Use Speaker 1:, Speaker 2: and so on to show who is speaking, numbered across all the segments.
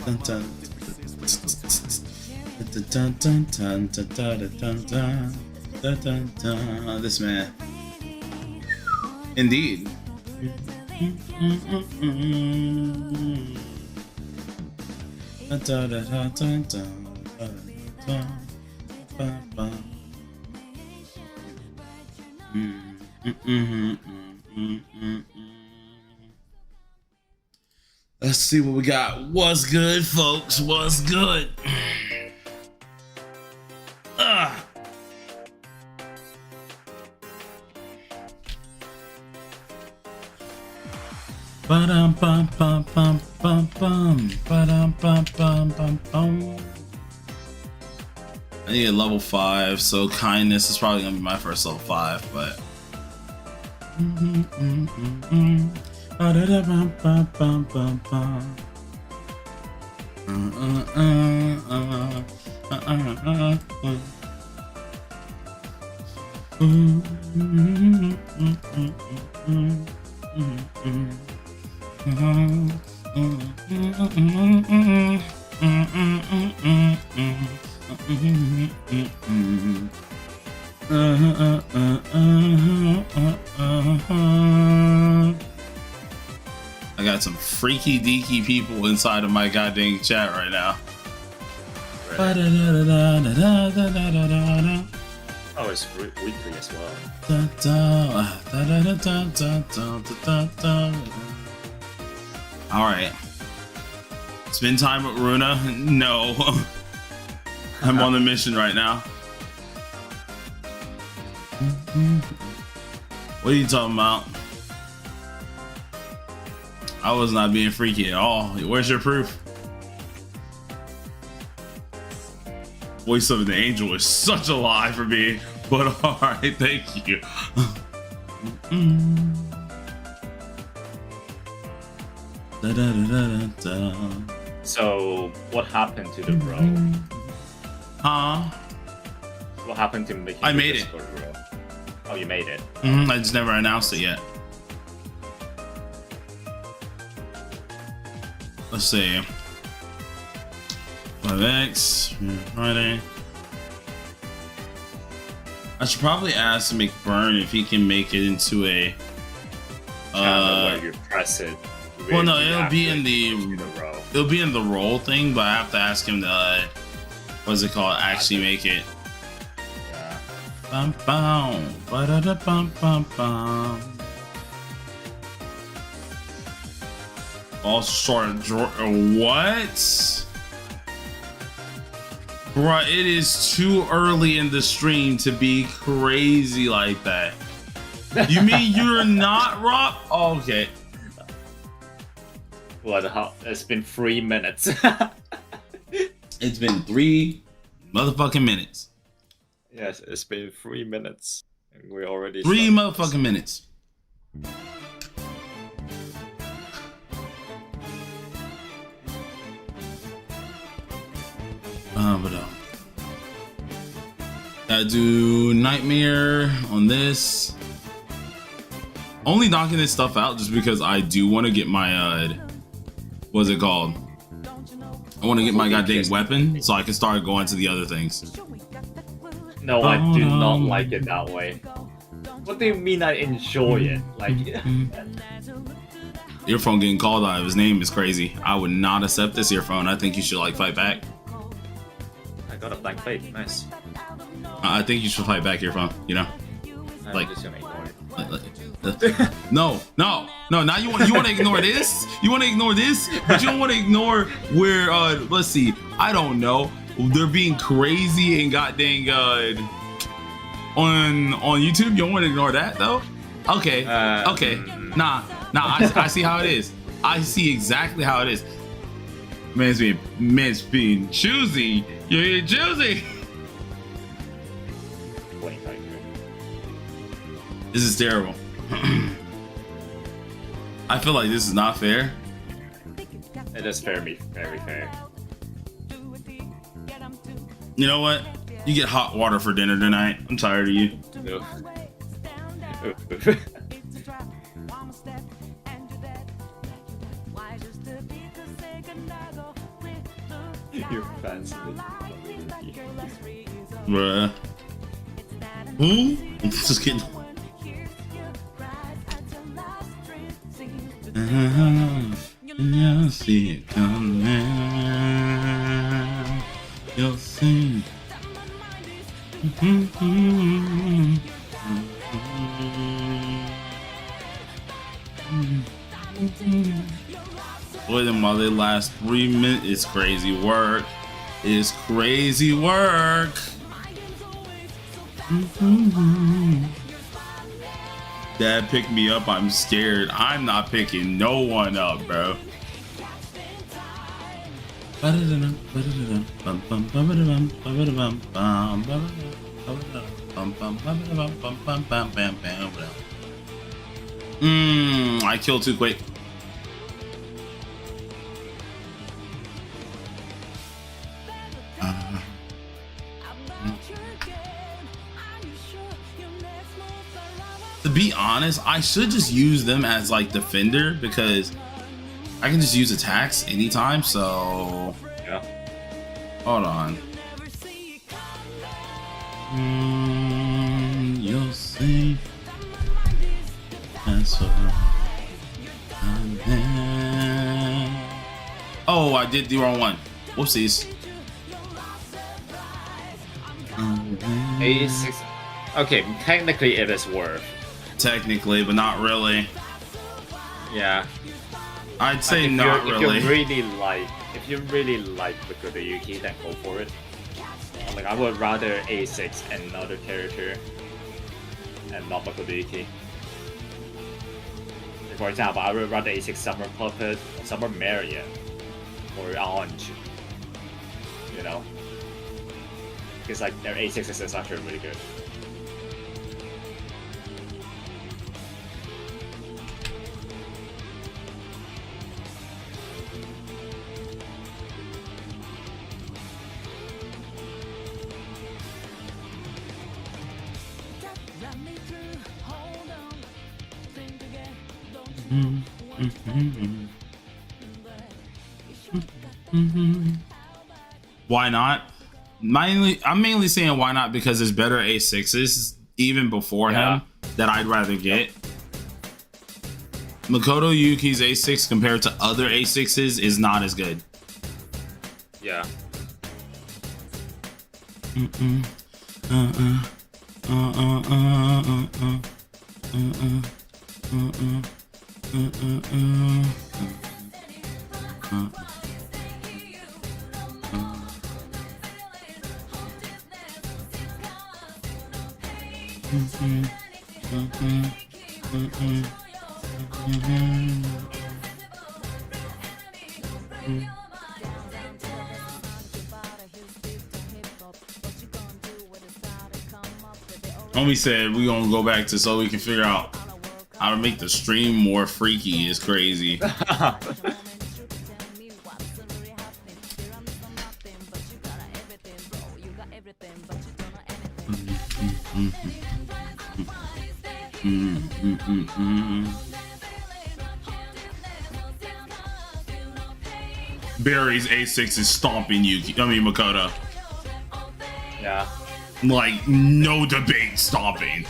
Speaker 1: Dun, dun. Dun, dun, dun, dun, dun, dun, dun, dun, dun, dun, dun. This man. Indeed. Dun, dun, dun, dun, dun, dun, dun, dun. Let's see what we got. What's good, folks? What's good? Ba-dum bum bum bum bum bum. Ba-dum bum bum bum bum. I need a level 5, so kindness is probably gonna be my first level 5, but ba-da-da-bum bum bum bum bum. I got some freaky deaky people inside of my goddamn chat right now.
Speaker 2: Right. Oh, it's weekly as well.
Speaker 1: Alright. Spend time with Runa? No. I'm on the mission right now. What are you talking about? I was not being freaky at all. Where's your proof? Voice of the angel is such a lie for me, but alright, thank you.
Speaker 2: So, what happened to the bro?
Speaker 1: Huh?
Speaker 2: What happened to making
Speaker 1: I
Speaker 2: the
Speaker 1: made it.
Speaker 2: Discord bro? Oh, you made it.
Speaker 1: I just never announced it yet. Let's see. 5x, Friday. I should probably ask McBurn if he can make it into a.
Speaker 2: Where you press it.
Speaker 1: Well, no, it'll be in the
Speaker 2: row.
Speaker 1: It'll be in the roll thing, but I have to ask him to. What's it called? Actually, make it.
Speaker 2: Yeah.
Speaker 1: Bum bum, ba-da-da bum bum bum. All short what? Bruh, it is too early in the stream to be crazy like that. You mean you're not Rob? Oh, okay.
Speaker 2: What? It's been 3 minutes.
Speaker 1: It's been 3 motherfucking minutes.
Speaker 2: Yes, it's been 3 minutes. And we already
Speaker 1: 3
Speaker 2: started.
Speaker 1: motherfucking minutes. Gotta do nightmare on this. Only knocking this stuff out just because I do want to get my what's it called? I want to get my goddamn weapon so I can start going to the other things.
Speaker 2: No, I do not like it that way. What do you mean I enjoy it? Like,
Speaker 1: Earphone getting called out of his name is crazy. I would not accept this earphone. I think you should like fight back.
Speaker 2: I got a blank plate. Nice.
Speaker 1: I think you should fight back, earphone. You know,
Speaker 2: I'm
Speaker 1: like,
Speaker 2: just gonna ignore it.
Speaker 1: no. Now you want to ignore this? You want to ignore this, but you don't want to ignore where. Let's see. I don't know. They're being crazy and goddamn on YouTube. You don't want to ignore that though. Okay. Okay. Nah. I see how it is. I see exactly how it is. Man's being choosy. You're choosy. This is terrible. I feel like this is not fair.
Speaker 2: It is very fair.
Speaker 1: You know what? You get hot water for dinner tonight. I'm tired of you.
Speaker 2: Your fans.
Speaker 1: Bruh. Who? Just kidding. You'll see it coming. You'll see. Boy, them while they last 3 minutes, it's crazy work. It's crazy work. Dad picked me up. I'm scared. I'm not picking no one up, bro. I killed too quick. To be honest, I should just use them as like defender because I can just use attacks anytime. So
Speaker 2: Yeah.
Speaker 1: hold on. You'll see. That's oh, I did the wrong one. Whoopsies.
Speaker 2: A6. Okay, technically it is worth.
Speaker 1: Technically, but not really.
Speaker 2: Yeah.
Speaker 1: I'd say
Speaker 2: Like,
Speaker 1: not
Speaker 2: if
Speaker 1: really.
Speaker 2: if you really like Makoto Yuki, then go for it. Like I would rather A6 another character and not Makoto Yuki. For example, I would rather A6 Summer Puppet, Summer Marion, or Anj. You know, because like their A6 is actually really good.
Speaker 1: Why not? I'm mainly saying why not because there's better A6s even before him that I'd rather get. Makoto Yuki's A6 compared to other A6s is not as good.
Speaker 2: Yeah.
Speaker 1: Homie said we gonna go back to so we can figure out how to make the stream more freaky. Is crazy. Barry's A6 is stomping Yuki. I mean Makoto.
Speaker 2: Yeah.
Speaker 1: Like no debate stomping.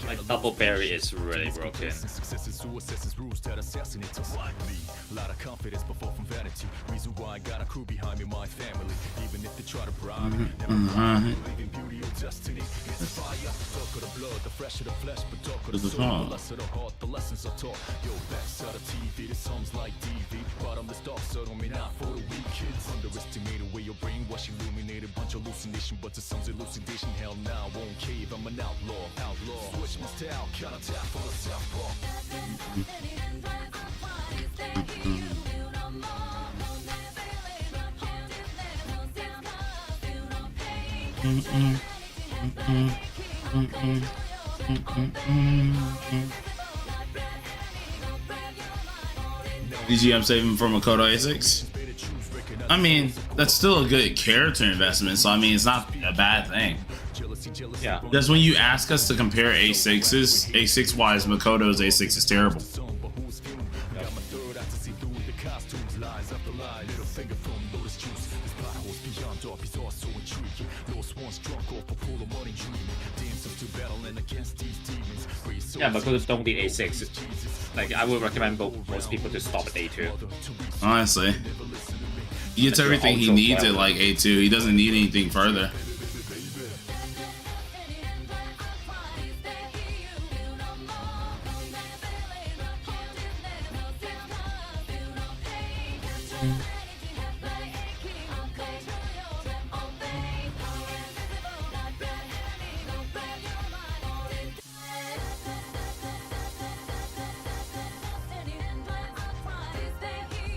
Speaker 2: Like double berry is really broken.
Speaker 3: But to some's elucidation, hell now won't cave. I'm an outlaw. Switch my style, count attack for the southpaw.
Speaker 1: DG, saving for Makoto A6. I mean, that's still a good character investment, so I mean, it's not a bad thing.
Speaker 2: Yeah.
Speaker 1: Just when you ask us to compare A6s, A6 wise, Makoto's A6 is terrible.
Speaker 2: Yeah, but because don't need A6. Like I would recommend most people to stop at A2.
Speaker 1: Honestly, he gets
Speaker 2: But you're
Speaker 1: everything he
Speaker 2: also
Speaker 1: needs at
Speaker 2: well-
Speaker 1: like A2. He doesn't need anything further.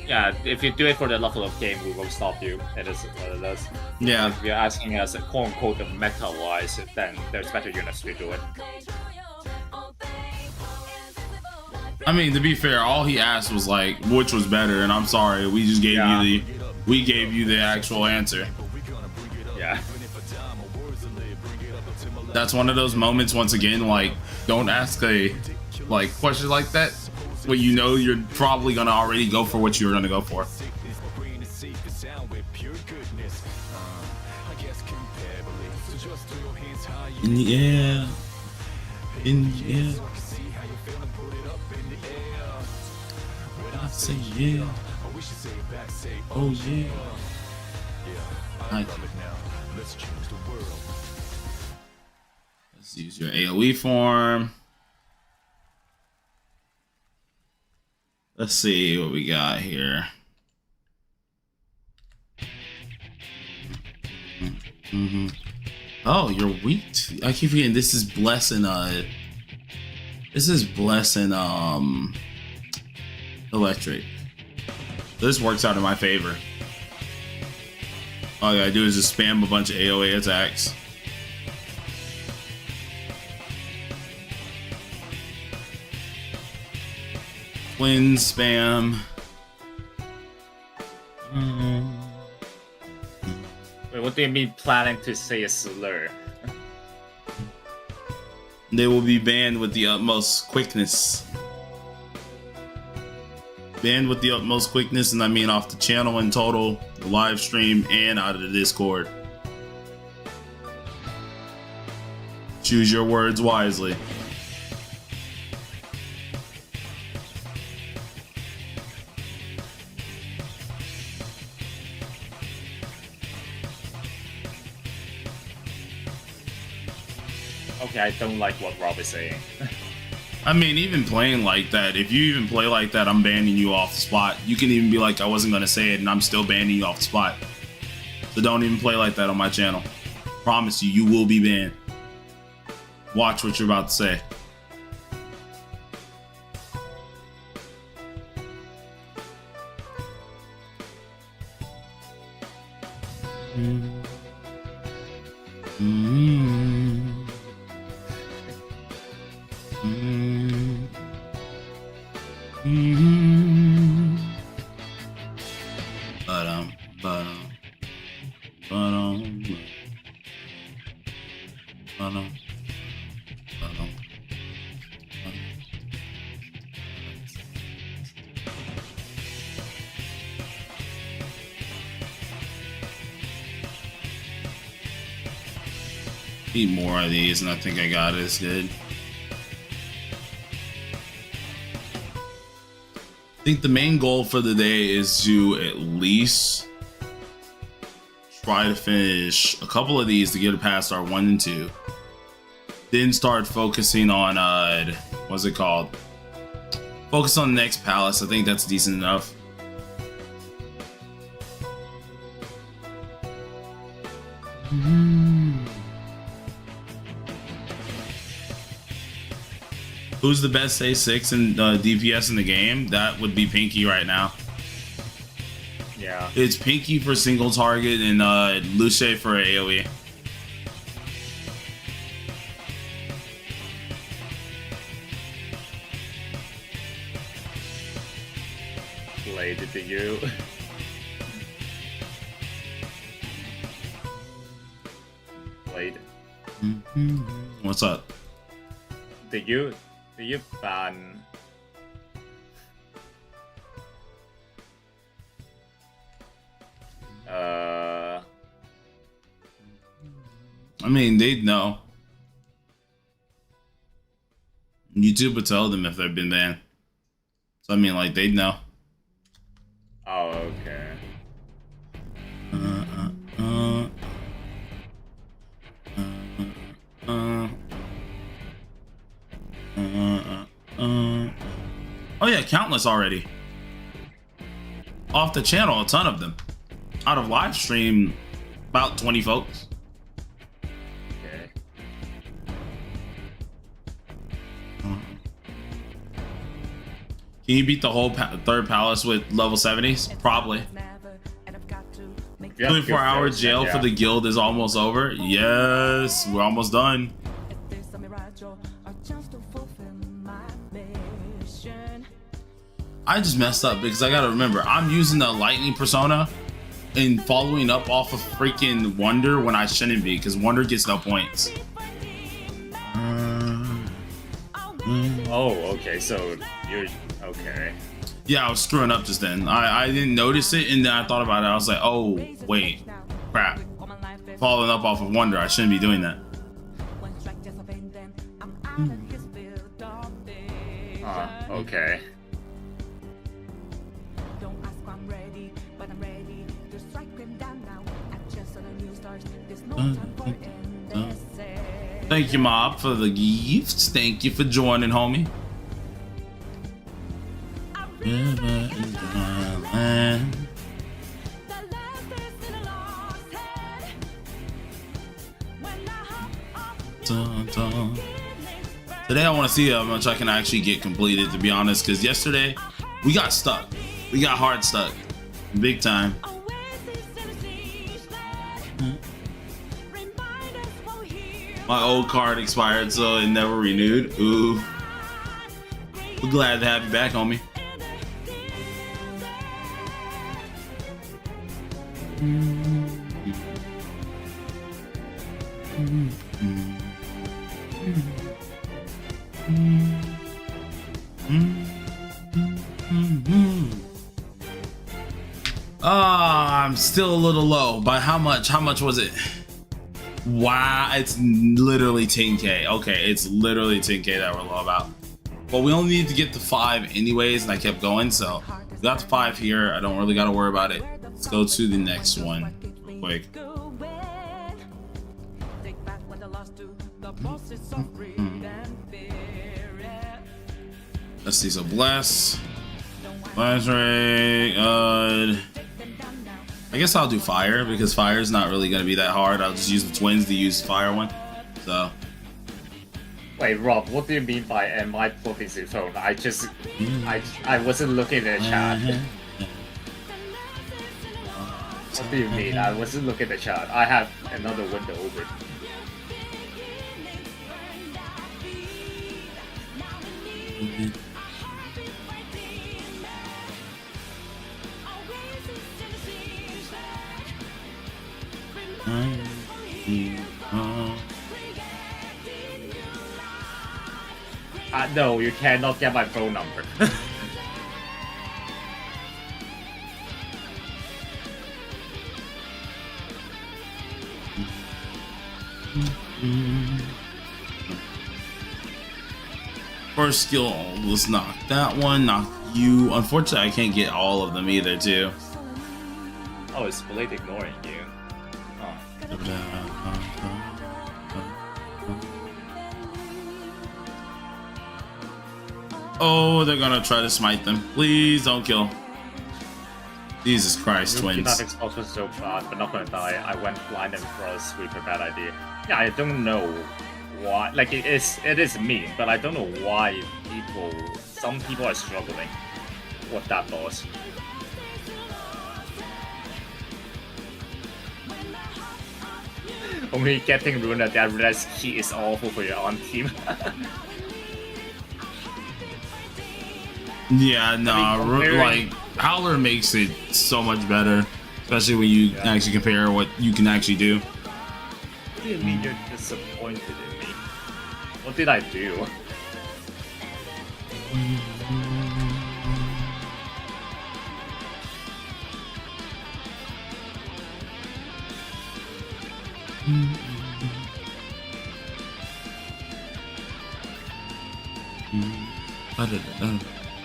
Speaker 2: Yeah, if you do it for the level of game, we will stop you. It is what it is.
Speaker 1: Yeah,
Speaker 2: If you're asking us quote unquote the meta wise, then there's better units to do it.
Speaker 1: I mean, to be fair, all he asked was like, which was better, and I'm sorry, we just gave
Speaker 2: Yeah.
Speaker 1: we gave you the actual answer.
Speaker 2: Yeah.
Speaker 1: That's one of those moments. Once again, like, don't ask a like question like that when you know you're probably gonna already go for what you were gonna go for. In the air, in the air. I say yeah. Oh yeah. Let's use your AoE form. Let's see what we got here. Oh, you're weak. I keep forgetting this is blessing. This is blessing. Electric. This works out in my favor. All I gotta do is just spam a bunch of AoE attacks. Twin spam.
Speaker 2: Wait, what do you mean planning to say a slur?
Speaker 1: They will be banned with the utmost quickness. Banned with the utmost quickness, and I mean off the channel in total, the live stream, and out of the Discord. Choose your words wisely.
Speaker 2: Okay, I don't like what Rob is saying.
Speaker 1: I mean, even playing like that, if you even play like that, I'm banning you off the spot. You can even be like, I wasn't gonna say it, and I'm still banning you off the spot. So don't even play like that on my channel. Promise you, you will be banned. Watch what you're about to say. Need more of these, and I think I got it. It's good. I think the main goal for the day is to at least try to finish a couple of these to get past our 1 and 2. Then start focusing on what's it called? Focus on the next palace. I think that's decent enough. Who's the best A6 and DPS in the game? That would be Pinky right now.
Speaker 2: Yeah.
Speaker 1: It's Pinky for single target and Luce for AoE.
Speaker 2: Played it to you. Played.
Speaker 1: What's up?
Speaker 2: Do you ban
Speaker 1: I mean, they'd know. YouTube would tell them if they've been banned. So I mean, like, they'd know.
Speaker 2: Oh, okay.
Speaker 1: Oh yeah, countless already. Off the channel, a ton of them. Out of live stream, about 20 folks.
Speaker 2: Okay.
Speaker 1: Can you beat the whole third palace with level 70s? Probably. 24-hour jail for the guild is almost over. Yes, we're almost done. I just messed up because I gotta remember I'm using the lightning persona and following up off of freaking Wonder when I shouldn't be, because Wonder gets no points.
Speaker 2: Oh, okay. So you're okay.
Speaker 1: Yeah, I was screwing up just then. I didn't notice it, and then I thought about it. I was like, oh wait, crap. Following up off of Wonder, I shouldn't be doing that.
Speaker 2: Okay.
Speaker 1: Thank you, Mob, for the gifts. Thank you for joining, homie. Today I want to see how much I can actually get completed, to be honest, because yesterday we got stuck. We got hard stuck. Big time. My old card expired, so it never renewed. Ooh. We're glad to have you back, homie. I'm still a little low. By how much? How much was it? Wow, it's literally 10k. Okay, it's literally 10k that we're low about. But we only need to get to 5 anyways, and I kept going, so we got to 5 here. I don't really got to worry about it. Let's go to the next one real quick. Let's see, so bless rate, I guess I'll do fire, because fire is not really going to be that hard. I'll just use the twins to use fire one. So.
Speaker 2: Wait, Rob, what do you mean by am I plugging the phone? I wasn't looking at the chat. What do you mean? I wasn't looking at the chat. I have another window open. No, you cannot get my phone number.
Speaker 1: First skill, let's knock that one, knock you. Unfortunately, I can't get all of them either, too.
Speaker 2: Oh, it's Blade ignoring you.
Speaker 1: Oh, they're gonna try to smite them. Please don't kill. Jesus Christ, twins.
Speaker 2: That Xbox was so fast, but not gonna die. I went blind and froze. Super bad idea. Yeah, I don't know why. Like it is mean, but I don't know why some people are struggling with that boss. Only getting ruined that I realize he is awful for your own team.
Speaker 1: Yeah, no, like Howler makes it so much better, especially when you actually compare what you can actually do.
Speaker 2: What do you mean you're disappointed in me? What did I do?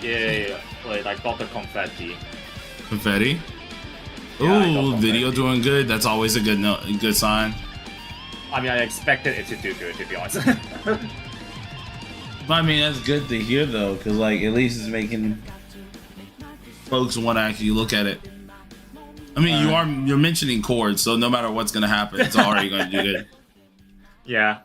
Speaker 2: Yeah, like I got the confetti.
Speaker 1: Confetti.
Speaker 2: Yeah, I got
Speaker 1: Ooh,
Speaker 2: confetti.
Speaker 1: video doing good. That's always a good sign.
Speaker 2: I mean, I expected it to do good, to be honest.
Speaker 1: I mean, that's good to hear though, because like at least it's making folks want to actually look at it. I mean, you're mentioning chords, so no matter what's gonna happen, it's already gonna do good.
Speaker 2: Yeah.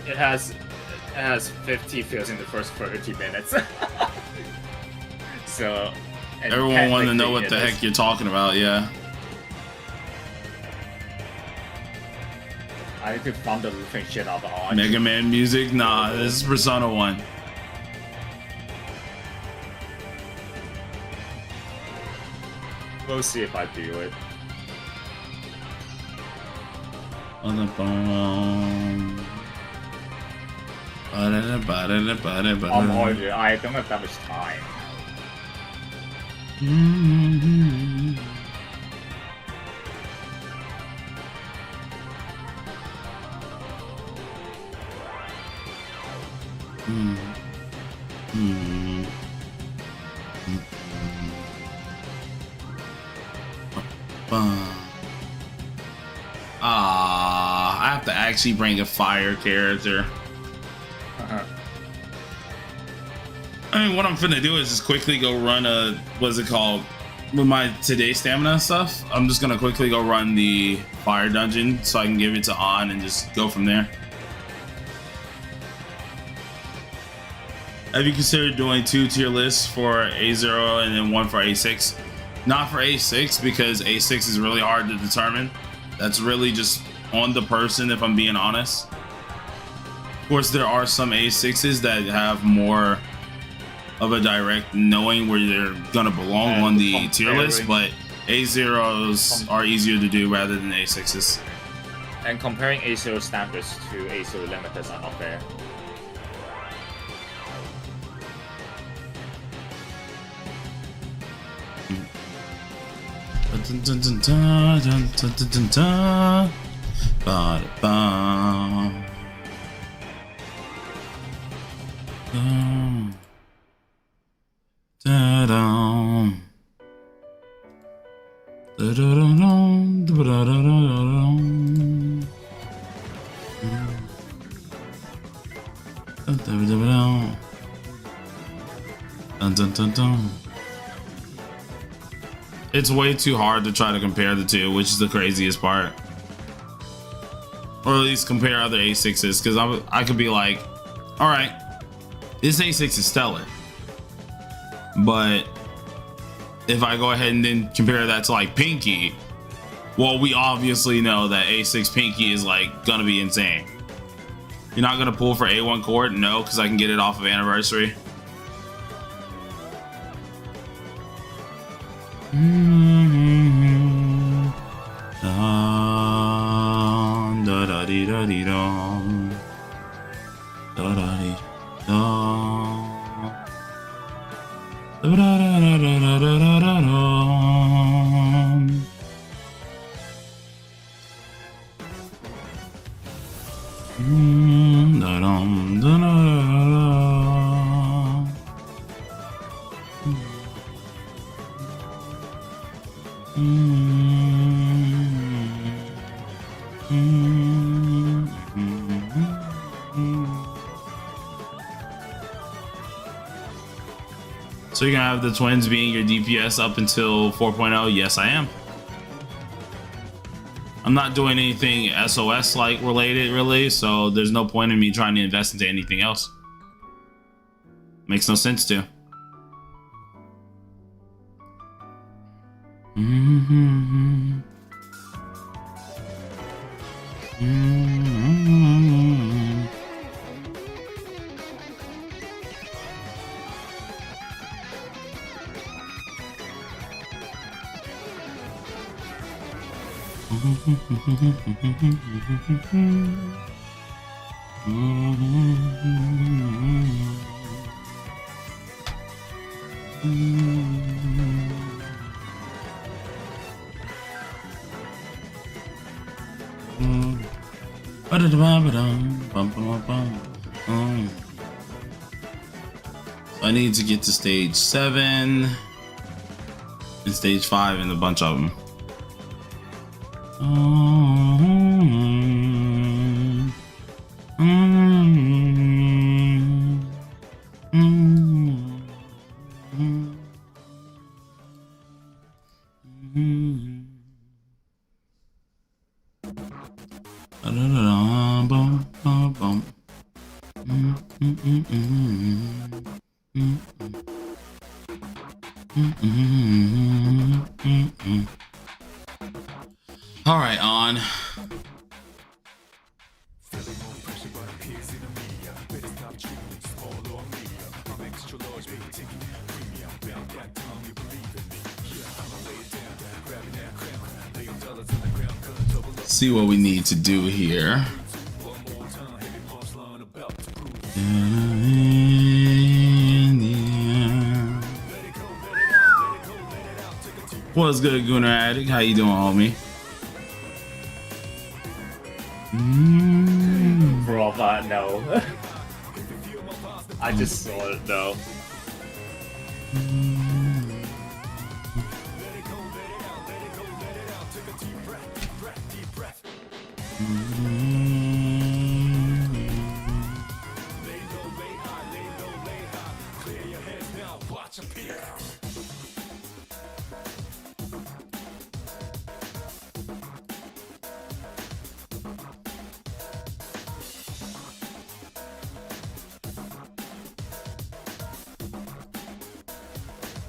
Speaker 2: It has 50 fills in the first 30 minutes. So and
Speaker 1: Everyone wanted to know what
Speaker 2: technically
Speaker 1: the
Speaker 2: it
Speaker 1: heck you're talking about, yeah.
Speaker 2: I need to find the roofing shit out of Arch.
Speaker 1: Mega Man music? Nah, this is Persona 1.
Speaker 2: We'll see if I do it. I don't have that much time.
Speaker 1: I have to actually bring a fire character. I mean, what I'm finna do is just quickly go run what's it called? With my today stamina stuff, I'm just gonna quickly go run the fire dungeon so I can give it to On and just go from there. Have you considered doing 2 tier lists for A0 and then 1 for A6? Not for A6 because A6 is really hard to determine. That's really just on the person, if I'm being honest. Of course, there are some A6s that have more of a direct knowing where they're gonna belong on the tier list, but A0s are easier to do rather than A6s.
Speaker 2: And comparing A0 standards to A0 limiters are not fair.
Speaker 1: It's way too hard to try to compare the two, which is the craziest part. Or at least compare other A6s, because I could be like, alright, this A6 is stellar. But if I go ahead and then compare that to like Pinky, well, we obviously know that A6 Pinky is like gonna be insane. You're not gonna pull for A1 chord? No, because I can get it off of Anniversary. So you're gonna have the twins being your DPS up until 4.0? Yes, I am. I'm not doing anything SOS like related really, so there's no point in me trying to invest into anything else. Makes no sense to. I need to get to stage 7 and stage 5 and a bunch of them. All right, on. See what we need to do here. What's good, Gunnar Addict? How you doing, homie?
Speaker 2: Brother, no. I just saw it though.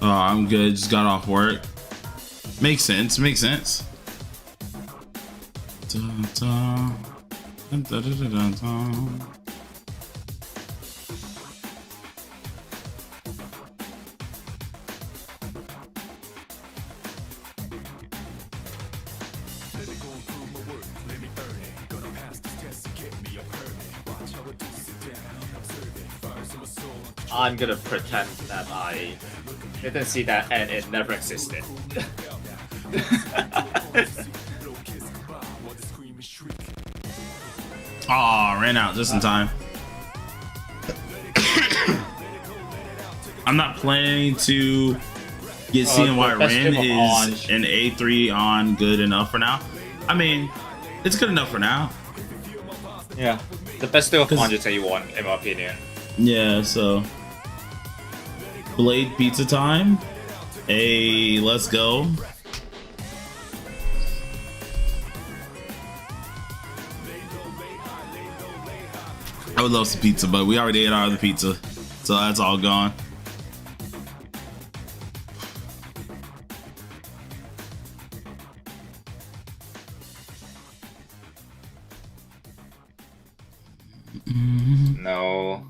Speaker 1: Oh, I'm good. Just got off work. Makes sense. Makes sense.
Speaker 2: I'm gonna pretend that I didn't see that and it never existed.
Speaker 1: Aw, ran out just in time. I'm not planning to get CNY Ren. Is an A3 on good enough for now? I mean, it's good enough for now.
Speaker 2: Yeah, the best deal of 181 in my opinion.
Speaker 1: Yeah, so Blade Pizza time. Hey, let's go. I would love some pizza, but we already ate our other pizza, so that's all gone.
Speaker 2: No.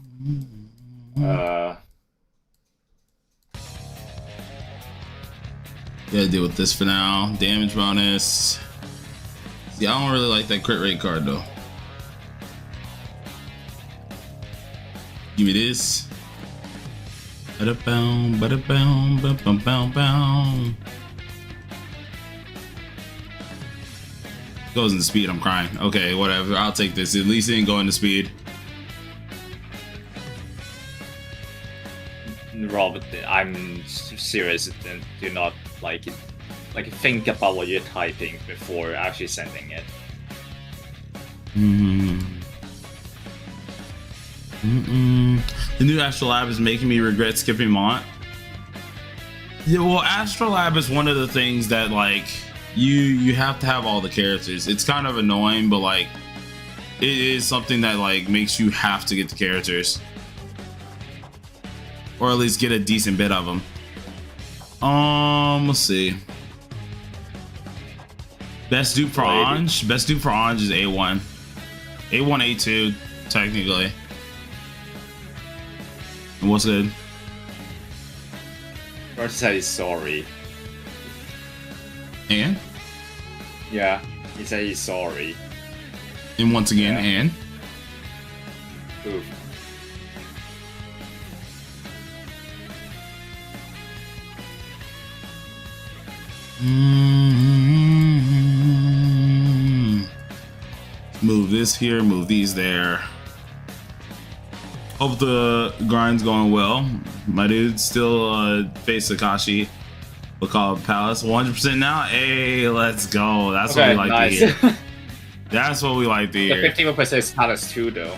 Speaker 1: Gotta deal with this for now. Damage bonus. See, I don't really like that crit rate card though. Give me this. Ba-da-boom, ba-da-boom, ba-bum-boom-boom. Goes into speed, I'm crying. Okay, whatever, I'll take this. At least it didn't go into speed.
Speaker 2: Robert, I'm serious. Do not think about what you're typing before actually sending it.
Speaker 1: The new Astrolab is making me regret skipping Mont. Yeah, well, Astrolab is one of the things that like you have to have all the characters. It's kind of annoying, but like it is something that like makes you have to get the characters, or at least get a decent bit of them. Let's see. Best dupe for Ange. Best dupe for Ange is A1. A1, A2, technically. And what's good?
Speaker 2: First said he's sorry.
Speaker 1: And?
Speaker 2: Yeah, he said he's sorry.
Speaker 1: And once again,
Speaker 2: Yeah.
Speaker 1: and?
Speaker 2: Oof.
Speaker 1: Move move this here, move these there. Hope the grind's going well. My dude still face Akashi. We'll call it Palace 100% now. Hey, let's go. That's what we like to hear. That's what we like to
Speaker 2: The
Speaker 1: hear.
Speaker 2: 51% is Palace 2 though.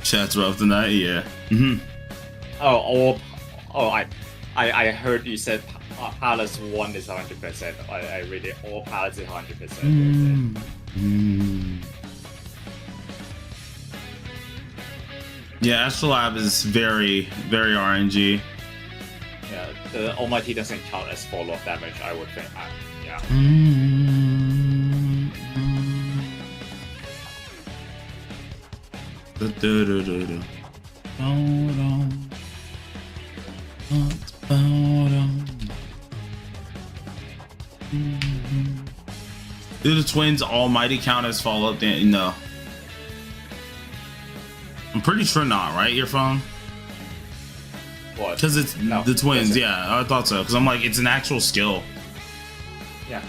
Speaker 1: Chat's rough tonight, yeah.
Speaker 2: Oh, I heard you said Palace 1 is 100%. I read it. All Palace is 100%.
Speaker 1: Yeah, Astrolab is very, very RNG.
Speaker 2: Yeah, the Almighty doesn't count as fall off damage, I would think. Yeah.
Speaker 1: Do the twins almighty count as follow up? No. I'm pretty sure not, right? Your phone?
Speaker 2: What?
Speaker 1: Because it's
Speaker 2: No,
Speaker 1: the twins,
Speaker 2: doesn't.
Speaker 1: yeah, I thought so. Because I'm like, it's an actual skill.
Speaker 2: Yeah.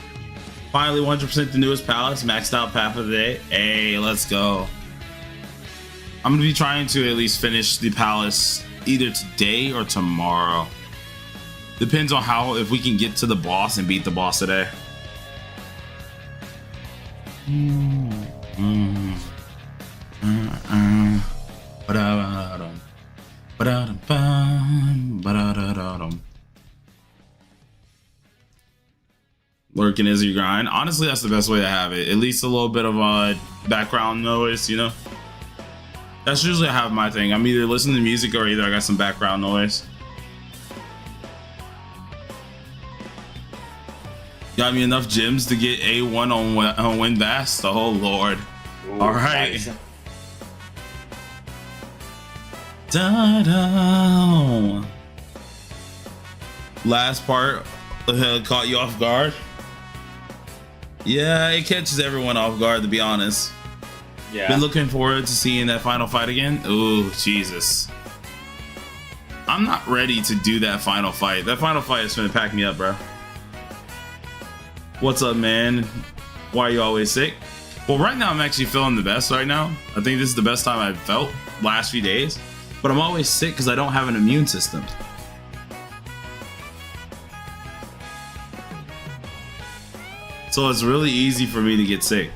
Speaker 1: Finally, 100% the newest palace, maxed out path of the day. Hey, let's go. I'm gonna be trying to at least finish the palace either today or tomorrow. Depends on how, if we can get to the boss and beat the boss today. Lurking as you grind. Honestly, that's the best way to have it. At least a little bit of background noise, you know? That's usually how I have my thing. I'm either listening to music or either I got some background noise. Got me enough gems to get A1 on Windvast? Oh lord.
Speaker 2: Ooh,
Speaker 1: Alright.
Speaker 2: nice.
Speaker 1: Da-da. Last part caught you off guard. Yeah, it catches everyone off guard, to be honest.
Speaker 2: Yeah.
Speaker 1: Been looking forward to seeing that final fight again. Ooh, Jesus. I'm not ready to do that final fight. That final fight is gonna pack me up, bro. What's up, man? Why are you always sick? Well, right now I'm actually feeling the best right now. I think this is the best time I've felt last few days. But I'm always sick because I don't have an immune system. So it's really easy for me to get sick.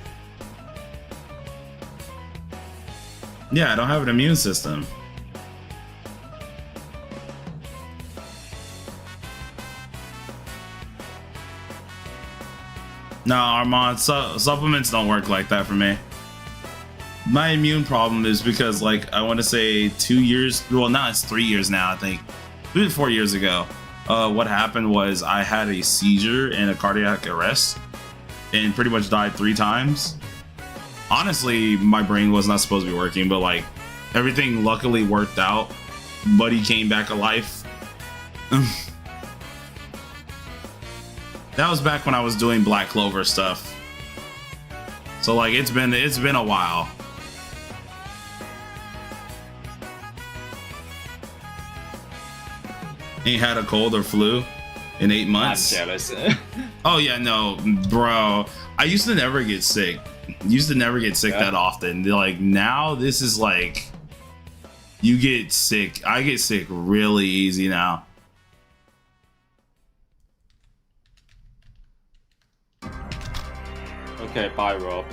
Speaker 1: Yeah, I don't have an immune system. No, Armand, supplements don't work like that for me. My immune problem is because, like, I want to say 2 years, well, now it's 3 years now, I think. 3 to 4 years ago, what happened was I had a seizure and a cardiac arrest and pretty much died 3 times. Honestly, my brain was not supposed to be working, but like everything luckily worked out. Buddy came back alive. That was back when I was doing Black Clover stuff. So like it's been a while. Ain't had a cold or flu in 8
Speaker 2: I'm
Speaker 1: months.
Speaker 2: jealous.
Speaker 1: Oh yeah, no, bro. I used to never get sick. That often. Like now, this is like you get sick. I get sick really easy now.
Speaker 2: Okay, bye, Rob.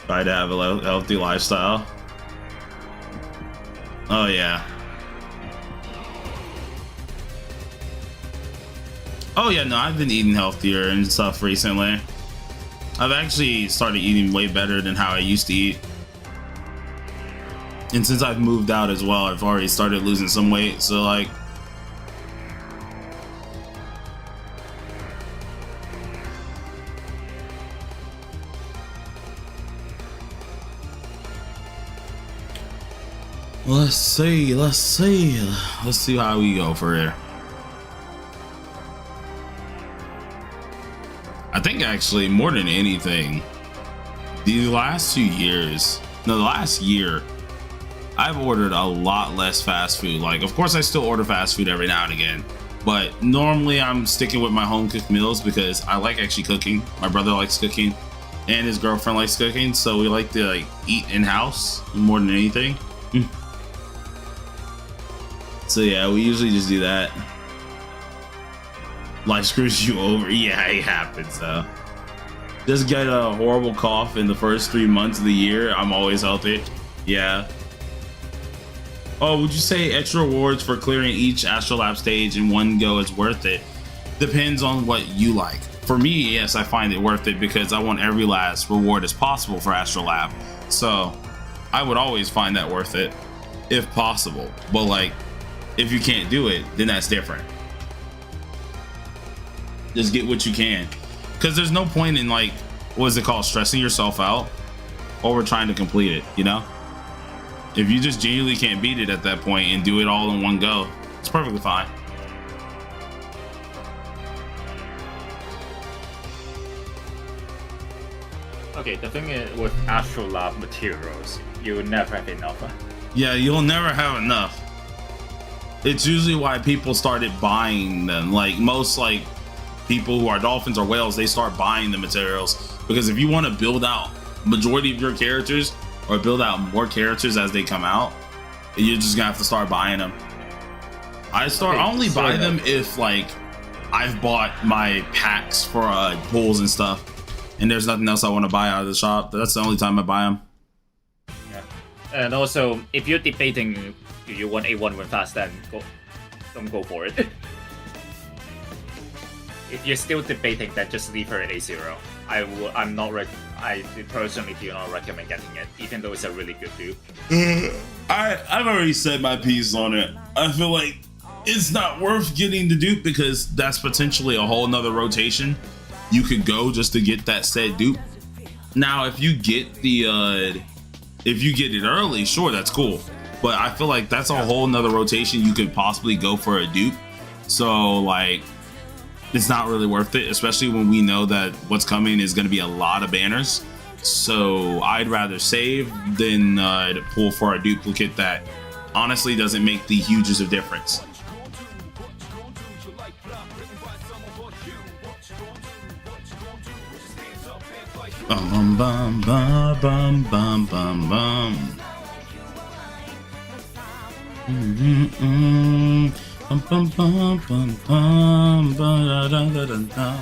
Speaker 1: Try to have a healthy lifestyle. Oh yeah. Oh yeah, no, I've been eating healthier and stuff recently. I've actually started eating way better than how I used to eat. And since I've moved out as well, I've already started losing some weight, so like... Let's see how we go for here. I think actually more than anything, the last 2 years, no, the last year, I've ordered a lot less fast food. Like, of course I still order fast food every now and again, But normally I'm sticking with my home cooked meals because I like actually cooking. My brother likes cooking and his girlfriend likes cooking, so we like to like eat in house more than anything. So yeah, we usually just do that. Life screws you over. Yeah, it happens though. Just get a horrible cough in the first 3 months of the year. I'm always healthy. Yeah. Oh, would you say extra rewards for clearing each Astrolab stage in one go is worth it? Depends on what you like. For me, yes, I find it worth it because I want every last reward as possible for Astrolab. So I would always find that worth it if possible. But like, if you can't do it, then that's different. Just get what you can. Because there's no point in like, what is it called? Stressing yourself out over trying to complete it, you know? If you just genuinely can't beat it at that point and do it all in one go, it's perfectly fine.
Speaker 2: Okay, the thing is with Astrolab materials, you will never have enough.
Speaker 1: Yeah, you'll never have enough. It's usually why people started buying them. Like most like people who are dolphins or whales, they start buying the materials because if you want to build out majority of your characters or build out more characters as they come out, you're just gonna have to start buying them. I only buy them if like I've bought my packs for pools and stuff and there's nothing else I want to buy out of the shop. That's the only time I buy them.
Speaker 2: Yeah. And also, if you're debating do you want A1 win fast, then don't go for it. If you're still debating, then just leave her at A0. I personally do not recommend getting it, even though it's a really good dupe.
Speaker 1: I've already said my piece on it. I feel like it's not worth getting the dupe because that's potentially a whole nother rotation you could go just to get that said dupe. Now, if you get it early, sure, that's cool. But I feel like that's a whole nother rotation you could possibly go for a dupe. So like, it's not really worth it, especially when we know that what's coming is going to be a lot of banners. So I'd rather save than pull for a duplicate that honestly doesn't make the hugest of difference. Bum bum bum bum bum bum bum. Bum, bum, bum, bum, bum, ba, da, da, da, da.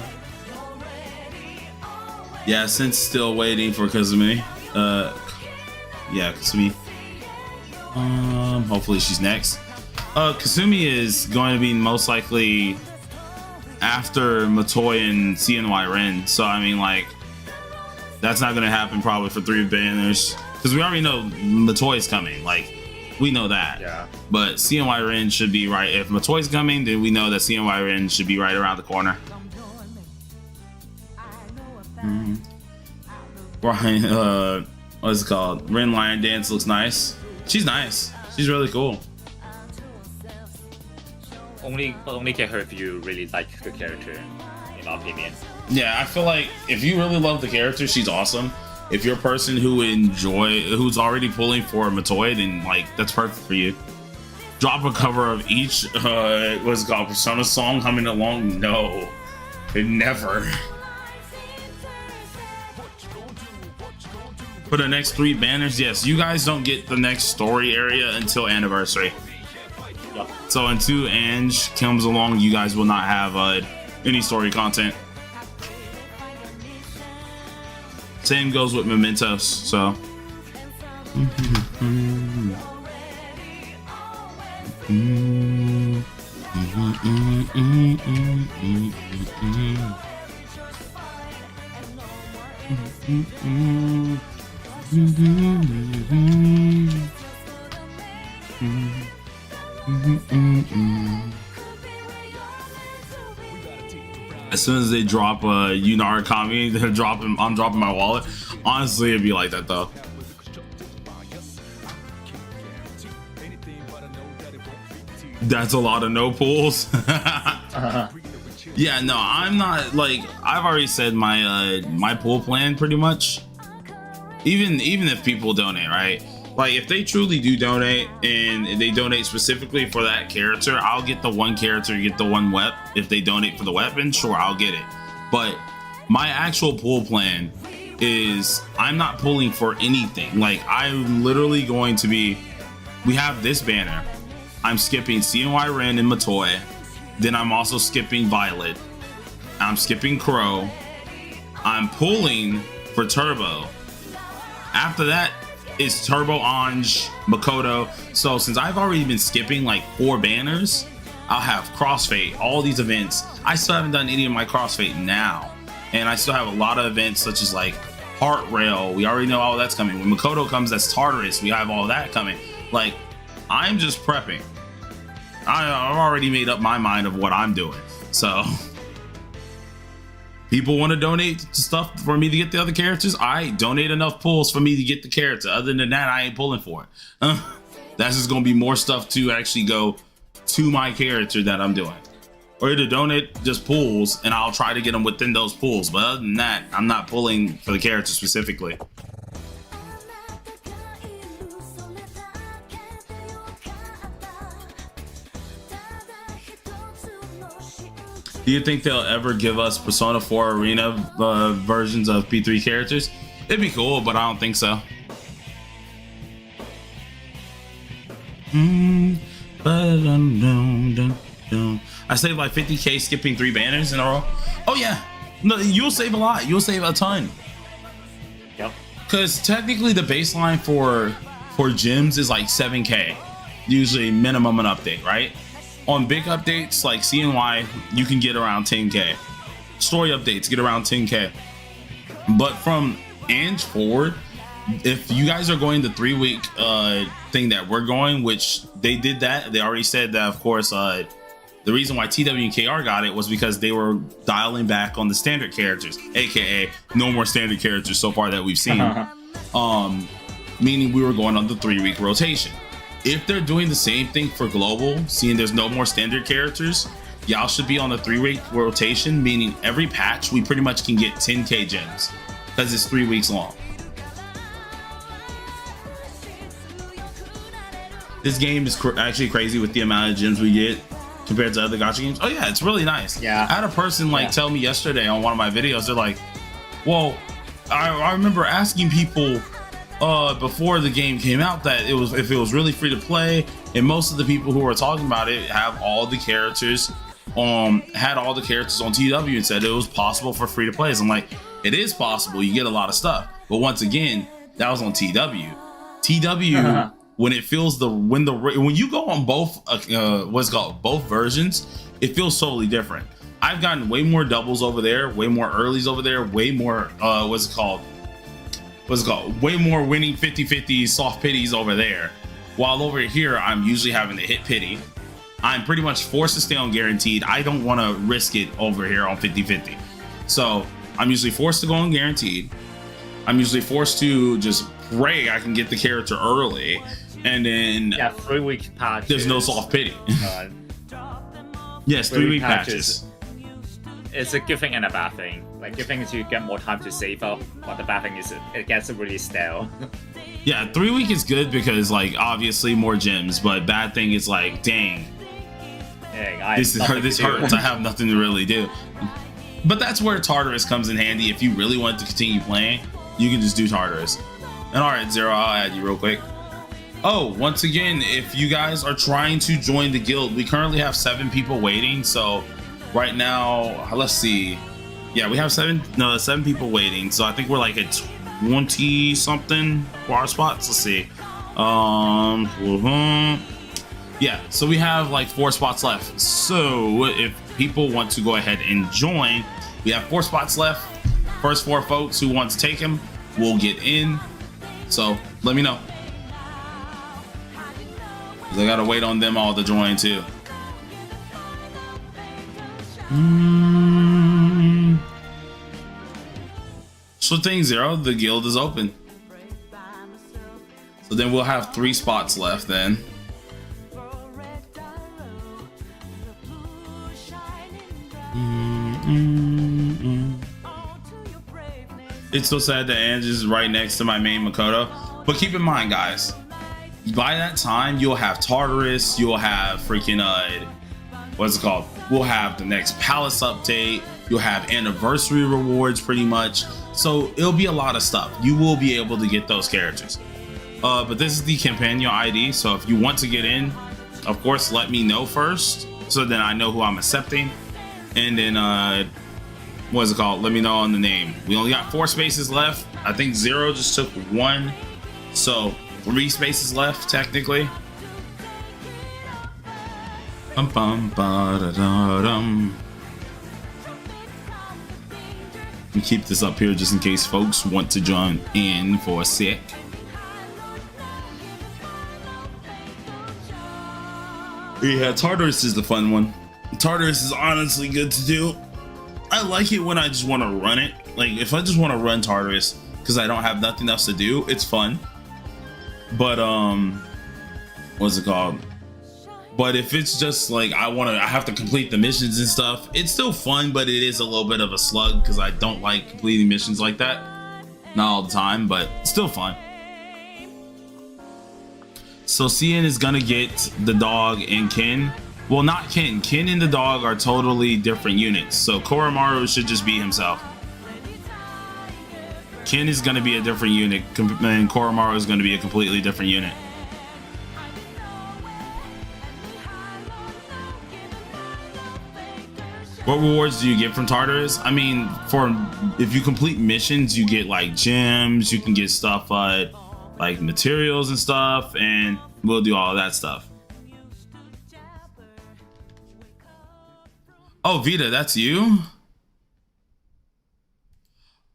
Speaker 1: Yeah, since still waiting for Kasumi. Yeah, Kasumi. Hopefully she's next. Kasumi is going to be most likely after Matoi and CNY Ren. So I mean, like, that's not going to happen probably for 3 banners because we already know Matoi is coming. Like, we know that. Yeah. But CNY Ren should be right. If Matoi's coming, then we know that CNY Ren should be right around the corner. Brian, what's it called? Ren Lion Dance looks nice. She's nice. She's really cool.
Speaker 2: Only get her if you really like the character, in my opinion.
Speaker 1: Yeah, I feel like if you really love the character, she's awesome. If you're a person who's already pulling for Matoi, then like that's perfect for you. Drop a cover of each what's it called, Persona song humming along. No, never. For the next 3 banners, yes, you guys don't get the next story area until Anniversary.
Speaker 2: Yep.
Speaker 1: So until Ange comes along, you guys will not have any story content. Same goes with Mementos, so. As soon as they drop Yunara Kami, I'm dropping my wallet. Honestly, it'd be like that though. That's a lot of no pulls. Yeah, no, I'm not like, I've already said my my pull plan pretty much. Even if people donate, right? Like if they truly do donate and they donate specifically for that character, I'll get the one character, get the one weapon. If they donate for the weapon, sure, I'll get it. But my actual pull plan is I'm not pulling for anything. Like I'm literally going to be, we have this banner. I'm skipping CNY Ren and Matoy. Then I'm also skipping Violet. I'm skipping Crow. I'm pulling for Turbo. After that, it's Turbo, Ange, Makoto. So since I've already been skipping like 4 banners, I'll have Crossfade, all these events. I still haven't done any of my Crossfade now. And I still have a lot of events such as like Heart Rail. We already know all that's coming. When Makoto comes, that's Tartarus. We have all that coming. Like, I'm just prepping. I've already made up my mind of what I'm doing. So people want to donate stuff for me to get the other characters. I donate enough pulls for me to get the character. Other than that, I ain't pulling for it. That's just going to be more stuff to actually go to my character that I'm doing. Or either donate just pulls and I'll try to get them within those pulls. But other than that, I'm not pulling for the character specifically. Do you think they'll ever give us Persona 4 Arena versions of P3 characters? It'd be cool, but I don't think so. I saved like 50k skipping 3 banners in a row. Oh yeah, no, you'll save a lot. You'll save a ton.
Speaker 2: Yep.
Speaker 1: Because technically the baseline for gyms is like 7k, usually minimum an update, right? On big updates like CNY, you can get around 10k. Story updates get around 10k. But from Ange forward, if you guys are going the 3-week thing that we're going, which they did that, they already said that, of course, the reason why TW and KR got it was because they were dialing back on the standard characters, aka no more standard characters so far that we've seen. Meaning we were going on the 3-week rotation. If they're doing the same thing for global, seeing there's no more standard characters, y'all should be on a 3-week rotation, meaning every patch we pretty much can get 10k gems because it's 3 weeks long. This game is actually crazy with the amount of gems we get compared to other gacha games. Oh yeah, it's really nice.
Speaker 2: Yeah.
Speaker 1: I had a person tell me yesterday on one of my videos, they're like, well, I remember asking people before the game came out that if it was really free to play, and most of the people who were talking about it have all the characters had all the characters on TW and said it was possible for free to play. So I'm like, it is possible, you get a lot of stuff, but once again, that was on TW. When it feels when you go on both both versions, it feels totally different. I've gotten way more doubles over there, way more earlies over there, way more way more winning 50-50 soft pities over there, while over here I'm usually having to hit pity. I'm pretty much forced to stay on guaranteed. I don't want to risk it over here on 50-50, so I'm usually forced to go on guaranteed. I'm usually forced to just pray I can get the character early, and then
Speaker 2: 3-week patches.
Speaker 1: There's no soft pity. Yes, 3-week patches.
Speaker 2: It's a good thing and a bad thing. Like, good thing is you get more time to save up, but the bad thing is it gets really stale.
Speaker 1: Yeah, 3-week is good because like obviously more gems, but bad thing is like, dang, this hurts. I have nothing to really do. But that's where Tartarus comes in handy. If you really want to continue playing, you can just do Tartarus. And all right, Zero, I'll add you real quick. Oh, once again, if you guys are trying to join the guild, we currently have 7 people waiting. So right now, let's see. Yeah, we have 7 people waiting. So I think we're like at 20 something for our spots. Let's see. Yeah, so we have like 4 spots left. So if people want to go ahead and join, we have 4 spots left. First 4 folks who want to take them will get in. So let me know. I gotta wait on them all to join too. So thing Zero, the guild is open. So then we'll have 3 spots left then. It's so sad that Ange is right next to my main Makoto. But keep in mind, guys, by that time you'll have Tartarus, you'll have freaking what's it called? We'll have the next Palace update, you'll have anniversary rewards pretty much. So it'll be a lot of stuff. You will be able to get those characters. But this is the Companion ID, so if you want to get in, of course, let me know first, so then I know who I'm accepting. And then, what's it called? Let me know on the name. We only got 4 spaces left. I think Zero just took 1, so 3 spaces left, technically. Bum, bum, ba, da, da, dum. Let me keep this up here just in case folks want to join in for a sec. Yeah, Tartarus is the fun one. Tartarus is honestly good to do. I like it when I just want to run it. Like, if I just want to run Tartarus because I don't have nothing else to do, it's fun. But, what's it called? But if it's just like, I have to complete the missions and stuff, it's still fun, but it is a little bit of a slug because I don't like completing missions like that. Not all the time, but still fun. So Cian is gonna get the dog and Ken. Well, not Ken. Ken and the dog are totally different units. So Koromaru should just be himself. Ken is gonna be a different unit, and Koromaru is gonna be a completely different unit. What rewards do you get from Tartarus? I mean, if you complete missions, you get like gems. You can get stuff like materials and stuff, and we'll do all of that stuff. Oh, Vita, that's you?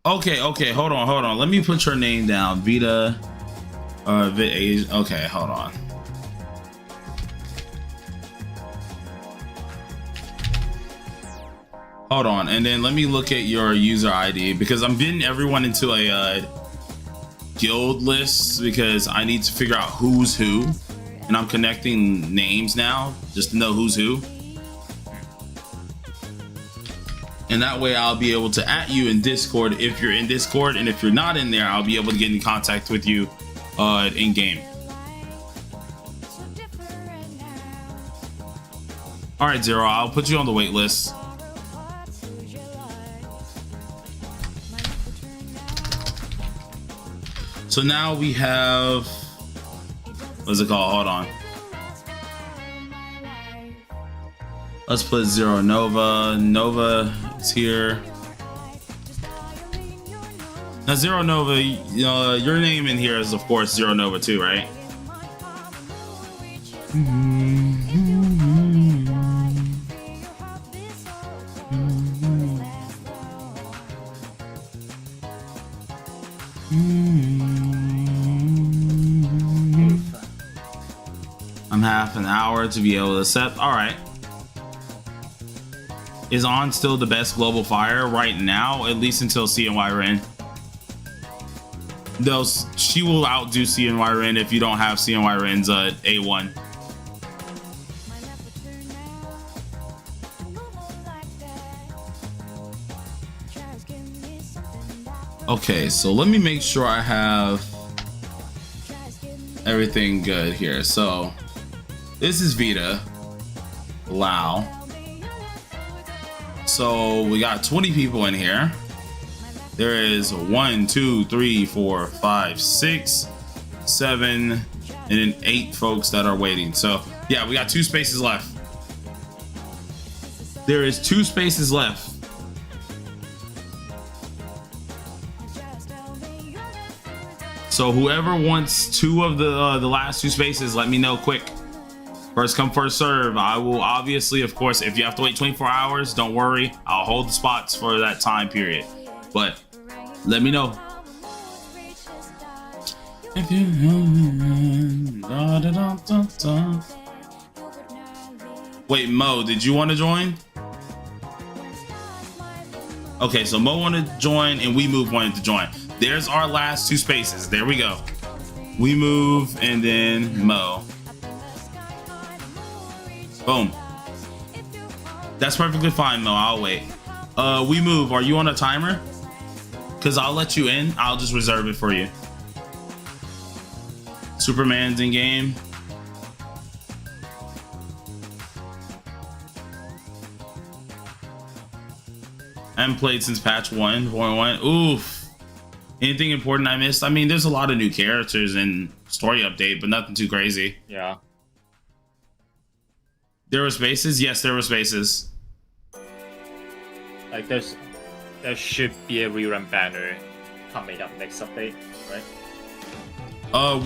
Speaker 1: Okay, hold on. Let me put your name down. Vita, okay, hold on. Hold on, and then let me look at your user ID because I'm getting everyone into a guild list because I need to figure out who's who, and I'm connecting names now just to know who's who. And that way I'll be able to at you in Discord if you're in Discord, and if you're not in there, I'll be able to get in contact with you in game. All right, Zero, I'll put you on the wait list. So now we have, what's it called? Hold on. Let's put Zero Nova. Nova is here. Now Zero Nova, you know, your name in here is of course Zero Nova too, right? I'm half an hour to be able to accept. All right. Is On still the best global fire right now, at least until CNY Ren? Though she will outdo CNY Ren if you don't have CNY Ren's A1. Okay, so let me make sure I have everything good here. So this is Vita, Lao. So we got 20 people in here. There is 1, 2, 3, 4, 5, 6, 7, and then 8 folks that are waiting. So yeah, we got 2 spaces left. There is 2 spaces left. So whoever wants 2 of the last 2 spaces, let me know quick. First come, first serve. I will obviously, of course, if you have to wait 24 hours, don't worry. I'll hold the spots for that time period. But let me know. If you wait, Mo, did you want to join? Okay, so Mo wanted to join and We Move wanted to join. There's our last 2 spaces. There we go. We Move and then Mo. Boom. That's perfectly fine, Mo. I'll wait. We Move. Are you on a timer? Because I'll let you in. I'll just reserve it for you. Superman's in game. I haven't played since patch 1.1. Oof. Anything important I missed? I mean, there's a lot of new characters and story update, but nothing too crazy.
Speaker 2: Yeah.
Speaker 1: There were spaces? Yes, there were spaces.
Speaker 2: Like there should be a rerun banner coming up next update, right?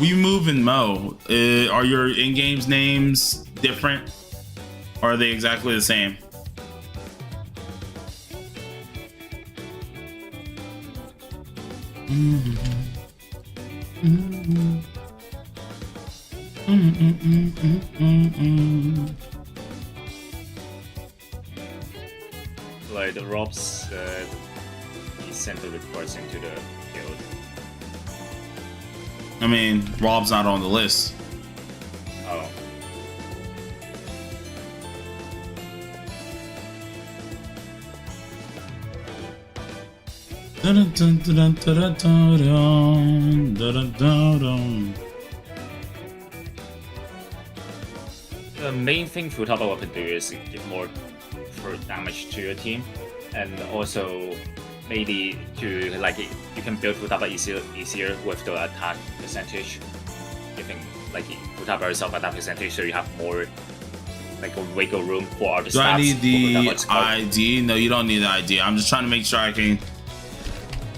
Speaker 1: We move and Mo. Are your in-games names different? Or are they exactly the same?
Speaker 2: Like the Rob's he sent the reports into the guild.
Speaker 1: I mean, Rob's not on the list.
Speaker 2: Oh. The main thing Futaba can do is give more damage to your team, and also maybe to like you can build Futaba easier with the attack percentage. Giving like Futaba yourself attack percentage, so you have more like a wiggle room for other stats.
Speaker 1: Do I need the
Speaker 2: for
Speaker 1: ID? No, you don't need the ID. I'm just trying to make sure I can.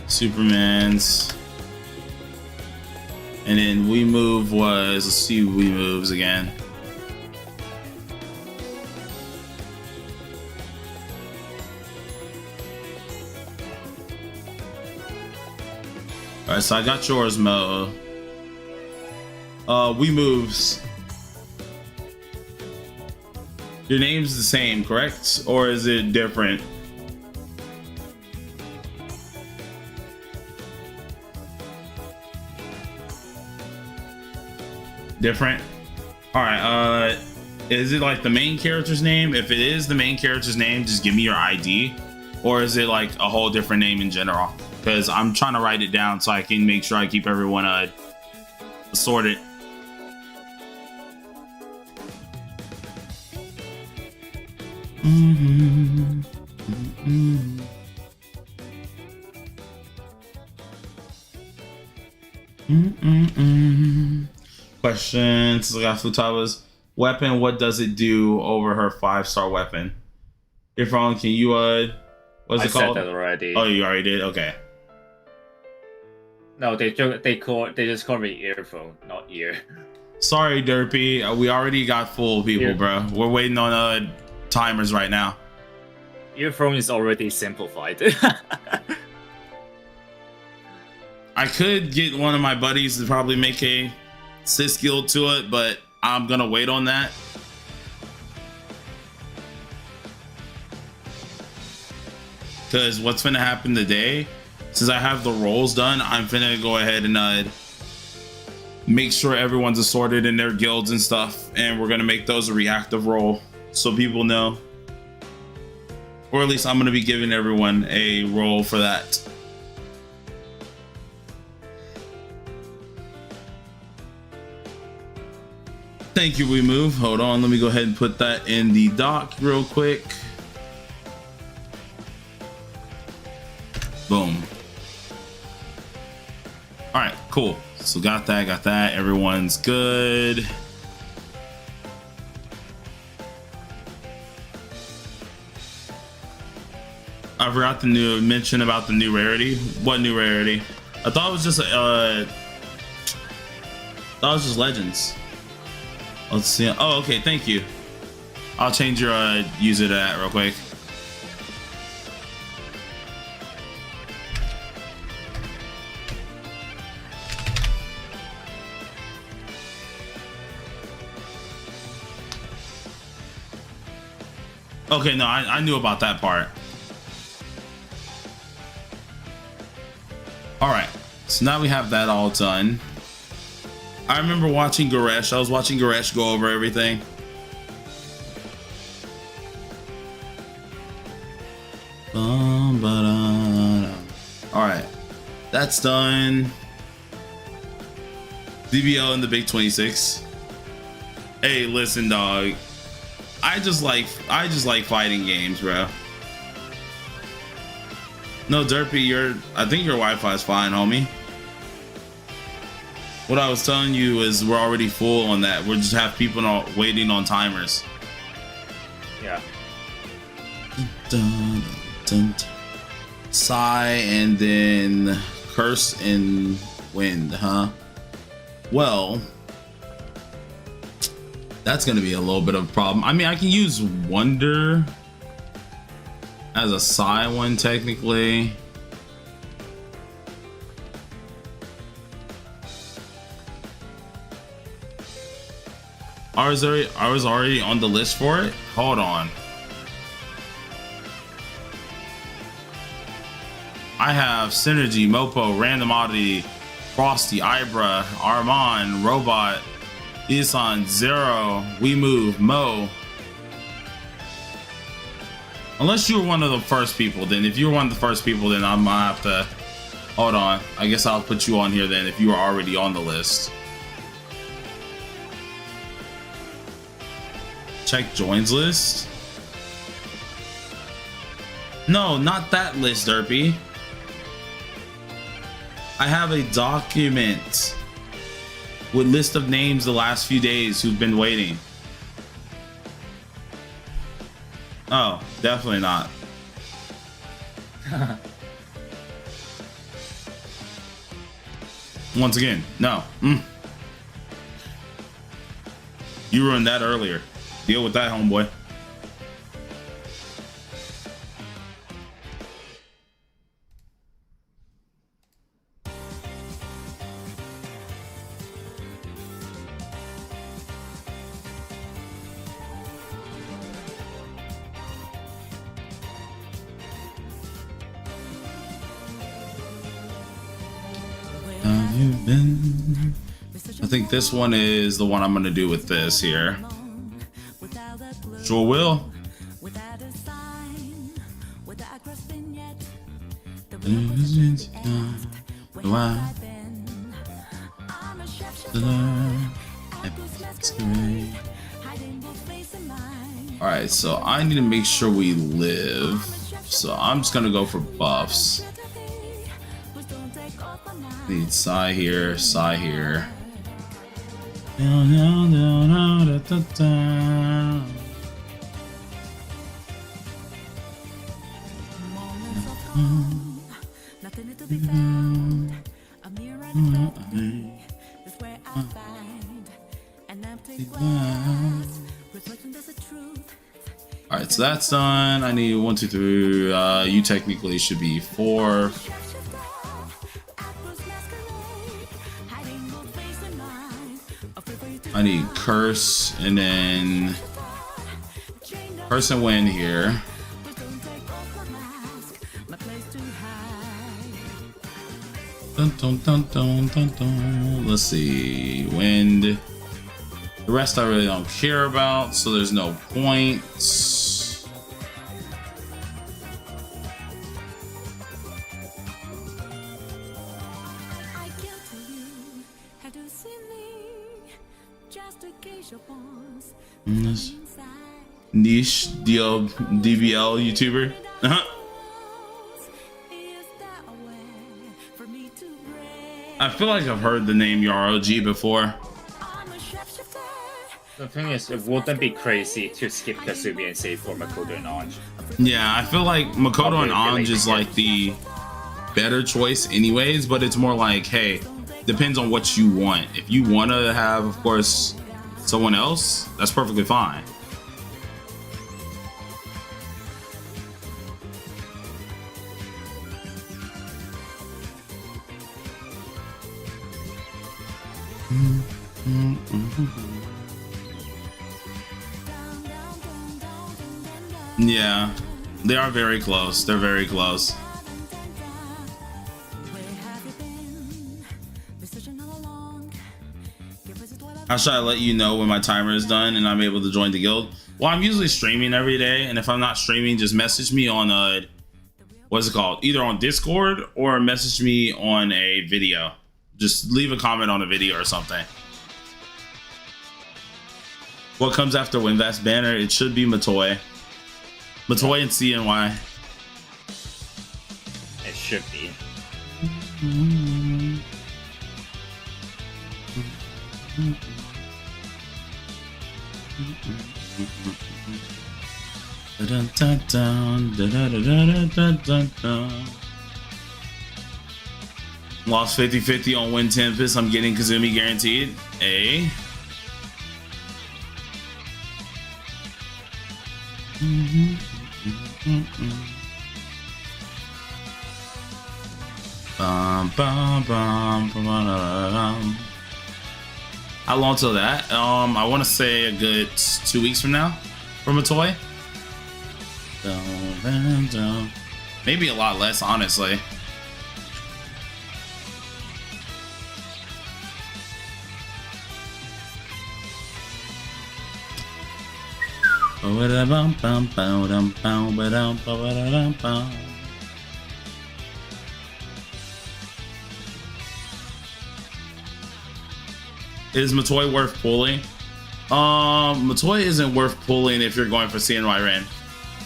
Speaker 1: Superman's. And then we move was, let's see we moves again. Alright, so I got yours, Mo. We moves. Your name's the same, correct? Or is it different? Different? Alright, is it like the main character's name? If it is the main character's name, just give me your ID. Or is it like a whole different name in general? Because I'm trying to write it down so I can make sure I keep everyone sorted. Question, since I got Futaba's weapon, what does it do over her 5-star weapon? If wrong, can you what's it called?
Speaker 2: I said that already.
Speaker 1: Oh, you already did? Okay.
Speaker 2: No, they just call me earphone, not ear.
Speaker 1: Sorry, Derpy. We already got full people,
Speaker 2: Ear.
Speaker 1: bro. We're waiting on timers right now.
Speaker 2: Earphone is already simplified.
Speaker 1: I could get one of my buddies to probably make a sys guild to it, but I'm gonna wait on that. Because what's gonna happen today, since I have the roles done, I'm finna go ahead and make sure everyone's assorted in their guilds and stuff, and we're gonna make those a reactive role so people know. Or at least I'm gonna be giving everyone a role for that. Thank you, we move. Hold on, let me go ahead and put that in the doc real quick. Boom. All right, cool. So got that. Everyone's good. I forgot to mention about the new rarity. What new rarity? I thought it was just legends. Let's see. Oh, okay. Thank you. I'll change your user to that real quick. Okay, no, I knew about that part. All right, so now we have that all done. I remember watching Goresh. I was watching Goresh go over everything. All right, that's done. DBL in the Big 26. Hey, listen, dog. I just like fighting games, bro. No, Derpy, I think your Wi-Fi is fine, homie. What I was telling you is we're already full on that. We just have people waiting on timers.
Speaker 2: Yeah.
Speaker 1: Dun, dun, dun. Sigh and then curse and wind, huh? Well, that's gonna be a little bit of a problem. I mean, I can use wonder as a sigh one technically. I was already on the list for it. Hold on. I have Synergy, Mopo, Random Oddity, Frosty, Ibra, Armand, Robot, Isan, Zero, We Move, Mo. Unless you were one of the first people, then if you were one of the first people, then I might have to. Hold on. I guess I'll put you on here then if you were already on the list. Check joins list. No, not that list, Derpy. I have a document with list of names the last few days who've been waiting. Oh, definitely not. Once again, no. You ruined that earlier. Deal with that, homeboy. Have you been? I think this one is the one I'm gonna do with this here. Sure will. Alright, so I need to make sure we live. So I'm just gonna go for buffs. Need Psy here, Psy here. Alright, so that's done. I need 1, 2, 3. You technically should be 4. I need curse and then curse and wind here. Dun, dun, dun, dun, dun, dun. Let's see, wind. The rest I really don't care about, so there's no points. Niche DBL YouTuber. I feel like I've heard the name YaroG before.
Speaker 2: The thing is, it wouldn't be crazy to skip Kasubi and save for Makoto and Anj.
Speaker 1: Yeah, I feel like Makoto and Anj is like the better choice anyways, but it's more like, hey, depends on what you want. If you want to have, of course, someone else, that's perfectly fine. Yeah, they are very close. They're very close. How should I let you know when my timer is done and I'm able to join the guild? Well, I'm usually streaming every day, and if I'm not streaming, just message me on what is it called? Either on Discord or message me on a video. Just leave a comment on a video or something. What comes after Winvest banner? It should be Matoy. Matoy and CNY.
Speaker 2: It should be.
Speaker 1: Lost 50-50 on Win Tempest. I'm getting Kazumi guaranteed. A. How long till that? I want to say a good 2 weeks from now from a toy. Maybe a lot less, honestly. Is Matoy worth pulling? Matoy isn't worth pulling if you're going for CNY Ren.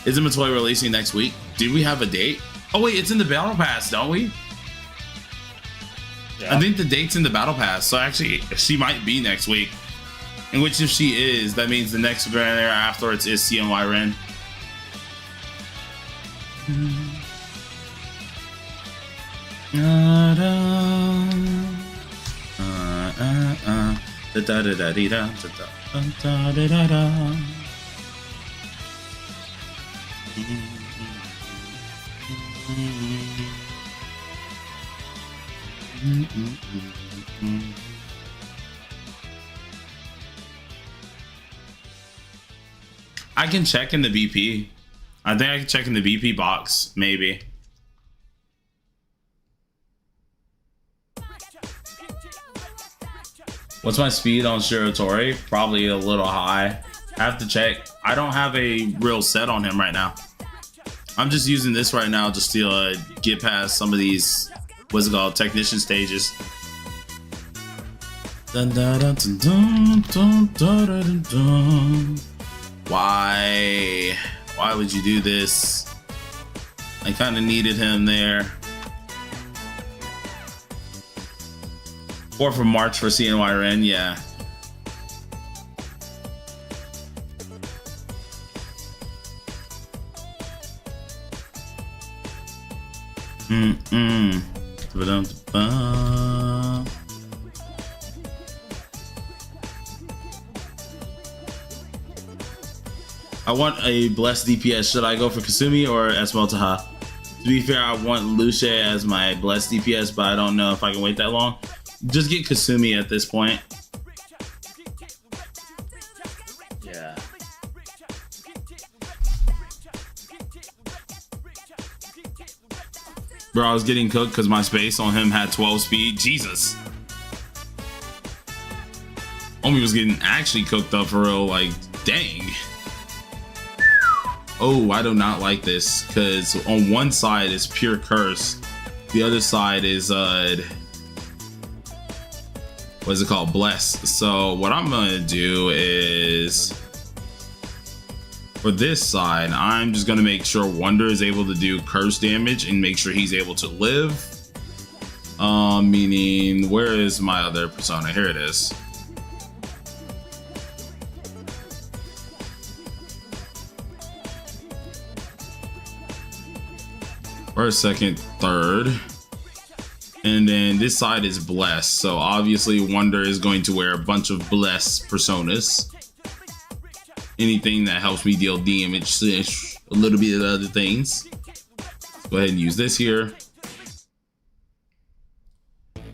Speaker 1: Isn't Matoy releasing next week? Did we have a date? Oh wait, it's in the Battle Pass, don't we?
Speaker 2: Yeah.
Speaker 1: I think the date's in the Battle Pass, so actually she might be next week. In which, if she is, that means the next banner afterwards is CNY Ren. I can check in the BP. I think I can check in the BP box, maybe. What's my speed on Shiratori? Probably a little high. I have to check. I don't have a real set on him right now. I'm just using this right now just to get past some of these, what's it called, technician stages. Dun, dun, dun, dun, dun, dun, dun, dun. Why would you do this? I kind of needed him there. 4th of March for CNY Ren, yeah. Ba-dum-ba. I want a blessed DPS. Should I go for Kasumi or Esmel Taha? To be fair, I want Luce as my blessed DPS, but I don't know if I can wait that long. Just get Kasumi at this point.
Speaker 2: Yeah.
Speaker 1: Bro, I was getting cooked because my space on him had 12 speed. Jesus. Omi was getting actually cooked up for real. Like, dang. Oh, I do not like this because on one side is pure curse. The other side is, what's it called? Bless. So what I'm going to do is, for this side, I'm just going to make sure Wonder is able to do curse damage and make sure he's able to live. Meaning, where is my other persona? Here it is. First, second, third. And then this side is Bless. So obviously Wonder is going to wear a bunch of Bless personas. Anything that helps me deal damage, a little bit of other things. Let's go ahead and use this here.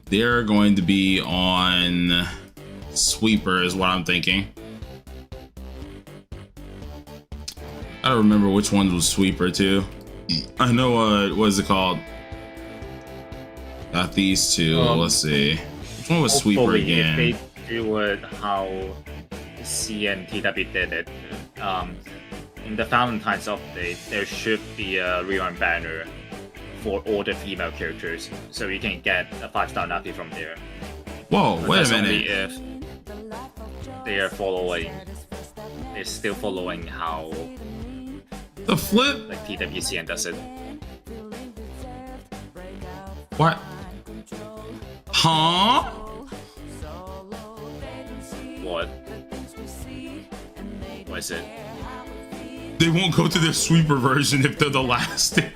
Speaker 1: They're going to be on Sweeper is what I'm thinking. I don't remember which one was Sweeper too. I know what is it called? Got these two. Let's see. Which one was Sweeper again?
Speaker 2: If they do it how CNTW did it, in the Valentine's update, there should be a Rewind banner for all the female characters, so you can get a 5-star Navi from there.
Speaker 1: Whoa,
Speaker 2: But
Speaker 1: wait
Speaker 2: that's
Speaker 1: a
Speaker 2: only
Speaker 1: minute.
Speaker 2: if they are still following how
Speaker 1: The flip?
Speaker 2: like TWCN does it.
Speaker 1: What? Huh?
Speaker 2: What? What is it?
Speaker 1: They won't go to the sweeper version if they're the last.
Speaker 2: Yeah,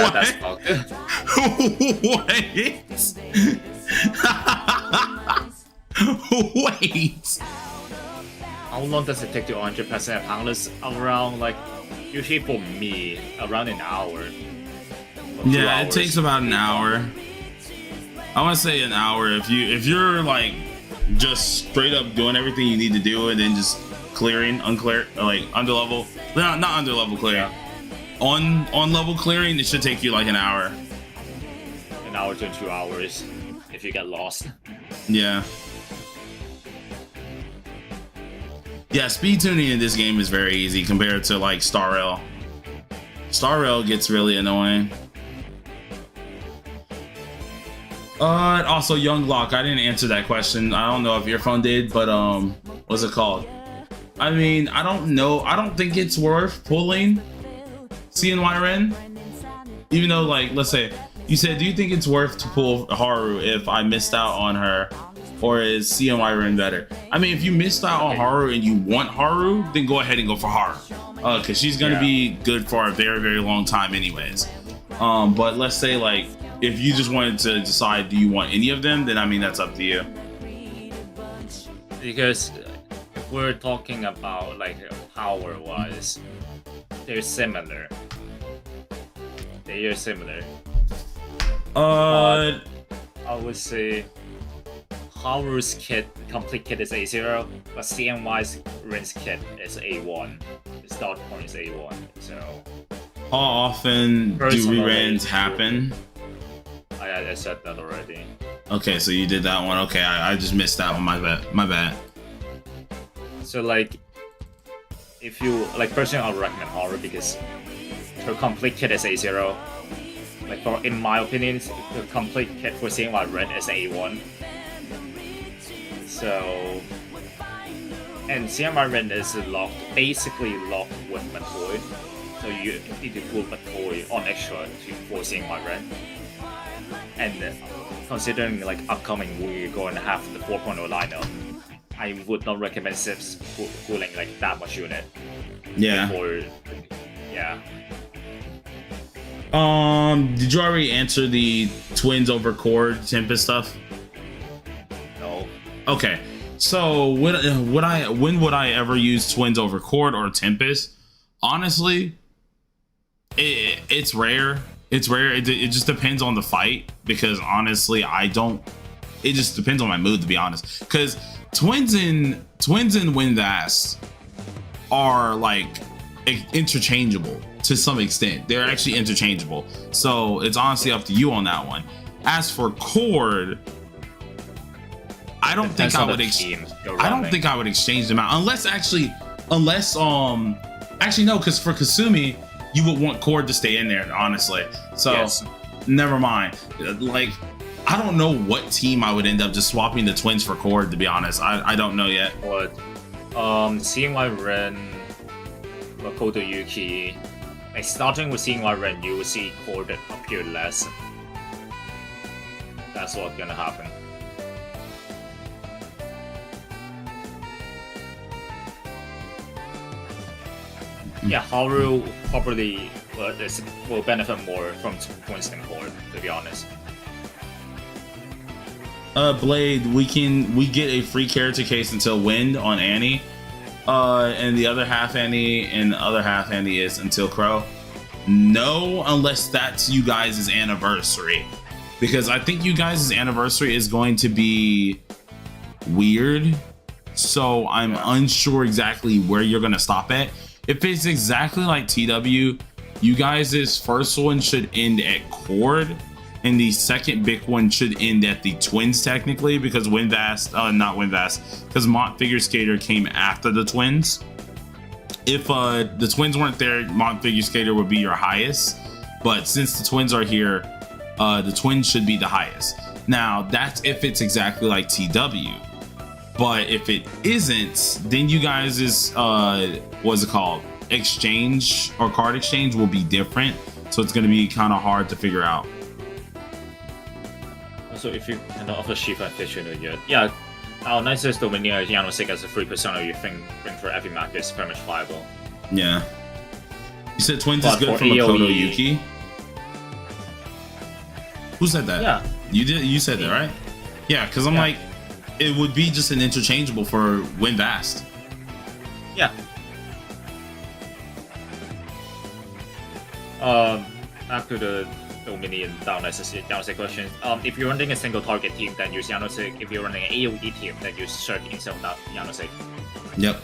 Speaker 1: What?
Speaker 2: that's bugged.
Speaker 1: Wait.
Speaker 2: How long does it take to 100% harness? Around like, usually for me, around an hour. Or 2
Speaker 1: Yeah, it
Speaker 2: hours.
Speaker 1: takes about an hour. I want to say an hour. If you're like just straight up doing everything you need to do and then just clearing, unclear, like under level, not under level clearing, on level clearing, it should take you like an hour.
Speaker 2: An hour to 2 hours if you get lost.
Speaker 1: Yeah. Yeah, speed tuning in this game is very easy compared to like Star Rail. Star Rail gets really annoying. Also Young Lock, I didn't answer that question. I don't know if your phone did, but what's it called? I mean, I don't know. I don't think it's worth pulling CNY Ren. Even though, like, let's say you said, do you think it's worth to pull Haru if I missed out on her, or is CNY Ren better? I mean, if you missed out on Haru and you want Haru, then go ahead and go for Haru, because she's gonna be good for a very, very long time, anyways. But let's say like if you just wanted to decide, do you want any of them? Then I mean, that's up to you.
Speaker 2: Because if we're talking about like power-wise, they're similar. They are similar. I would say Haru's kit, complete kit is A0, but CNY's Ren's kit is A1. The start point is A1, so...
Speaker 1: How often do
Speaker 2: Personally,
Speaker 1: reruns happen?
Speaker 2: I said that already.
Speaker 1: Okay, so you did that one. Okay, I just missed that one. My bad.
Speaker 2: So like, if you, like, personally I would recommend Haru because her complete kit is A0. Like, in my opinion, the complete kit for CNY Red is A1. So, and CNY Red is basically locked with Matoy. So you need to pull Matoy on extra for CNY Red. And considering like upcoming, we're going to have the 4.0 lineup, I would not recommend Sips pulling like that much unit.
Speaker 1: Yeah.
Speaker 2: Yeah.
Speaker 1: Did you already answer the twins over Cord Tempest stuff?
Speaker 2: No.
Speaker 1: Okay, so when would I ever use twins over Cord or Tempest? Honestly, it's rare. It's rare. It just depends on the fight, because honestly, it just depends on my mood, to be honest. Because twins and Winvast are like interchangeable to some extent. They're actually interchangeable. So it's honestly up to you on that one. As for Cord, I don't think I would exchange them out unless no, because for Kasumi you would want Cord to stay in there, honestly. So
Speaker 2: yes.
Speaker 1: Never mind. Like, I don't know what team I would end up just swapping the twins for Cord, to be honest. I don't know yet.
Speaker 2: But CNY Ren, Makoto Yuki, like starting with CNY Ren, you will see Cord appear less. That's what's gonna happen. Yeah, Haru probably will benefit more from twins than Cord, to be honest.
Speaker 1: Blade, we get a free character case until Wind on Annie. And the other half Annie and the other half Annie is until Crow. No, unless that's you guys' anniversary. Because I think you guys' anniversary is going to be weird. So I'm unsure exactly where you're gonna stop at. If it's exactly like TW, you guys' first one should end at Cord, and the second big one should end at the twins technically, because not Winvast, because Mont Figure Skater came after the twins. If the twins weren't there, Mont Figure Skater would be your highest, But since the twins are here, the twins should be the highest. Now, that's if it's exactly like TW. But if it isn't, then you guys is what's it called? Exchange or card exchange will be different. So it's gonna be kind of hard to figure out.
Speaker 2: Also, if you cannot offer Shiva and Fisher yet, yeah, our nicest Dominia Yanosek as a free persona you think bring for every map is very much viable.
Speaker 1: Yeah. You said twins
Speaker 2: But
Speaker 1: is good
Speaker 2: for
Speaker 1: for Makoto
Speaker 2: AoE
Speaker 1: Yuki? Who said that?
Speaker 2: Yeah.
Speaker 1: You did. You said that, right? Yeah, because I'm
Speaker 2: Yeah.
Speaker 1: like, it would be just an interchangeable for Win Vast.
Speaker 2: Yeah. Back to the Dominion down as a Yanosek question. If you're running a single target team, then use Yanosek. If you're running an AoE team, then use Shirk instead of Yanosek.
Speaker 1: Yep.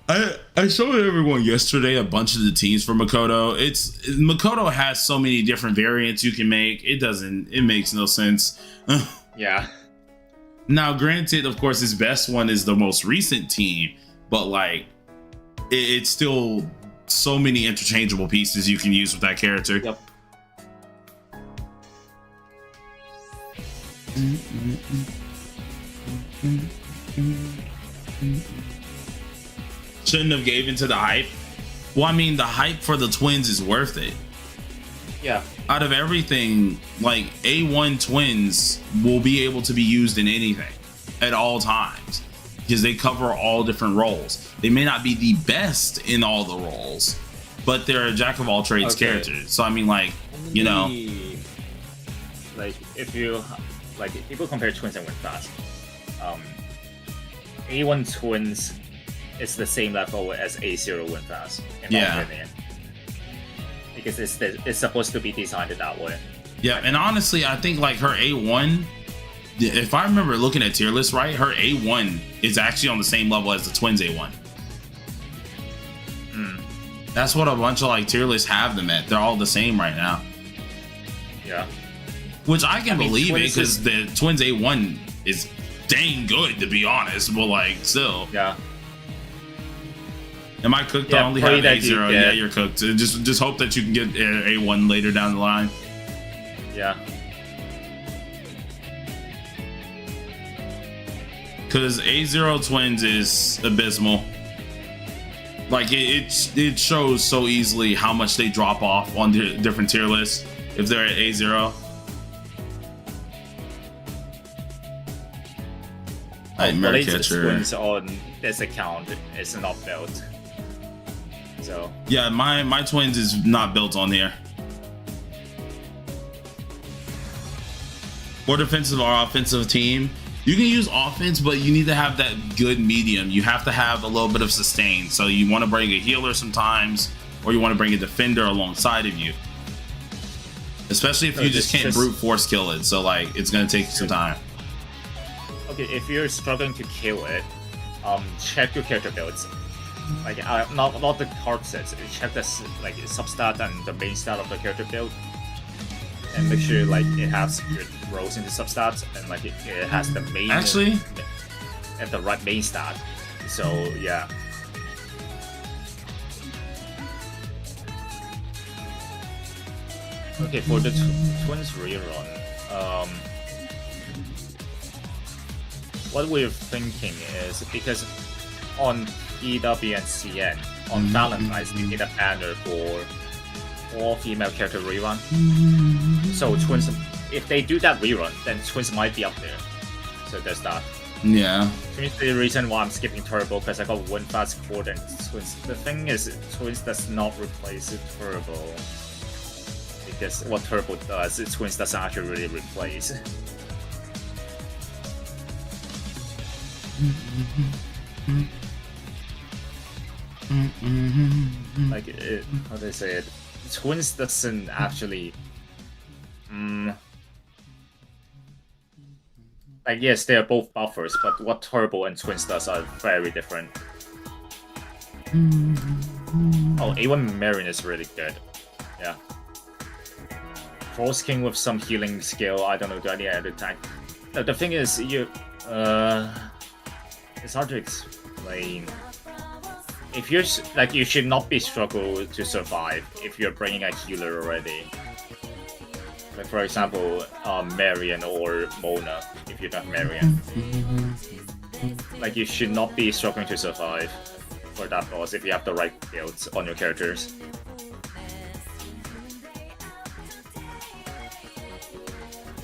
Speaker 1: I showed everyone yesterday a bunch of the teams for Makoto. Makoto has so many different variants you can make. It makes no sense.
Speaker 2: Yeah.
Speaker 1: Now, granted, of course, his best one is the most recent team, but like, it's still so many interchangeable pieces you can use with that character.
Speaker 2: Yep.
Speaker 1: Shouldn't have gave into the hype. Well, I mean, the hype for the twins is worth it.
Speaker 2: Yeah.
Speaker 1: Out of everything, like A1 twins will be able to be used in anything at all times because they cover all different roles. They may not be the best in all the roles, but they're a jack of all trades characters. So I mean, like, you know,
Speaker 2: like if you like people compare twins and Winfast, A1 twins is the same level as A0 Winfast in my opinion. Because it's supposed to be designed that way.
Speaker 1: Yeah, and honestly, I think like her A1, if I remember looking at tier list right, her A1 is actually on the same level as the twins A1. That's what a bunch of like tier lists have them at. They're all the same right now.
Speaker 2: Yeah.
Speaker 1: Which I can believe it
Speaker 2: twins
Speaker 1: because the twins A1 is dang good, to be honest, but like still.
Speaker 2: Yeah.
Speaker 1: Am I cooked?
Speaker 2: Yeah,
Speaker 1: I only have
Speaker 2: pray that
Speaker 1: A0.
Speaker 2: you
Speaker 1: Yeah,
Speaker 2: get-
Speaker 1: you're cooked. Just hope that you can get A1 later down the line.
Speaker 2: Yeah.
Speaker 1: Because A0 twins is abysmal. Like it shows so easily how much they drop off on the different tier lists if they're at A0. Nightmare
Speaker 2: latest
Speaker 1: Catcher.
Speaker 2: twins on this account is not built. So
Speaker 1: Yeah, my twins is not built on here. Or defensive or offensive team. You can use offense, but you need to have that good medium. You have to have a little bit of sustain. So you want to bring a healer sometimes, or you want to bring a defender alongside of you. Especially if you just can't brute force kill it. So like, it's gonna take some time.
Speaker 2: okay, if you're struggling to kill it, check your character builds. Like not the card sets. Check the like substat and the main stat of the character build, and make sure like it has good roles in the substats and like it has the main
Speaker 1: Actually,
Speaker 2: and the right main stat. So yeah. Okay, for the twins rerun, what we're thinking is because on EW and CN on Valentine's they did a banner for all female character rerun. So twins, if they do that rerun, then twins might be up there. So there's that.
Speaker 1: yeah.
Speaker 2: Twins is the reason why I'm skipping Turbo because I got Winfast core and twins. The thing is, twins does not replace Turbo. Because what Turbo does, twins doesn't actually really replace. Like, how do I say it? Twins doesn't actually. Like, yes, they are both buffers, but what Turbo and Twins does are very different. Oh, A1 Marin is really good. Yeah. Force King with some healing skill. I don't know, do I need to tank? No, the thing is, It's hard to explain. If you're like, you should not be struggle to survive if you're bringing a healer already. Like for example, Marion or Mona. If you have Marion, like you should not be struggling to survive for that boss if you have the right builds on your characters.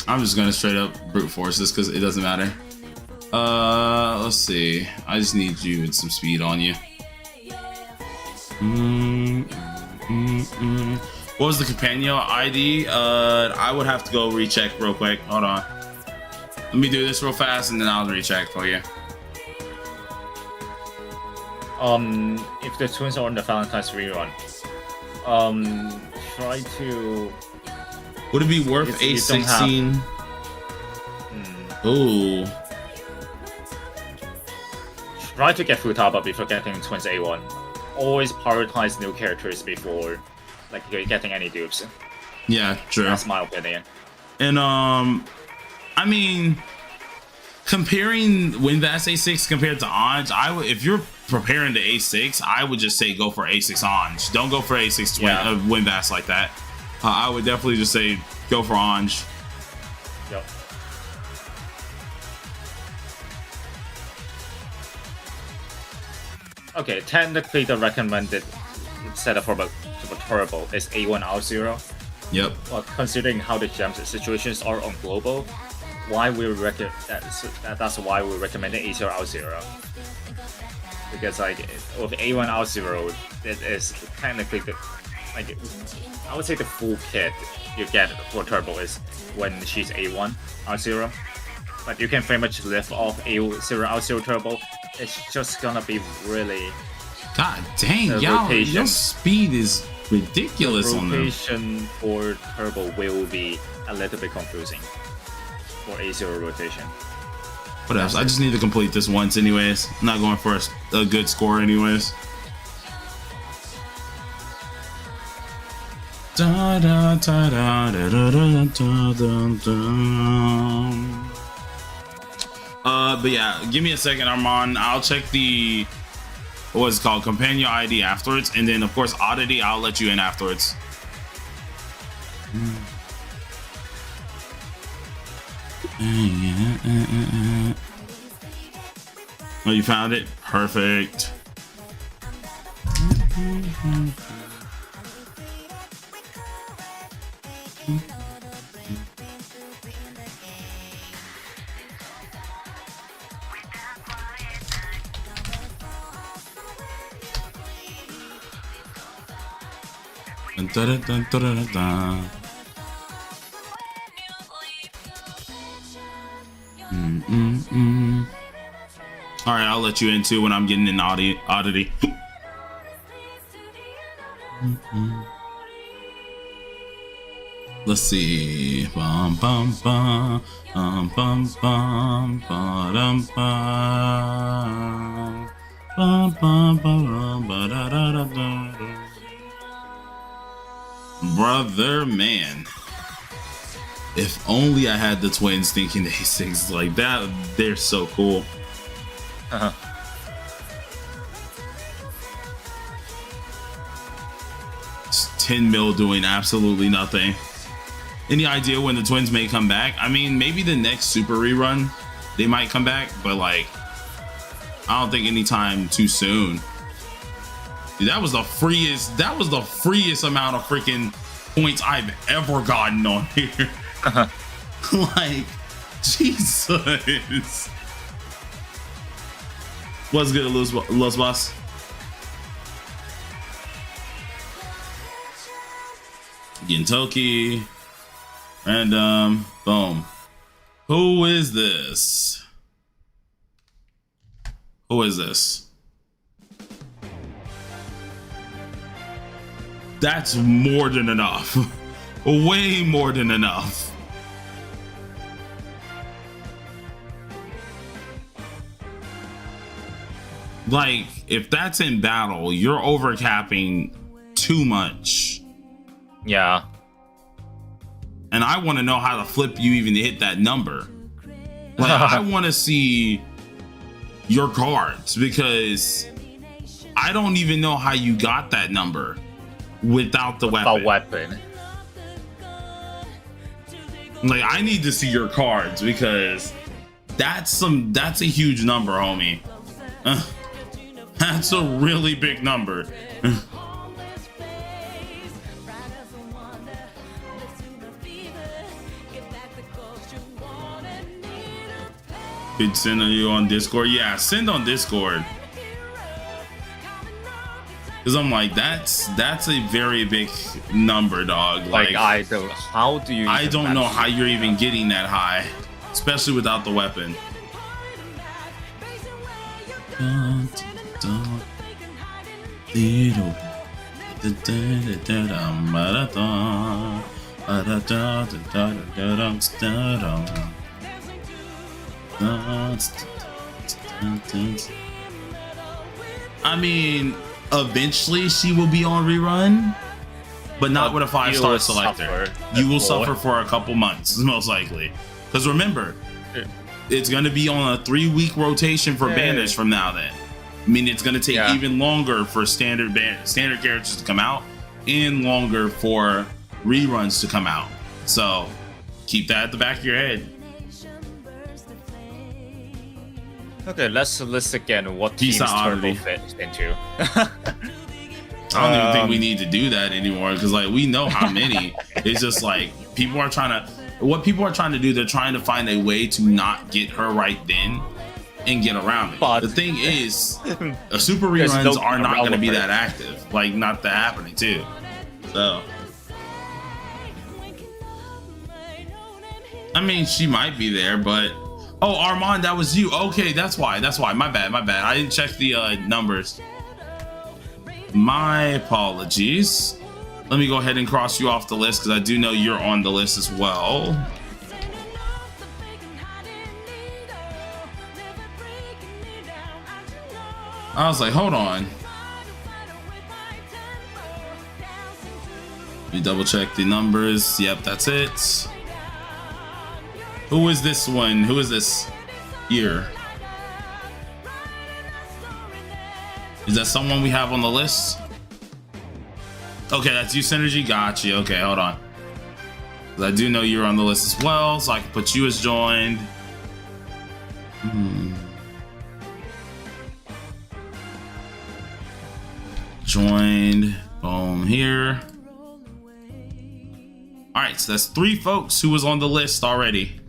Speaker 1: I'm just gonna straight up brute force this because it doesn't matter. Let's see. I just need you with some speed on you. What was the companion ID? I would have to go recheck real quick. Hold on. Let me do this real fast and then I'll recheck for you.
Speaker 2: If the twins are on the Valentine's rerun, try to.
Speaker 1: Would it be worth A16? Ooh.
Speaker 2: Try to get Futaba before getting Twins A1. Always prioritize new characters before, like, you're getting any dupes.
Speaker 1: Yeah, true.
Speaker 2: That's my opinion.
Speaker 1: And I mean, comparing WinVast A6 compared to Anj, if you're preparing to A6, I would just say go for A6 Anj. Don't go for A6 WinVast like that. I would definitely just say go for Anj.
Speaker 2: Yep. Okay, technically the recommended setup for Turbo is A1 R0.
Speaker 1: Yep.
Speaker 2: Well, considering how the gems situations are on global, why we that's why we recommend A0 R0. Because like with A1 R0, it is technically the I would say the full kit you get for Turbo is when she's A1 R0. But you can pretty much lift off A0 R0 Turbo. It's just gonna be really.
Speaker 1: God dang, y'all! Your speed is ridiculous on them.
Speaker 2: Rotation for Turbo will be a little bit confusing for A0 rotation.
Speaker 1: What else? I just need to complete this once, anyways. I'm not going for a good score, anyways. Da da da da da da da da da. But yeah, give me a second, Armand. I'll check the what's it called companion ID afterwards, and then of course Oddity. I'll let you in afterwards. Oh, you found it? Perfect. Dun, dun, dun, dun, dun, dun. All right, I'll let you in too when I'm getting in Oddity. Let's see. Bum bum bum bum bum bum bum bum bum bum bum ba da da da da. Brother, man. If only I had the twins thinking A6 like that. They're so cool. It's 10 mil doing absolutely nothing. Any idea when the twins may come back? I mean, maybe the next super rerun they might come back, but like, I don't think anytime too soon. Dude, that was the freest amount of freaking points I've ever gotten on here. Like, Jesus. What's good, Los Boss? Gintoki. Random. Boom. Who is this? Who is this? That's more than enough. Way more than enough. Like, if that's in battle, you're overcapping too much.
Speaker 2: Yeah.
Speaker 1: And I want to know how to flip you even to hit that number. Like, I want to see your cards, because I don't even know how you got that number without the weapon. Like, I need to see your cards, because that's a huge number, homie. That's a really big number. Could send you on Discord? Yeah, send on Discord. Because I'm like, that's a very big number, dog.
Speaker 2: Like how do you?
Speaker 1: I don't know how you're even getting that high, especially without the weapon. I mean, eventually she will be on rerun, but not with a 5-star selector. You will suffer for a couple months, most likely. Because remember, it's going to be on a 3-week rotation for banners from now then. I mean, it's going to take even longer for standard characters to come out and longer for reruns to come out. So keep that at the back of your head.
Speaker 2: Okay, let's list again what teams Turbo fit into.
Speaker 1: I don't even think we need to do that anymore, because like we know how many. It's just like people are trying to do, they're trying to find a way to not get her right then and get around it. But the thing is, super reruns are not going to be that active, like not that happening too. So I mean, she might be there, but oh, Armand, that was you. Okay, that's why. My bad. I didn't check the numbers. My apologies. Let me go ahead and cross you off the list, because I do know you're on the list as well. I was like, hold on. Let me double check the numbers. Yep, that's it. Who is this one? Who is this here? Is that someone we have on the list? Okay, that's you, Synergy. Got you. Okay, hold on. I do know you're on the list as well, so I can put you as joined. Joined. Boom, here. All right, so that's 3 folks who was on the list already.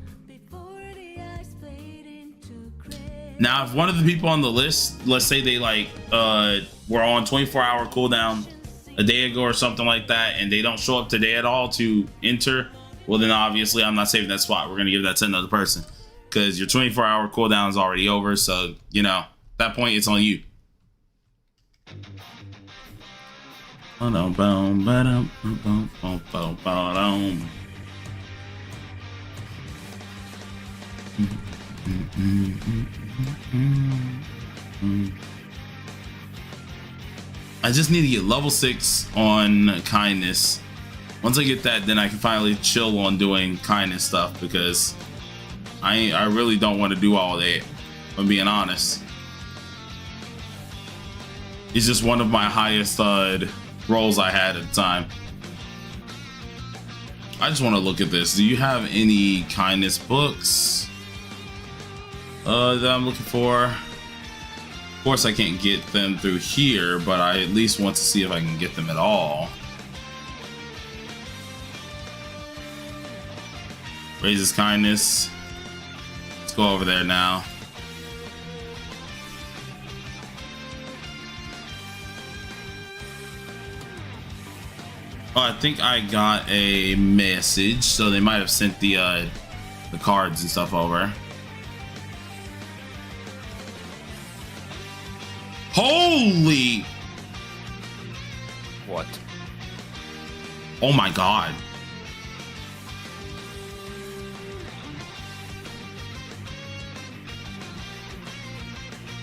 Speaker 1: Now, if one of the people on the list, let's say they like were on 24-hour cooldown a day ago or something like that, and they don't show up today at all to enter, well then obviously I'm not saving that spot. We're gonna give that to another person, because your 24-hour cooldown is already over. So you know, at that point it's on you. I just need to get level 6 on kindness. Once I get that, then I can finally chill on doing kindness stuff, because I really don't want to do all that, if I'm being honest. It's just one of my highest roles I had at the time. I just want to look at this. Do you have any kindness books that I'm looking for? Of course I can't get them through here, but I at least want to see if I can get them at all. Raises kindness. Let's go over there now. Oh, I think I got a message, so they might have sent the cards and stuff over. Holy!
Speaker 2: What?
Speaker 1: Oh my god.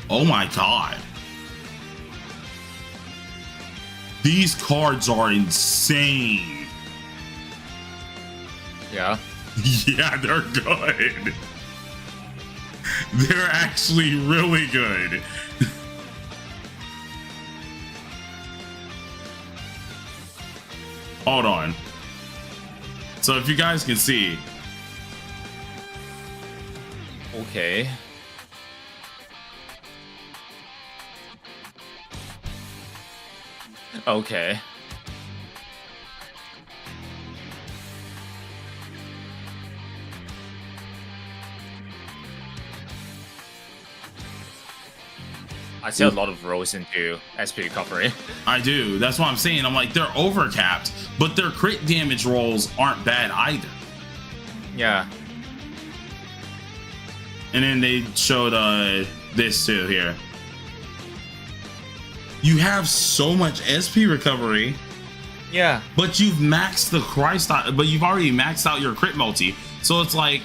Speaker 1: Oh my god. These cards are insane.
Speaker 2: Yeah.
Speaker 1: Yeah, they're good. They're actually really good. Hold on. So if you guys can see.
Speaker 2: Okay. Okay. I see a lot of rolls into SP recovery.
Speaker 1: I do. That's what I'm saying. I'm like, they're overcapped, but their crit damage rolls aren't bad either.
Speaker 2: Yeah.
Speaker 1: And then they showed this too here. You have so much SP recovery,
Speaker 2: Yeah.
Speaker 1: but you've maxed the Christ out, but you've already maxed out your crit multi. So it's like,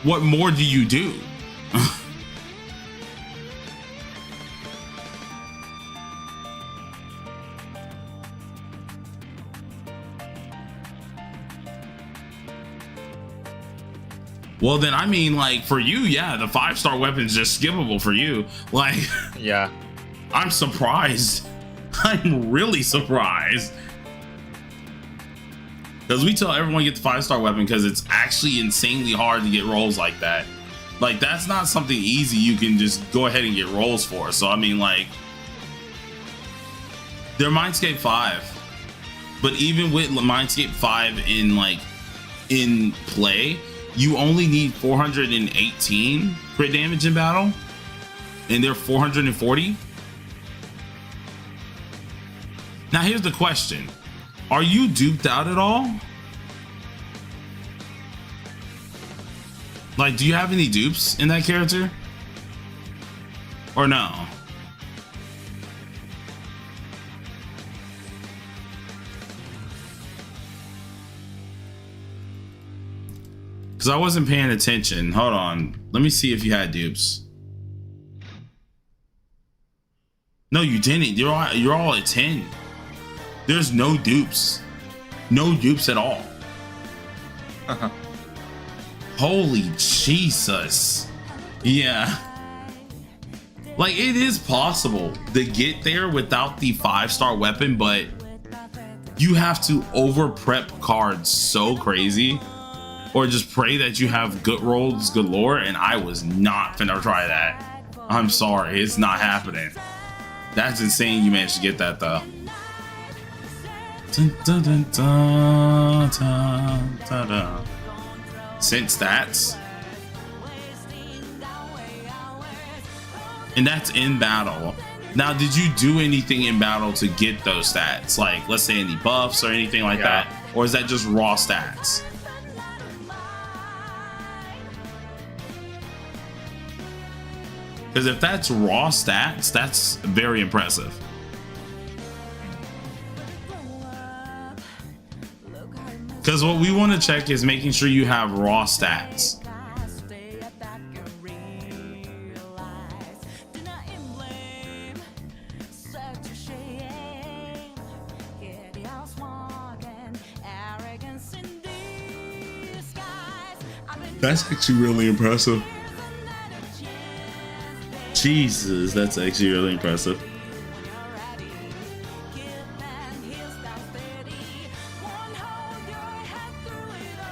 Speaker 1: what more do you do? Well, then, I mean, like, for you, yeah, the 5-star weapon's just skippable for you. Like,
Speaker 2: Yeah.
Speaker 1: I'm surprised. I'm really surprised. Because we tell everyone to get the 5-star weapon because it's actually insanely hard to get rolls like that. Like, that's not something easy you can just go ahead and get rolls for. So, I mean, like, they're Mindscape 5. But even with Mindscape 5 in play, you only need 418 crit damage in battle, and they're 440. Now here's the question. Are you duped out at all? Like, do you have any dupes in that character? Or no? Because I wasn't paying attention. Hold on. Let me see if you had dupes. No, you didn't. You're all at 10. There's no dupes. No dupes at all. Holy Jesus. Yeah. Like, it is possible to get there without the 5-star weapon, but you have to over prep cards so crazy. Or just pray that you have good rolls galore, and I was not finna try that. I'm sorry, it's not happening. That's insane you managed to get that though. Dun, dun, dun, dun, dun, dun, dun. Sent stats. And that's in battle. Now, did you do anything in battle to get those stats? Like, let's say any buffs or anything like that? Or is that just raw stats? Because if that's raw stats, that's very impressive. Because what we want to check is making sure you have raw stats. That's actually really impressive. Jesus, that's actually really impressive.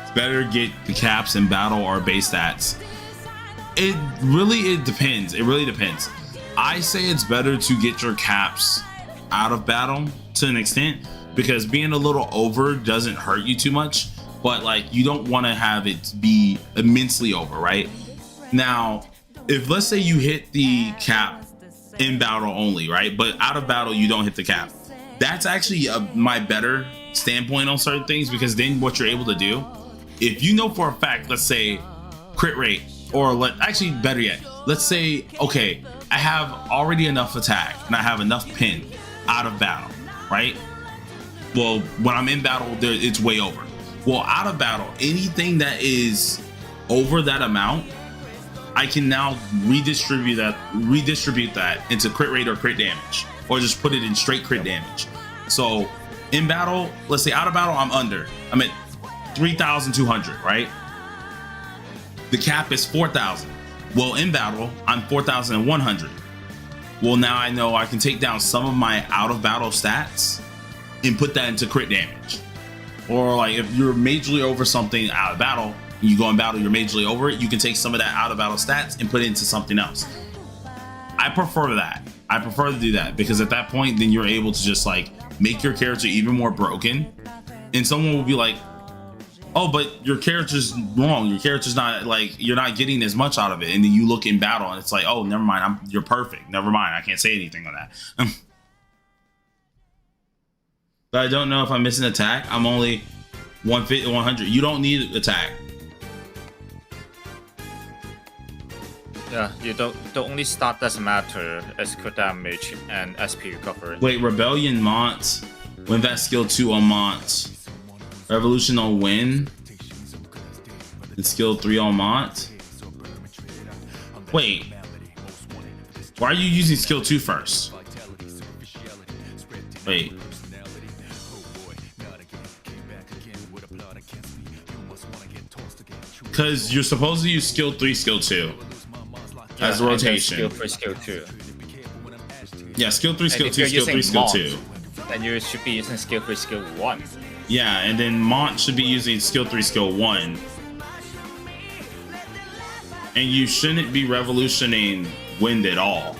Speaker 1: It's better to get the caps in battle or base stats. It depends. It really depends. I say it's better to get your caps out of battle to an extent, because being a little over doesn't hurt you too much, but like, you don't want to have it be immensely over, right? Now, if let's say you hit the cap in battle only, right? But out of battle, you don't hit the cap. That's actually my better standpoint on certain things, because then what you're able to do, if you know for a fact, let's say crit rate, or actually better yet, let's say, okay, I have already enough attack and I have enough pin out of battle, right? Well, when I'm in battle, it's way over. Well, out of battle, anything that is over that amount, I can now redistribute that into crit rate or crit damage, or just put it in straight crit damage. So in battle, let's say out of battle, I'm at 3,200, right? The cap is 4,000. Well, in battle, I'm 4,100. Well, now I know I can take down some of my out of battle stats and put that into crit damage. Or like if you're majorly over something out of battle, you go in battle, you're majorly over it, you can take some of that out of battle stats and put it into something else. I prefer that. I prefer to do that because at that point, then you're able to just like make your character even more broken. And someone will be like, oh, but your character's wrong. Your character's not like, you're not getting as much out of it. And then you look in battle and it's like, oh, never mind. You're perfect. Never mind. I can't say anything on that. But I don't know if I'm missing attack. I'm only 150, 100. You don't need attack.
Speaker 2: Yeah, you don't. The only stat doesn't matter is crit damage and SP recovery.
Speaker 1: Wait, Rebellion Mont. When that skill 2 on Mont. Revolution on Win. And skill 3 on Mont. Wait. Why are you using skill 2 first? Wait. Because you're supposed to use skill 3, skill 2 as a rotation.
Speaker 2: Skill 3, skill 2.
Speaker 1: Yeah, skill 3, skill
Speaker 2: And
Speaker 1: 2,
Speaker 2: if you're
Speaker 1: skill 3,
Speaker 2: using
Speaker 1: skill
Speaker 2: Mont,
Speaker 1: 2.
Speaker 2: then you should be using skill 3, skill 1.
Speaker 1: Yeah, and then Mont should be using skill 3, skill 1. And you shouldn't be revolutioning Wind at all.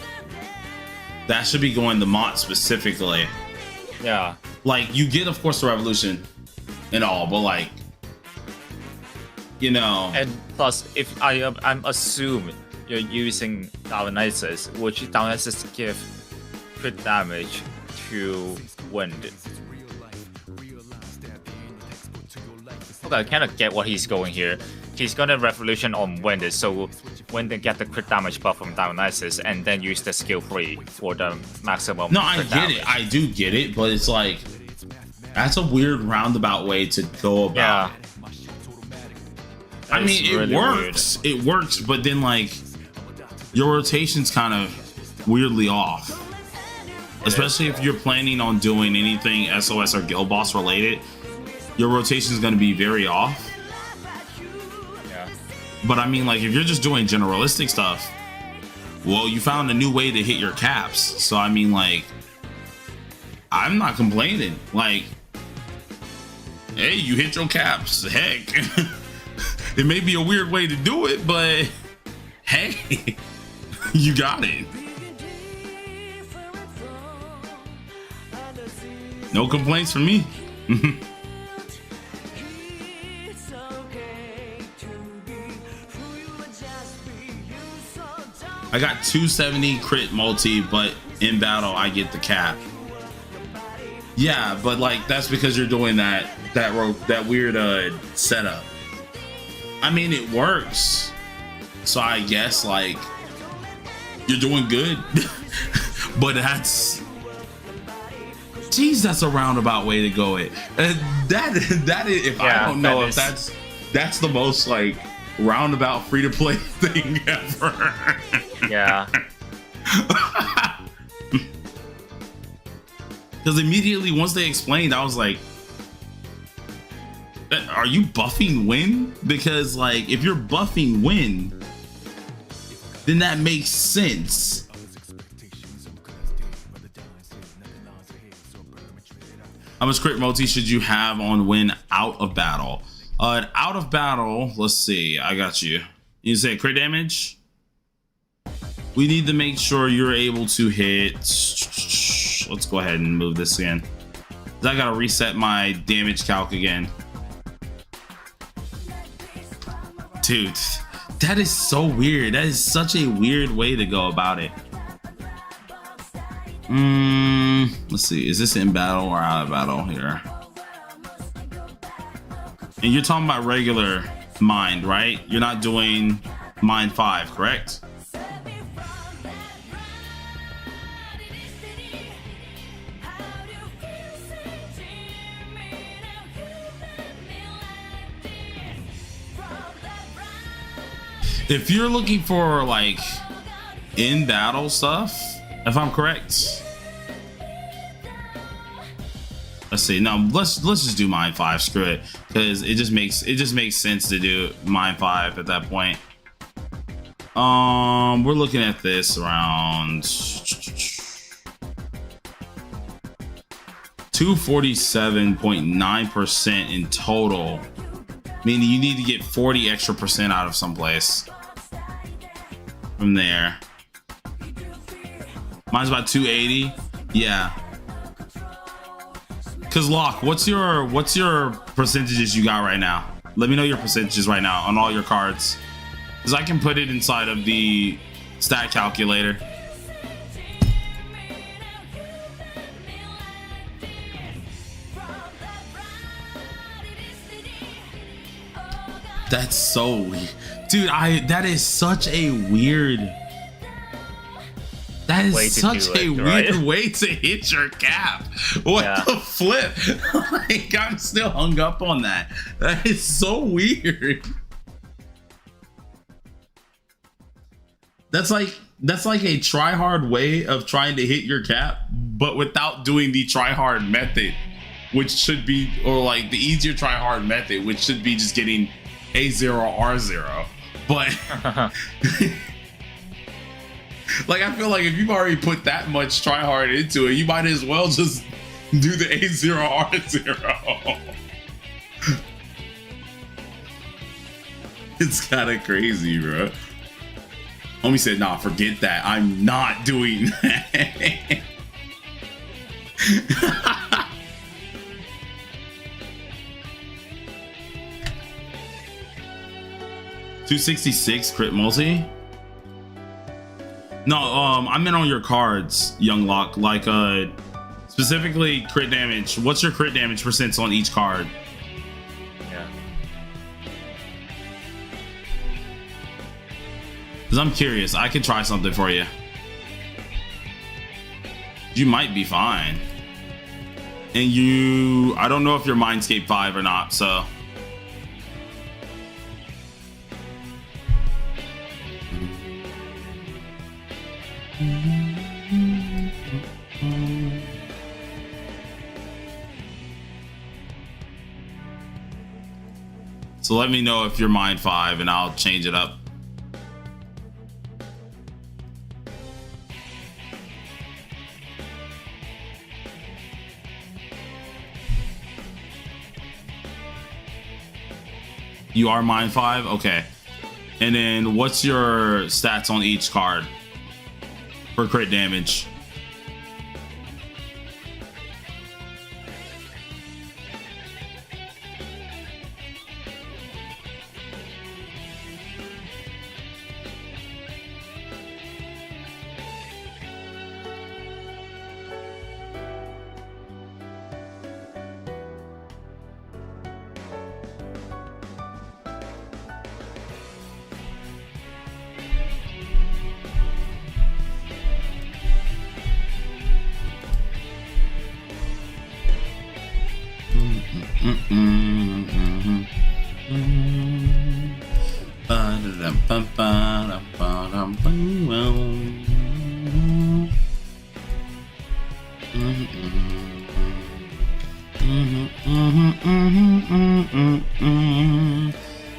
Speaker 1: That should be going to Mont specifically.
Speaker 2: Yeah.
Speaker 1: Like, you get, of course, the revolution and all, but like, you know.
Speaker 2: And plus, if I'm assuming you're using Dionysus, which Dionysus give crit damage to Wind. Okay, I kind of get what he's going here. He's gonna revolution on Wind, so Wind get the crit damage buff from Dionysus, and then use the skill 3 for the maximum.
Speaker 1: No, I
Speaker 2: crit
Speaker 1: get
Speaker 2: damage.
Speaker 1: it. I do get it, but it's like, that's a weird roundabout way to go about
Speaker 2: Yeah.
Speaker 1: it. I mean, it
Speaker 2: really
Speaker 1: works. It works, but then like your rotation's kind of weirdly off. Especially if you're planning on doing anything SOS or Guild Boss related, your rotation is going to be very off.
Speaker 2: Yeah.
Speaker 1: But I mean, like if you're just doing generalistic stuff, well, you found a new way to hit your caps. So I mean, like, I'm not complaining. Like, hey, you hit your caps. Heck. It may be a weird way to do it, but hey, you got it. No complaints from me. I got 270 crit multi, but in battle I get the cap. Yeah, but like that's because you're doing that weird setup. I mean, it works. So I guess like you're doing good. But that's, geez, that's a roundabout way to go it. That is, if
Speaker 2: Yeah,
Speaker 1: I don't know
Speaker 2: that
Speaker 1: if that's the most like roundabout free to play thing ever.
Speaker 2: Yeah.
Speaker 1: Because immediately once they explained, I was like, are you buffing Wind? Because like if you're buffing Wind, then that makes sense. How much crit multi should you have on Wind out of battle? Out of battle, let's see. I got you. You say crit damage? We need to make sure you're able to hit. Let's go ahead and move this again. I gotta reset my damage calc again. Dude, that is so weird. That is such a weird way to go about it. Let's see. Is this in battle or out of battle here? And you're talking about regular mind, right? You're not doing mind 5, correct? If you're looking for like in battle stuff, if I'm correct, let's see. No, let's just do Mind 5. Screw it, because it just makes sense to do Mind 5 at that point. We're looking at this around 247.9% in total. Meaning you need to get 40 extra percent out of someplace. From there. Mine's about 280. Yeah. Cause Locke, what's your percentages you got right now? Let me know your percentages right now on all your cards. Cause I can put it inside of the stat calculator. That's so weird. Dude, that is such a weird. That is such a weird way to hit your cap. What the flip? Like, I'm still hung up on that. That is so weird. That's like a try hard way of trying to hit your cap, but without doing the try hard method, which should be, or like the easier try hard method, which should be just getting A0 R0. But like, I feel like if you've already put that much try hard into it, you might as well just do the A0 R0. It's kind of crazy, bro. Homie said, nah, forget that. I'm not doing that. 266 crit multi? No, I meant on your cards, Young Lock. Like, specifically crit damage. What's your crit damage percents on each card?
Speaker 2: Yeah.
Speaker 1: Because I'm curious. I could try something for you. You might be fine. And I don't know if you're Mindscape 5 or not, so. So let me know if you're Mind 5 and I'll change it up. You are Mind 5? Okay. And then what's your stats on each card for crit damage?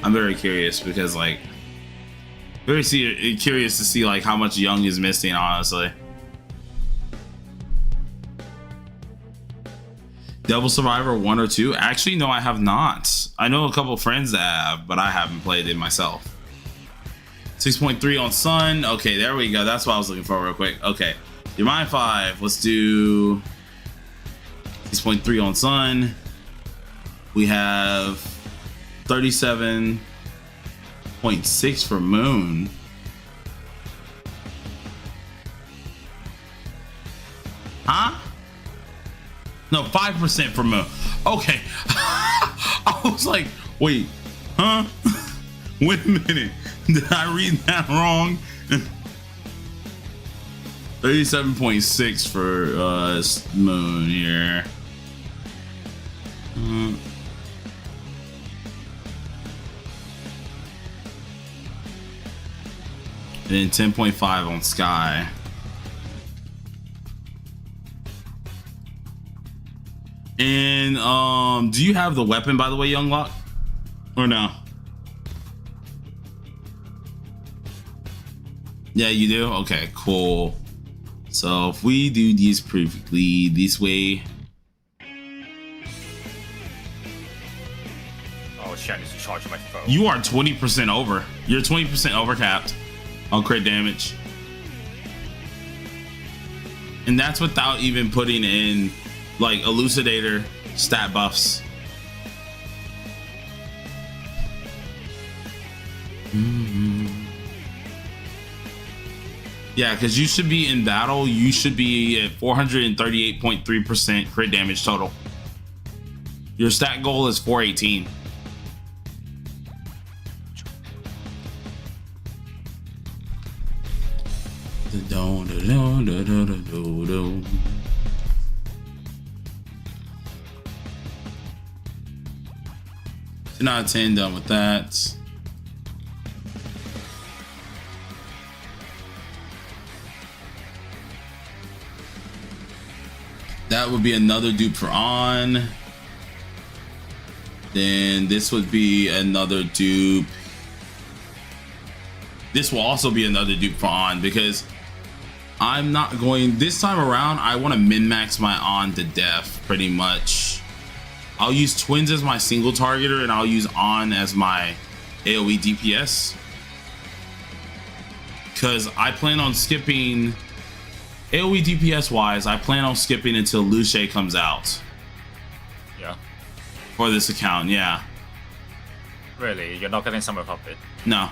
Speaker 1: I'm very curious because, like, curious to see like how much Young is missing, honestly. Devil Survivor 1 or 2? Actually, no, I have not. I know a couple friends that have, but I haven't played it myself. 6.3 on Sun. Okay, there we go. That's what I was looking for real quick. Okay, you're Mind 5. Let's do 6.3 on Sun. We have 37.6 for Moon. Huh? No, 5% for Moon. Okay. I was like, wait, huh? Wait a minute. Did I read that wrong? 37.6 for Moon here. And then 10.5 on Sky. And do you have the weapon, by the way, Young Lock? Or no? Yeah, you do? Okay, cool. So if we do these perfectly this way.
Speaker 2: Oh shit, I need to charge my phone.
Speaker 1: You are 20% over. You're 20% overcapped on crit damage. And that's without even putting in like Elucidator stat buffs. Yeah, because you should be in battle, you should be at 438.3% crit damage total. Your stat goal is 418. Ten out of 10, done with that. That would be another dupe for On. Then this would be another dupe. This will also be another dupe for On because I'm not going this time around. I want to min-max my On to death pretty much. I'll use Twins as my single targeter and I'll use On as my AoE DPS because I plan on skipping AoE DPS wise. I plan on skipping until Luce comes out.
Speaker 2: Yeah.
Speaker 1: For this account, yeah.
Speaker 2: Really? You're not getting Summer Puppet?
Speaker 1: No.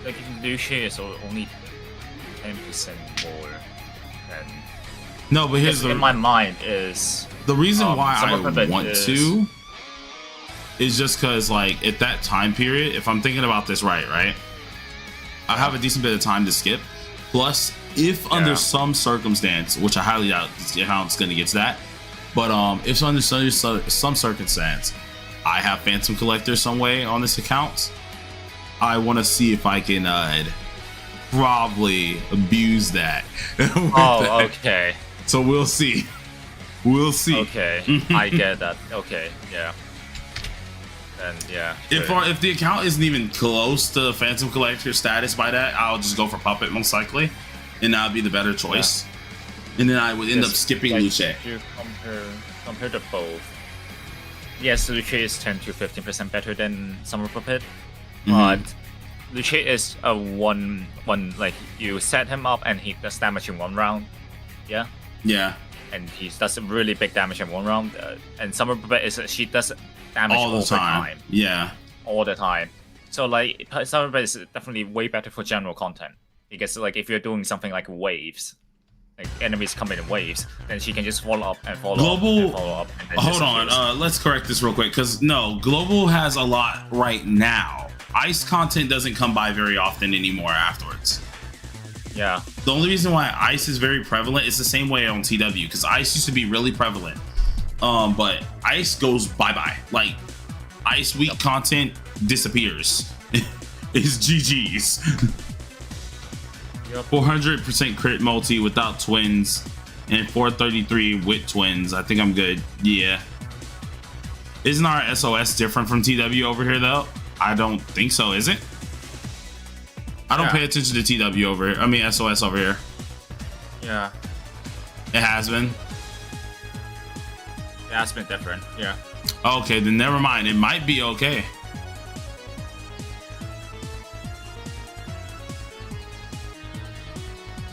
Speaker 2: Like, Lucia is only 10% more than...
Speaker 1: No, but here's
Speaker 2: in my mind is...
Speaker 1: The reason why I want
Speaker 2: is...
Speaker 1: to is just because, like, at that time period, if I'm thinking about this right, I have a decent bit of time to skip. Plus, if under some circumstance, which I highly doubt this account's going to get to that, but if under some circumstance, I have Phantom Collector some way on this account, I want to see if I can probably abuse that.
Speaker 2: Oh, okay.
Speaker 1: So we'll see. We'll see.
Speaker 2: Okay, I get that. Okay, yeah. Then yeah.
Speaker 1: If the account isn't even close to Phantom Collector status by that, I'll just go for Puppet most likely, and that'd be the better choice. Yeah. And then I would end up skipping
Speaker 2: like,
Speaker 1: Luce.
Speaker 2: If you compare the both, yes, Luce is 10 to 15% better than Summer Puppet, but Luce is a one like you set him up and he does damage in one round. Yeah.
Speaker 1: Yeah.
Speaker 2: And he does really big damage in one round. And Summer Puppet is she does damage all the time.
Speaker 1: Yeah.
Speaker 2: All the time. So like Summer Puppet is definitely way better for general content because like if you're doing something like waves, like enemies come in waves, then she can just follow up and follow up and follow up. And
Speaker 1: hold on, let's correct this real quick because no, Global has a lot right now. Ice content doesn't come by very often anymore afterwards.
Speaker 2: Yeah.
Speaker 1: The only reason why Ice is very prevalent is the same way on TW because Ice used to be really prevalent. But Ice goes bye-bye. Like Ice week content disappears. It's GG's.
Speaker 2: Yep.
Speaker 1: 400% crit multi without twins and 433 with twins. I think I'm good. Yeah. Isn't our SOS different from TW over here though? I don't think so, is it? I don't pay attention to TW over here. I mean SOS over here.
Speaker 2: Yeah.
Speaker 1: It has been.
Speaker 2: It has been different, yeah.
Speaker 1: Okay, then never mind. It might be okay.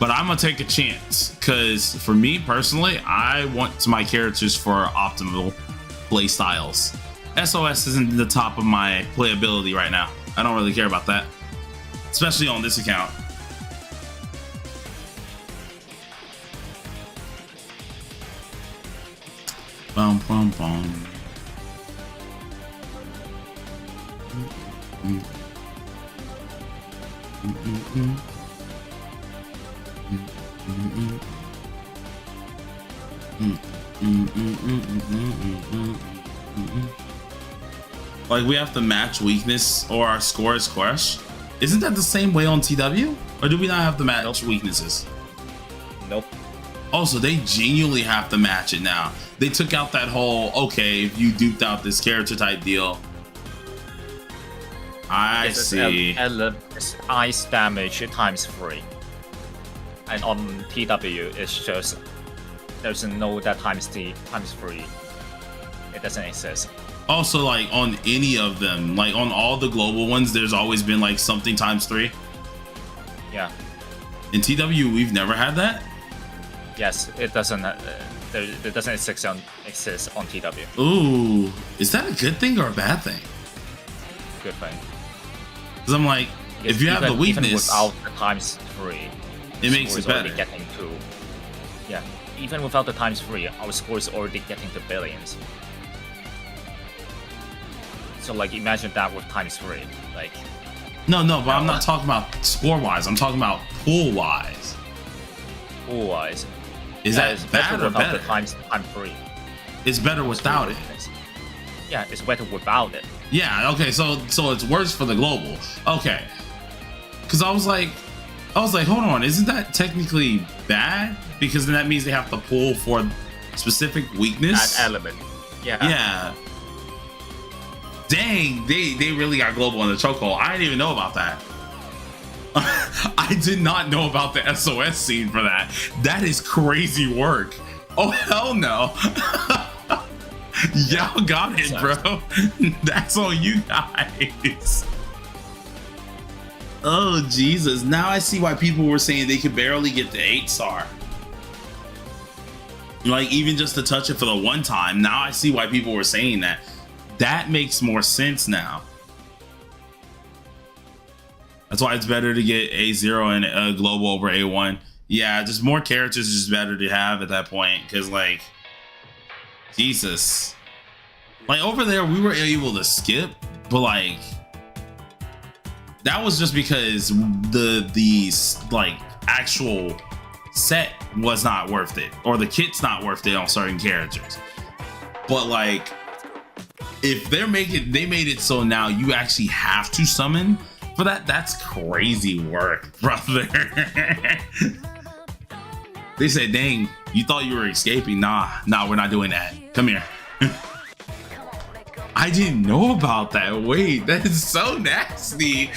Speaker 1: But I'm gonna take a chance because for me personally, I want my characters for optimal play styles. SOS isn't the top of my playability right now. I don't really care about that, especially on this account. Bum bum bum. Like we have to match weakness or our score is crushed. Isn't that the same way on TW? Or do we not have to match weaknesses?
Speaker 2: Nope.
Speaker 1: Also, they genuinely have to match it now. They took out that whole, okay, if you duped out this character type deal. I see.
Speaker 2: It's ice damage times 3. And on TW, it's just there's no that times 3. It doesn't exist.
Speaker 1: Also, like on any of them, like on all the global ones, there's always been like something times 3.
Speaker 2: Yeah.
Speaker 1: In TW, we've never had that.
Speaker 2: Yes, it doesn't. It doesn't exist on TW.
Speaker 1: Ooh, is that a good thing or a bad thing?
Speaker 2: Good thing.
Speaker 1: Because I'm like,
Speaker 2: Because
Speaker 1: if you have the weakness,
Speaker 2: even without the times 3,
Speaker 1: it makes
Speaker 2: score
Speaker 1: it
Speaker 2: is already
Speaker 1: better.
Speaker 2: Getting to, yeah, even without the times 3, our score is already getting to billions. So like, imagine that with times 3, like.
Speaker 1: No, but I'm not talking about score-wise. I'm talking about pool-wise.
Speaker 2: Pool-wise,
Speaker 1: Is that bad or
Speaker 2: without
Speaker 1: better?
Speaker 2: the times 3?
Speaker 1: It's better without it.
Speaker 2: Yeah, it's better without it.
Speaker 1: Yeah. Okay. So it's worse for the global. Okay. Because I was like, hold on, isn't that technically bad? Because then that means they have to pull for specific weakness.
Speaker 2: That element. Yeah.
Speaker 1: Yeah. Dang, they really got global in the chokehold. I didn't even know about that. I did not know about the SOS scene for that. That is crazy work. Oh hell no. Y'all got it, bro. That's on you guys. Oh Jesus. Now I see why people were saying they could barely get the 8-star. Like even just to touch it for the one time. Now I see why people were saying that. That makes more sense now. That's why it's better to get A0 and a global over A1. Yeah, just more characters is just better to have at that point. Because, like, Jesus. Like, over there, we were able to skip. But, like, that was just because the like, actual set was not worth it. Or the kit's not worth it on certain characters. But, like, if they made it so now you actually have to summon for that, that's crazy work, brother. They said, dang, you thought you were escaping. Nah, we're not doing that. Come here. I didn't know about that. Wait, that is so nasty.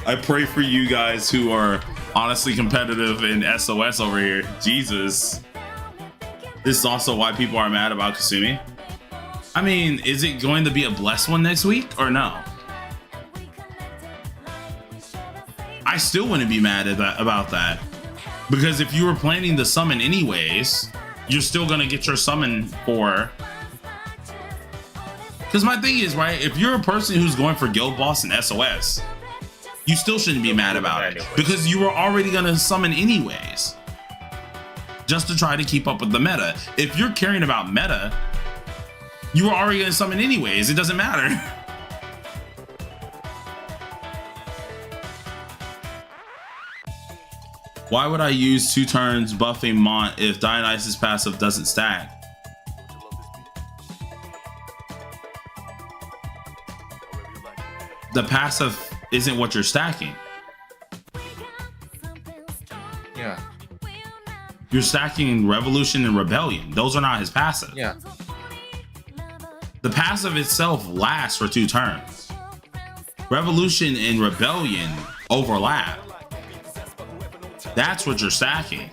Speaker 1: I pray for you guys who are honestly competitive in SOS over here. Jesus. This is also why people are mad about Kasumi. I mean, is it going to be a blessed one next week or no? I still wouldn't be mad at about that. Because if you were planning to summon anyways, you're still going to get your summon for... Because my thing is, right, if you're a person who's going for Guild Boss and SOS, you still shouldn't be mad about it. Because you were already going to summon anyways. Just to try to keep up with the meta. If you're caring about meta, you were already going to summon anyways. It doesn't matter. Why would I use 2 turns buffing Mont if Dionysus' passive doesn't stack? The passive isn't what you're stacking.
Speaker 2: Yeah.
Speaker 1: You're stacking Revolution and Rebellion. Those are not his passive.
Speaker 2: Yeah.
Speaker 1: The passive itself lasts for 2 turns. Revolution and Rebellion overlap. That's what you're stacking.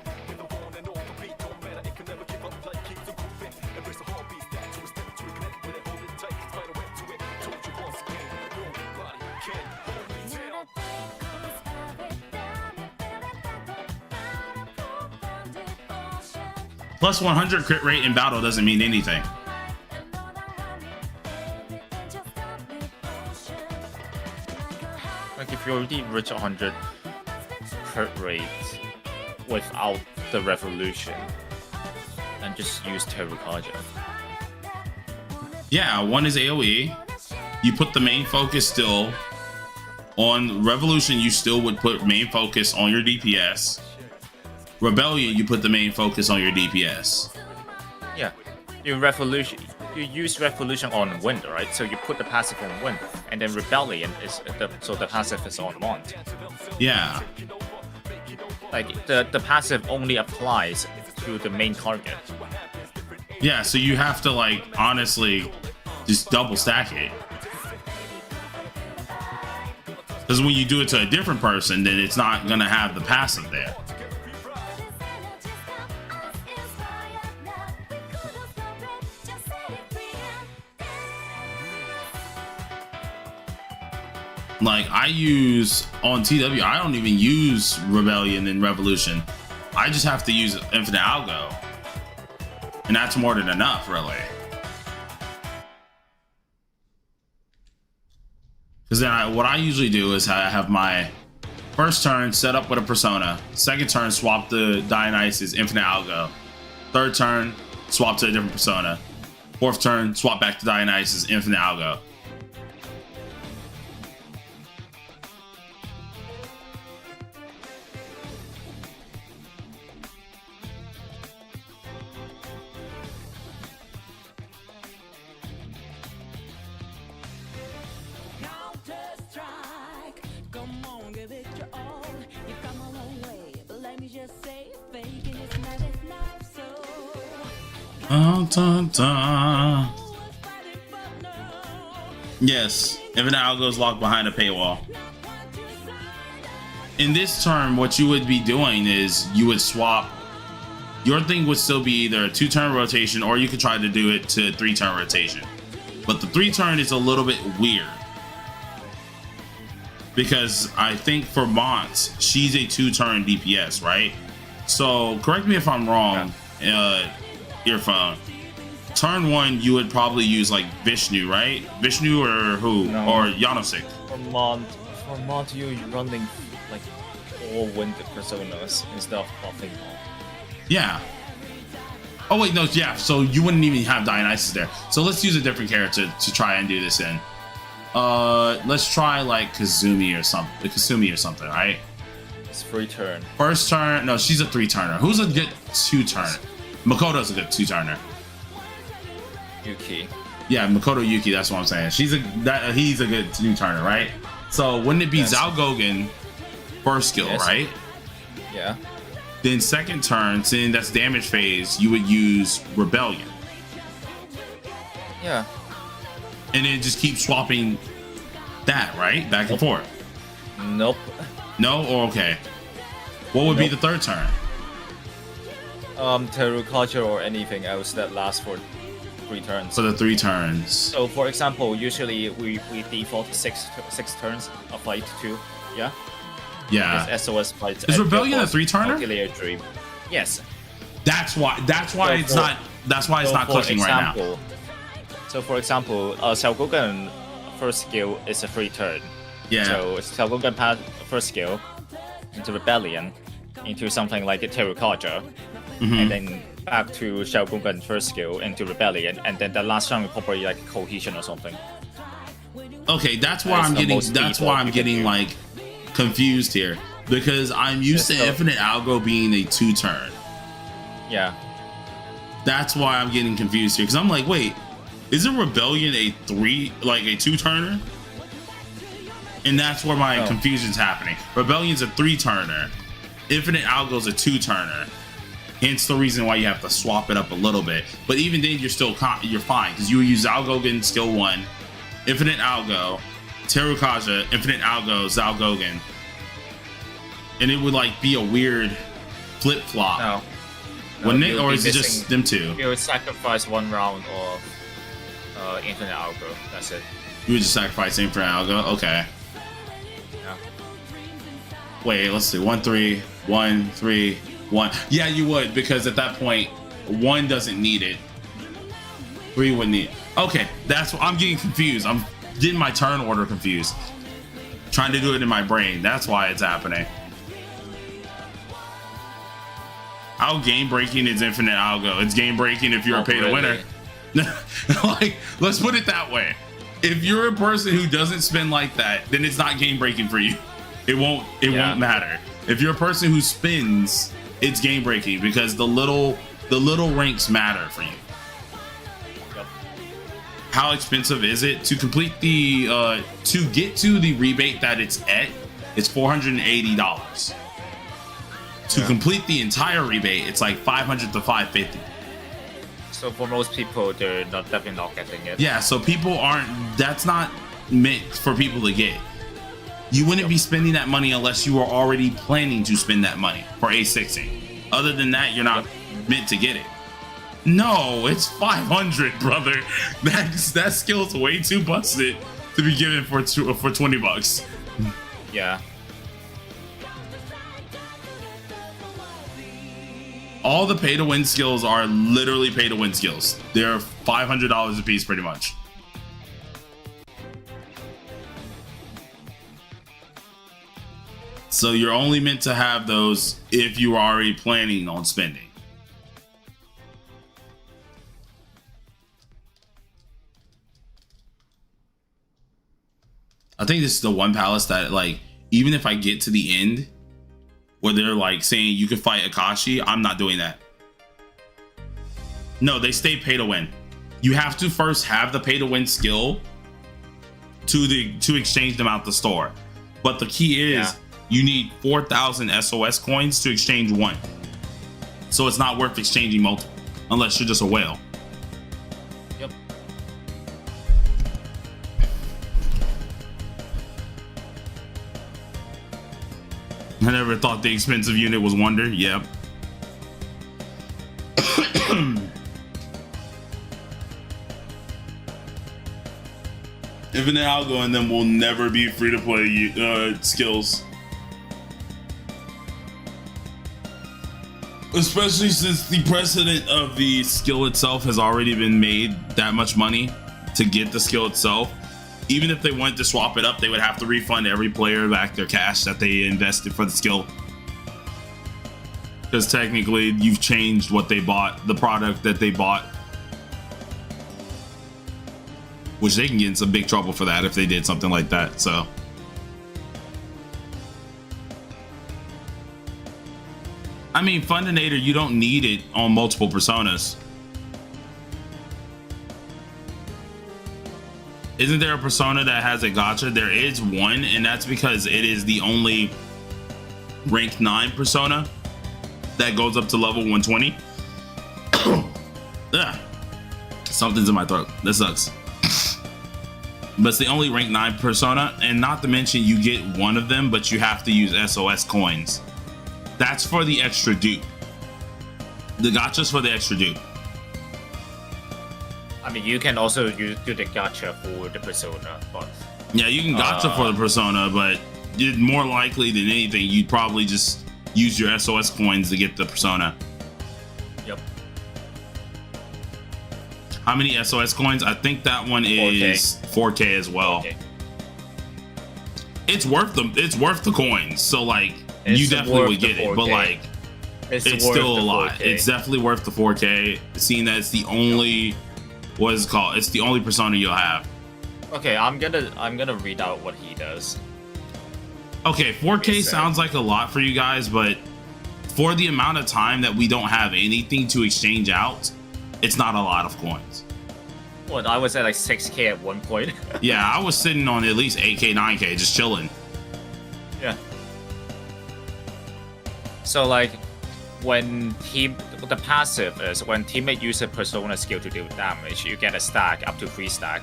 Speaker 1: Plus 100 crit rate in battle doesn't mean anything.
Speaker 2: Like if you already reach 100 crit rate without the revolution, and just use Terukaja.
Speaker 1: Yeah, one is AoE. You put the main focus still on Revolution. You still would put main focus on your DPS. Rebellion, you put the main focus on your DPS.
Speaker 2: Yeah, you use revolution on Wind, right? So you put the passive on Wind, and then Rebellion is the passive is on Mont.
Speaker 1: Yeah.
Speaker 2: Like the passive only applies to the main target.
Speaker 1: Yeah, so you have to like honestly just double stack it. Because when you do it to a different person, then it's not gonna have the passive there. Like I use on TW, I don't even use Rebellion and Revolution. I just have to use Infinite Algo. And that's more than enough, really. Because then what I usually do is I have my first turn set up with a Persona. Second turn, swap the Dionysus Infinite Algo. Third turn, swap to a different Persona. Fourth turn, swap back to Dionysus Infinite Algo. Dun, dun. Yes, Infinite Algo is locked behind a paywall. In this turn, what you would be doing is you would swap. Your thing would still be either a 2-turn rotation, or you could try to do it to a 3-turn rotation. But the 3-turn is a little bit weird. Because I think for Mons, she's a 2-turn DPS, right? So correct me if I'm wrong, Earphone. Turn 1, you would probably use like Vishnu, right? Vishnu or who?
Speaker 4: No.
Speaker 1: Or Yanosik?
Speaker 4: For Mont, you're running like all wind personas instead of buffing all.
Speaker 1: Yeah. Oh wait, no, yeah. So you wouldn't even have Dionysus there. So let's use a different character to try and do this in. Let's try like Kazumi or something, right?
Speaker 4: It's 3-turn.
Speaker 1: First turn, no, she's a 3-turner. Who's a good 2-turner? Makoto's a good 2-turner.
Speaker 4: Yuki.
Speaker 1: Yeah, Makoto Yuki, that's what I'm saying. He's a good 2-turner, right? So wouldn't it be
Speaker 4: Yes.
Speaker 1: Zhao Gogen first skill,
Speaker 4: Yes.
Speaker 1: right?
Speaker 4: Yeah.
Speaker 1: Then second turn, seeing that's damage phase, you would use Rebellion.
Speaker 4: Yeah.
Speaker 1: And then just keep swapping that, right? Back and forth.
Speaker 4: Nope.
Speaker 1: No? Or okay. What would be the third turn?
Speaker 4: Teru culture or anything else that lasts for 3 turns.
Speaker 1: For the 3 turns.
Speaker 4: So for example, usually we default six turns of fight 2. Yeah.
Speaker 1: Yeah.
Speaker 4: It's SOS fights.
Speaker 1: Is
Speaker 4: and
Speaker 1: Rebellion a
Speaker 4: Guild
Speaker 1: 3-turner?
Speaker 4: Auxiliary Dream. Yes.
Speaker 1: That's why it's
Speaker 4: for-
Speaker 1: not
Speaker 4: for
Speaker 1: clicking right now.
Speaker 4: example- So for example, Xiaogogen first skill is a 3-turn.
Speaker 1: Yeah.
Speaker 4: So Xiaogogen pass first skill into Rebellion, into something like a Teru culture,
Speaker 1: Mm-hmm.
Speaker 4: and then back to Xiaogogen first skill into Rebellion, and then the last one will probably like Cohesion or something.
Speaker 1: Okay, that's why
Speaker 4: That's
Speaker 1: I'm
Speaker 4: the
Speaker 1: getting
Speaker 4: most
Speaker 1: that's
Speaker 4: default
Speaker 1: why I'm
Speaker 4: you can
Speaker 1: getting
Speaker 4: do.
Speaker 1: like confused here. Because I'm used
Speaker 4: Yes,
Speaker 1: to
Speaker 4: so-
Speaker 1: Infinite Algo being a 2-turn.
Speaker 4: Yeah.
Speaker 1: That's why I'm getting confused here. Because I'm like, wait, isn't Rebellion a 2-turner? And that's where my
Speaker 4: No.
Speaker 1: confusion's happening. Rebellion's a 3-turner. Infinite Algo's a 2-turner. Hence the reason why you have to swap it up a little bit. But even then, you're fine because you use Zalgogen skill 1, Infinite Algo, Terukaja, Infinite Algo, Zalgogen, and it would like be a weird flip flop,
Speaker 4: No.
Speaker 1: wouldn't it?
Speaker 4: you'll
Speaker 1: Or
Speaker 4: be
Speaker 1: is it just
Speaker 4: missing-
Speaker 1: them two?
Speaker 4: You would sacrifice 1 round of Infinite Algo. That's it.
Speaker 1: You would just sacrifice Infinite Algo. Okay.
Speaker 4: Yeah.
Speaker 1: Wait, let's see. 1, 3, 1, 3, 1. Yeah, you would, because at that point, 1 doesn't need it. 3 wouldn't need it. Okay, that's what I'm getting confused. I'm getting my turn order confused. Trying to do it in my brain. That's why it's happening. How game breaking is Infinite Algo? It's game breaking if you're a
Speaker 4: Not
Speaker 1: pay to winner.
Speaker 4: really.
Speaker 1: Like, let's put it that way. If you're a person who doesn't spend like that, then it's not game breaking for you. It won't matter. If you're a person who spins, it's game breaking because the little ranks matter for you.
Speaker 4: Yep.
Speaker 1: How expensive is it to complete the to get to the rebate that it's at? It's $480. To complete the entire rebate, it's like $500 to $550.
Speaker 4: So for most people, they're definitely not getting it.
Speaker 1: Yeah, so people aren't. That's not meant for people to get. You wouldn't be spending that money unless you were already planning to spend that money for A6ing. Other than that, you're not meant to get it. No, it's 500, brother. That skill's way too busted to be given for $20.
Speaker 4: Yeah.
Speaker 1: All the pay to win skills are literally pay to win skills. They're $500 a piece, pretty much. So you're only meant to have those if you are already planning on spending. I think this is the one palace that, like, even if I get to the end where they're like saying you can fight Akashi, I'm not doing that. No, they stay pay to win. You have to first have the pay to win skill to exchange them out the store. But the key is you need 4,000 SOS coins to exchange one. So it's not worth exchanging multiple unless you're just a whale.
Speaker 4: Yep.
Speaker 1: I never thought the expensive unit was Wonder. Yep. Infinite Algo and them will never be free to play skills. Especially since the precedent of the skill itself has already been made that much money to get the skill itself. Even if they wanted to swap it up, they would have to refund every player back their cash that they invested for the skill. Because technically, you've changed what they bought, the product that they bought. Which they can get in some big trouble for that if they did something like that, so. I mean, Fundinator, you don't need it on multiple personas. Isn't there a persona that has a gacha? There is one, and that's because it is the only rank 9 persona that goes up to level 120. Ugh. Something's in my throat. That sucks. But it's the only rank 9 persona, and not to mention you get one of them, but you have to use SOS coins. That's for the extra dupe. The gacha's for the extra dupe.
Speaker 4: I mean, you can also do the gacha for the persona, but
Speaker 1: Yeah, you can gacha for the persona, but more likely than anything, you'd probably just use your SOS coins to get the persona.
Speaker 4: yep.
Speaker 1: How many SOS coins? I think that one is 4K as well.
Speaker 4: Okay.
Speaker 1: It's worth the coins. So like
Speaker 4: It's
Speaker 1: you definitely
Speaker 4: worth
Speaker 1: would
Speaker 4: the
Speaker 1: get it, but
Speaker 4: 4K.
Speaker 1: like it's
Speaker 4: worth
Speaker 1: still a
Speaker 4: the
Speaker 1: lot.
Speaker 4: 4K.
Speaker 1: It's definitely worth the 4K, seeing that it's the only what is it called? It's the only persona you'll have.
Speaker 4: Okay, I'm gonna read out what he does.
Speaker 1: Okay, 4K
Speaker 4: Makes
Speaker 1: sounds like a lot for you guys, but for the amount of time that we don't have anything to exchange out, it's not a lot of coins.
Speaker 4: Well, I was at like 6K at one point.
Speaker 1: Yeah, I was sitting on at least 8K, 9K, just chilling.
Speaker 4: Yeah. So like, when the passive is when teammate use a persona skill to deal damage, you get a stack up to 3 stack.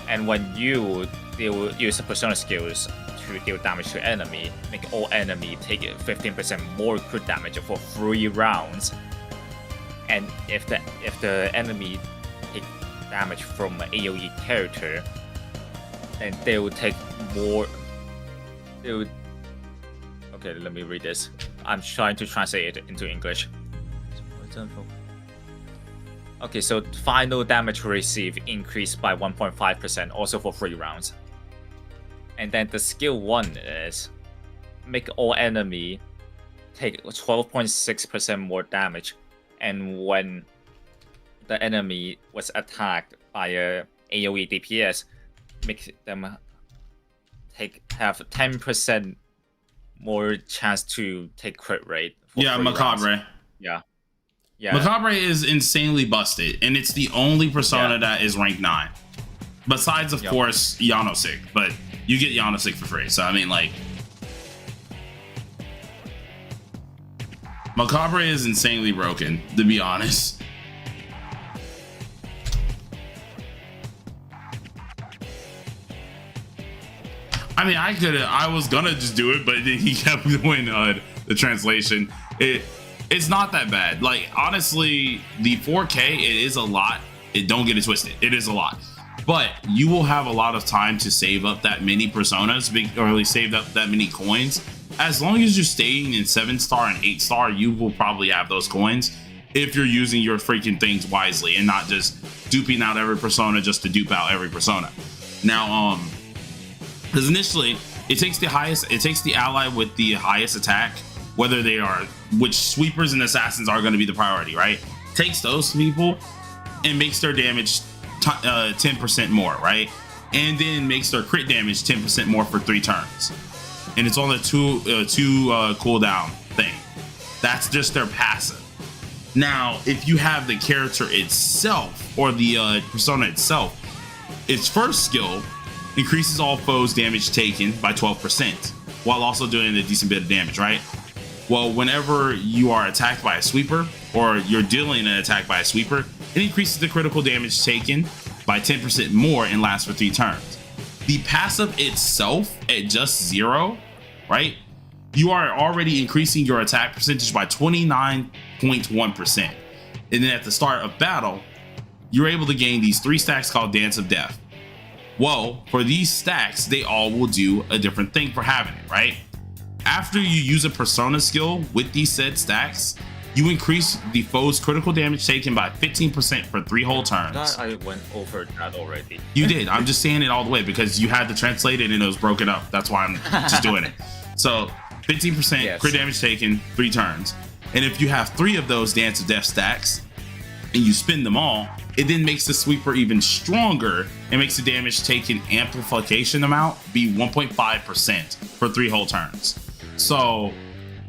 Speaker 4: And when you use a persona skills to deal damage to enemy, make all enemy take 15% more crit damage for 3 rounds. And if the enemy take damage from an AoE character, then they will take more. Okay, let me read this. I'm trying to translate it into English. Okay, so final damage received increased by 1.5%, also for 3 rounds. And then the skill 1 is make all enemy take 12.6% more damage, and when the enemy was attacked by a AoE DPS, make them have 10% more chance to take crit rate.
Speaker 1: Yeah, Macabre.
Speaker 4: Yeah. Yeah.
Speaker 1: Macabre is insanely busted, and it's the only persona that is rank 9. Besides, of course, Yanosik, but you get Yanosik for free, so I mean, like... Macabre is insanely broken, to be honest. I mean, I was gonna just do it, but he kept doing the translation. It's not that bad. Like, honestly, the 4K, it is a lot. Don't get it twisted. It is a lot. But you will have a lot of time to save up that many personas, or at least save up that many coins. As long as you're staying in 7-star and 8-star, you will probably have those coins if you're using your freaking things wisely and not just duping out every persona just to dupe out every persona. Now, because initially it takes the ally with the highest attack, whether they are, which sweepers and assassins are going to be the priority, right? Takes those people and makes their damage 10% more, right? And then makes their crit damage 10% more for 3 turns. And it's on the two cooldown thing. That's just their passive. Now, if you have the character itself or the persona itself, its first skill increases all foes' damage taken by 12%, while also doing a decent bit of damage, right? Well, whenever you are attacked by a sweeper, or you're dealing an attack by a sweeper, it increases the critical damage taken by 10% more and lasts for 3 turns. The passive itself at just 0, right? You are already increasing your attack percentage by 29.1%. And then at the start of battle, you're able to gain these 3 stacks called Dance of Death. Well, for these stacks, they all will do a different thing for having it, right? After you use a persona skill with these said stacks, you increase the foe's critical damage taken by 15% for 3 whole turns.
Speaker 4: I went over that already.
Speaker 1: You did. I'm just saying it all the way because you had to translate it and it was broken up. That's why I'm just doing it. So 15%
Speaker 4: Yes.
Speaker 1: crit damage taken, 3 turns. And if you have 3 of those Dance of Death stacks and you spin them all, it then makes the sweeper even stronger and makes the damage taken amplification amount be 1.5% for 3 whole turns. So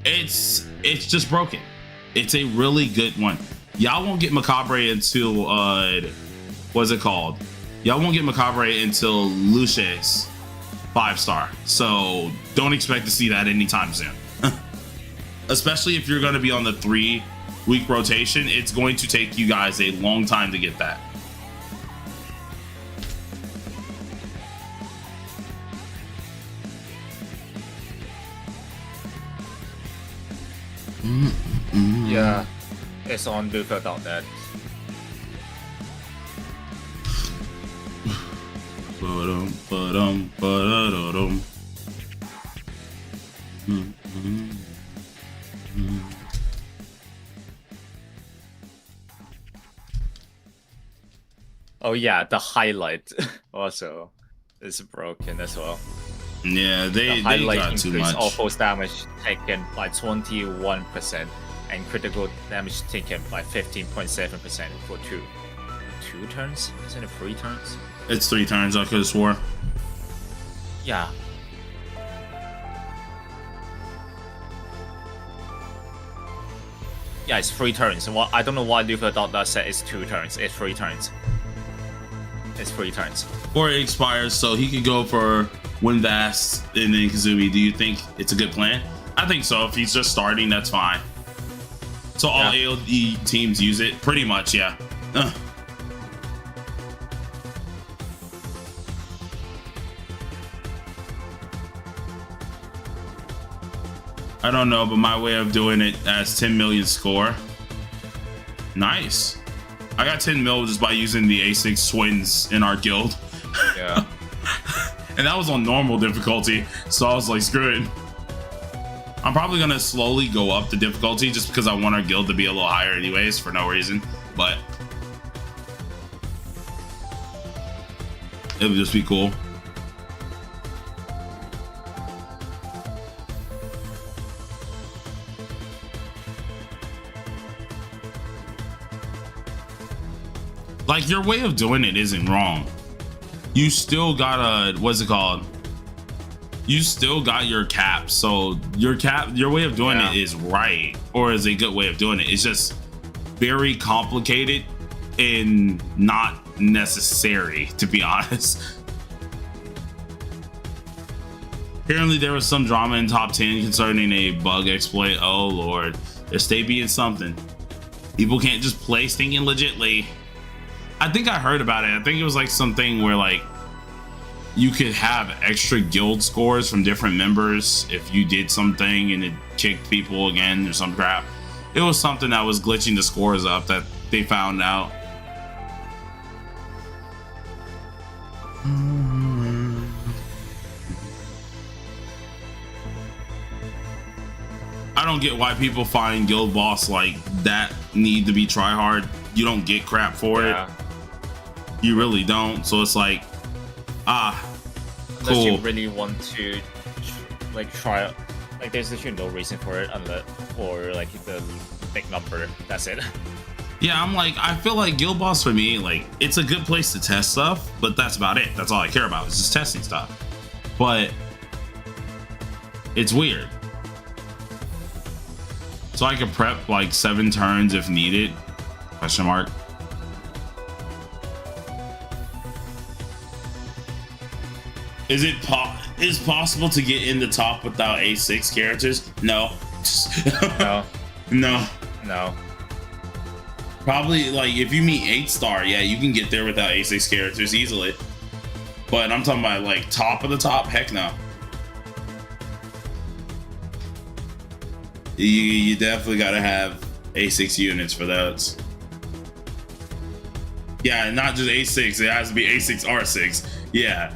Speaker 1: it's just broken. It's a really good one. Y'all won't get Macabre until what's it called? Y'all won't get Macabre until Lucius 5-star. So don't expect to see that anytime soon. Especially if you're going to be on the 3-week rotation, it's going to take you guys a long time to get that.
Speaker 4: Yeah, it's on Luther.net. Oh yeah, the highlight also is broken as well.
Speaker 1: Yeah,
Speaker 4: The
Speaker 1: they
Speaker 4: highlight
Speaker 1: got too
Speaker 4: increase
Speaker 1: much.
Speaker 4: all force damage taken by 21% and critical damage taken by 15.7% for 2 turns? Isn't it 3 turns?
Speaker 1: It's 3 turns, I could have swore.
Speaker 4: Yeah. Yeah, it's 3 turns. Well, I don't know why Luther.net said it's 2 turns. It's 3 turns. It's 3 turns.
Speaker 1: Or it expires, so he could go for Winvast and then Kazumi. Do you think it's a good plan? I think so. If he's just starting, that's fine. So all AOD teams use it? Pretty much, yeah. I don't know, but my way of doing it as 10 million score. Nice. I got 10 mil just by using the A6 twins in our guild.
Speaker 4: Yeah.
Speaker 1: And that was on normal difficulty, so I was like, screw it. I'm probably gonna slowly go up the difficulty just because I want our guild to be a little higher anyways, for no reason, but it would just be cool. Like, your way of doing it isn't wrong. You still gotta, what's it called? You still got your cap. So your way of doing it is right, or is a good way of doing it. It's just very complicated and not necessary, to be honest. Apparently there was some drama in top 10 concerning a bug exploit. Oh lord, there's stay being something. People can't just play stinking legitly. I think I heard about it. I think it was like something where like you could have extra guild scores from different members if you did something and it kicked people again or some crap. It was something that was glitching the scores up that they found out. I don't get why people find guild boss like that need to be try hard. You don't get crap for it. You really don't. So it's like,
Speaker 4: unless
Speaker 1: cool.
Speaker 4: you really want to like try, like there's literally no reason for it unless for like the big number. That's it.
Speaker 1: Yeah, I'm like, I feel like guild boss for me, like it's a good place to test stuff, but that's about it. That's all I care about is just testing stuff. But it's weird. So I could prep like 7 turns if needed? Question mark. Is it possible to get in the top without A6 characters? No.
Speaker 4: No.
Speaker 1: No. Probably like if you meet 8-star, yeah, you can get there without A6 characters easily. But I'm talking about like top of the top, heck no. You definitely gotta have A6 units for those. Yeah, not just A6, it has to be A6 R6. Yeah.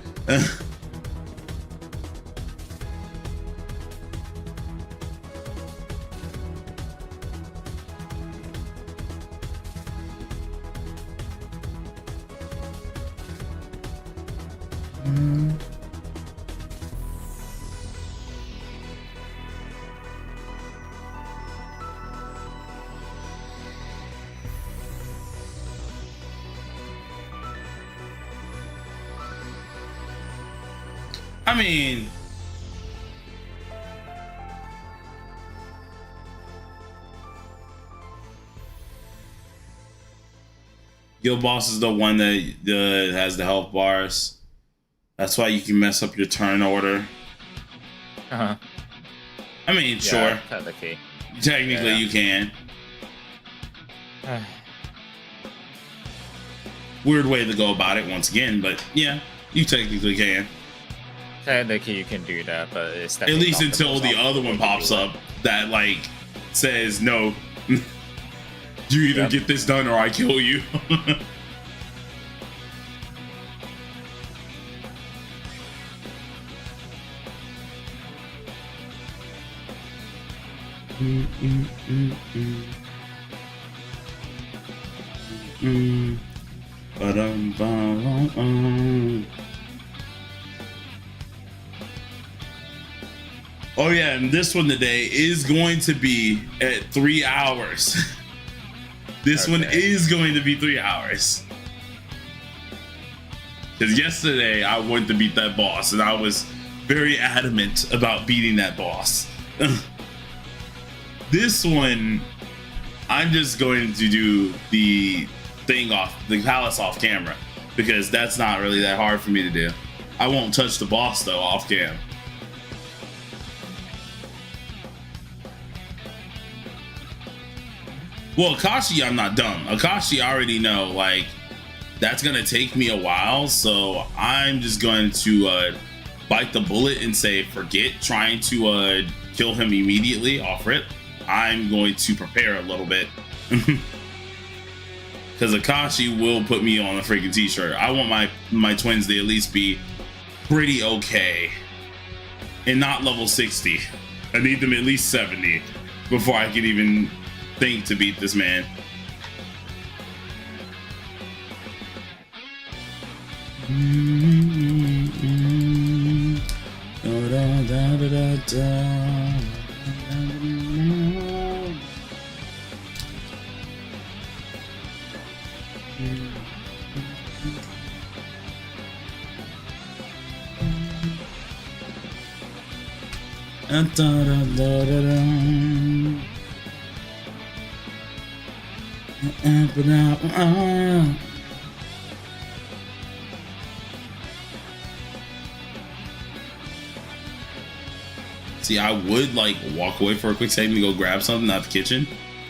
Speaker 1: I mean, guild boss is the one that has the health bars. That's why you can mess up your turn order.
Speaker 4: Uh-huh.
Speaker 1: I mean,
Speaker 4: Yeah,
Speaker 1: sure.
Speaker 4: technically.
Speaker 1: Technically,
Speaker 4: Yeah.
Speaker 1: you can. Weird way to go about it once again, but yeah, you technically can.
Speaker 4: Technically, you can do that, but it's
Speaker 1: At least until the other one pops up that like says no. You either
Speaker 4: Yep.
Speaker 1: get this done or I kill you. Oh yeah, and this one today is going to be at 3 hours. This one
Speaker 4: Okay.
Speaker 1: is going to be 3 hours. Because yesterday I wanted to beat that boss, and I was very adamant about beating that boss. This one, I'm just going to do the palace off camera, because that's not really that hard for me to do. I won't touch the boss though off cam. Well, Akashi, I'm not dumb. Akashi, I already know, like, that's gonna take me a while, so I'm just going to bite the bullet and say, forget trying to kill him immediately off rip. I'm going to prepare a little bit. Because Akashi will put me on a freaking t-shirt. I want my twins to at least be pretty okay. And not level 60. I need them at least 70 before I can even think to beat this man. See, I would like walk away for a quick second to go grab something out the kitchen,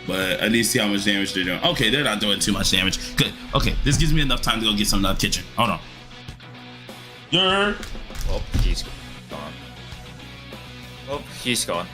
Speaker 1: but I need to see how much damage they're doing. Okay, they're not doing too much damage. Good. Okay, this gives me enough time to go get something out the kitchen. Hold on. You're
Speaker 4: Oh, he's gone. Oh, he's gone.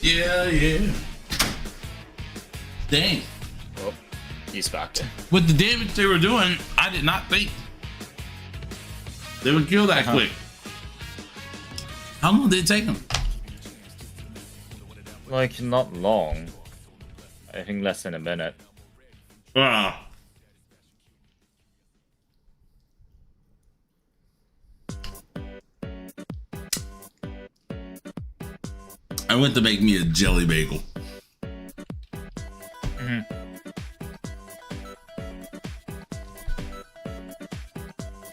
Speaker 1: Yeah. Dang.
Speaker 4: Oh, he's back there.
Speaker 1: With the damage they were doing, I did not think they would kill that quick. How long did it take them?
Speaker 4: Like, not long. I think less than a minute.
Speaker 1: I went to make me a jelly bagel.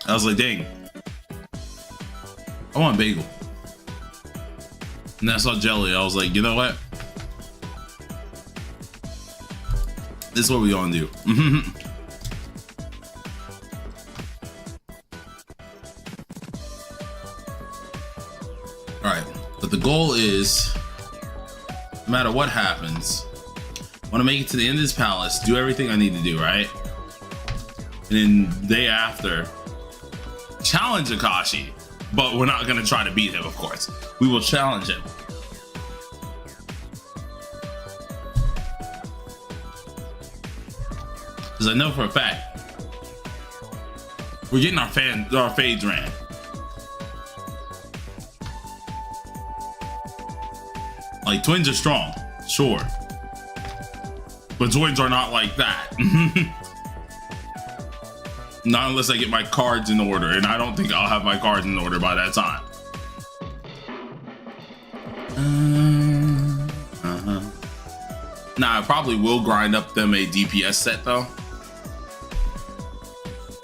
Speaker 1: I was like, dang, I want a bagel. And I saw jelly. I was like, you know what? This is what we gonna do. All right, but the goal is, no matter what happens, I want to make it to the end of this palace, do everything I need to do, right? And then day after, challenge Akashi, but we're not gonna try to beat him, of course. We will challenge him. Because I know for a fact we're getting our fades ran. Like, twins are strong, sure, but twins are not like that. Not unless I get my cards in order, and I don't think I'll have my cards in order by that time. Nah, I probably will grind up them a DPS set though,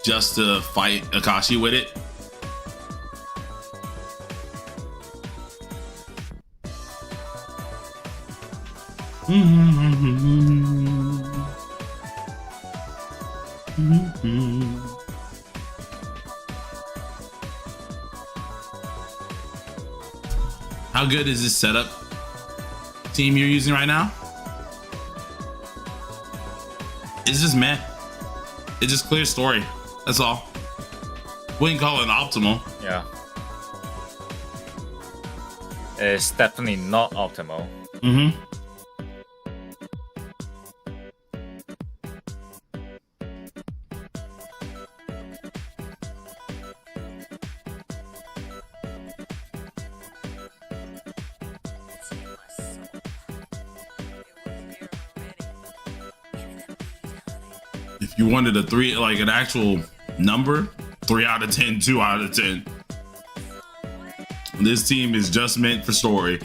Speaker 1: just to fight Akashi with it. How good is this setup team you're using right now? It's just meh. It's just clear story. That's all. Wouldn't call it optimal.
Speaker 4: Yeah. It's definitely not optimal.
Speaker 1: Mm-hmm. If you wanted a 3, like an actual number, 3 out of 10, 2 out of 10. This team is just meant for story.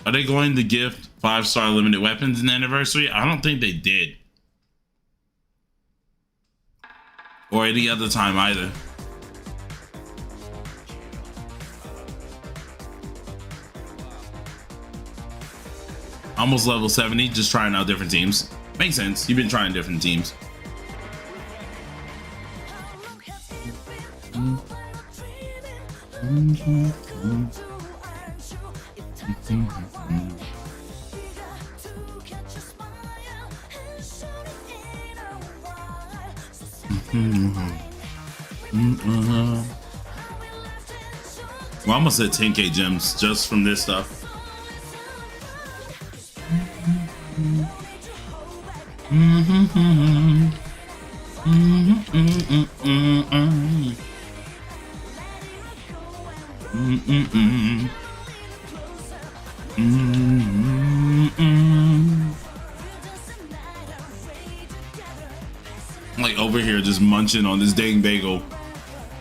Speaker 1: Are they going to gift 5-star limited weapons in the anniversary? I don't think they did. Or any other time either. Almost level 70, just trying out different teams. Makes sense. You've been trying different teams. Well, I almost hit 10k gems just from this stuff. Like over here just munching on this dang bagel.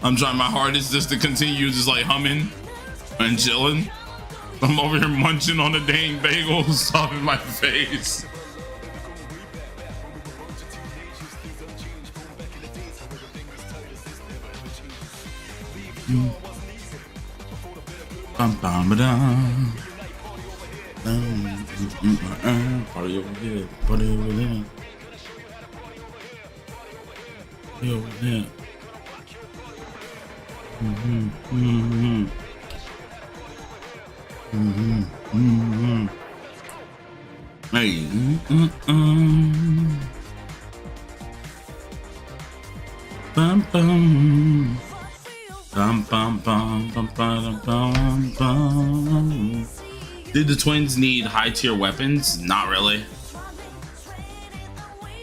Speaker 1: I'm trying my hardest just to continue just like humming and chilling. I'm over here munching on a dang bagel, stopping my face. Party over here, party over there. Party over there. Hey. Bum bum. Bum bum bum bum bum bum bum. Did the twins need high tier weapons? Not really.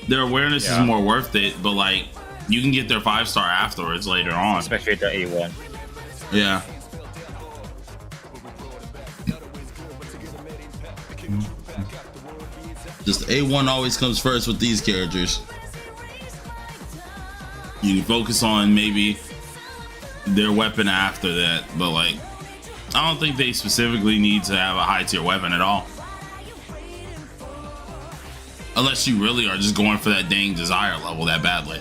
Speaker 1: Their awareness is more worth it, but like you can get their 5-star afterwards later on.
Speaker 4: Especially the A1.
Speaker 1: Yeah. Just A1 always comes first with these characters. You can focus on maybe their weapon after that, but like I don't think they specifically need to have a high tier weapon at all. Unless you really are just going for that dang desire level that badly.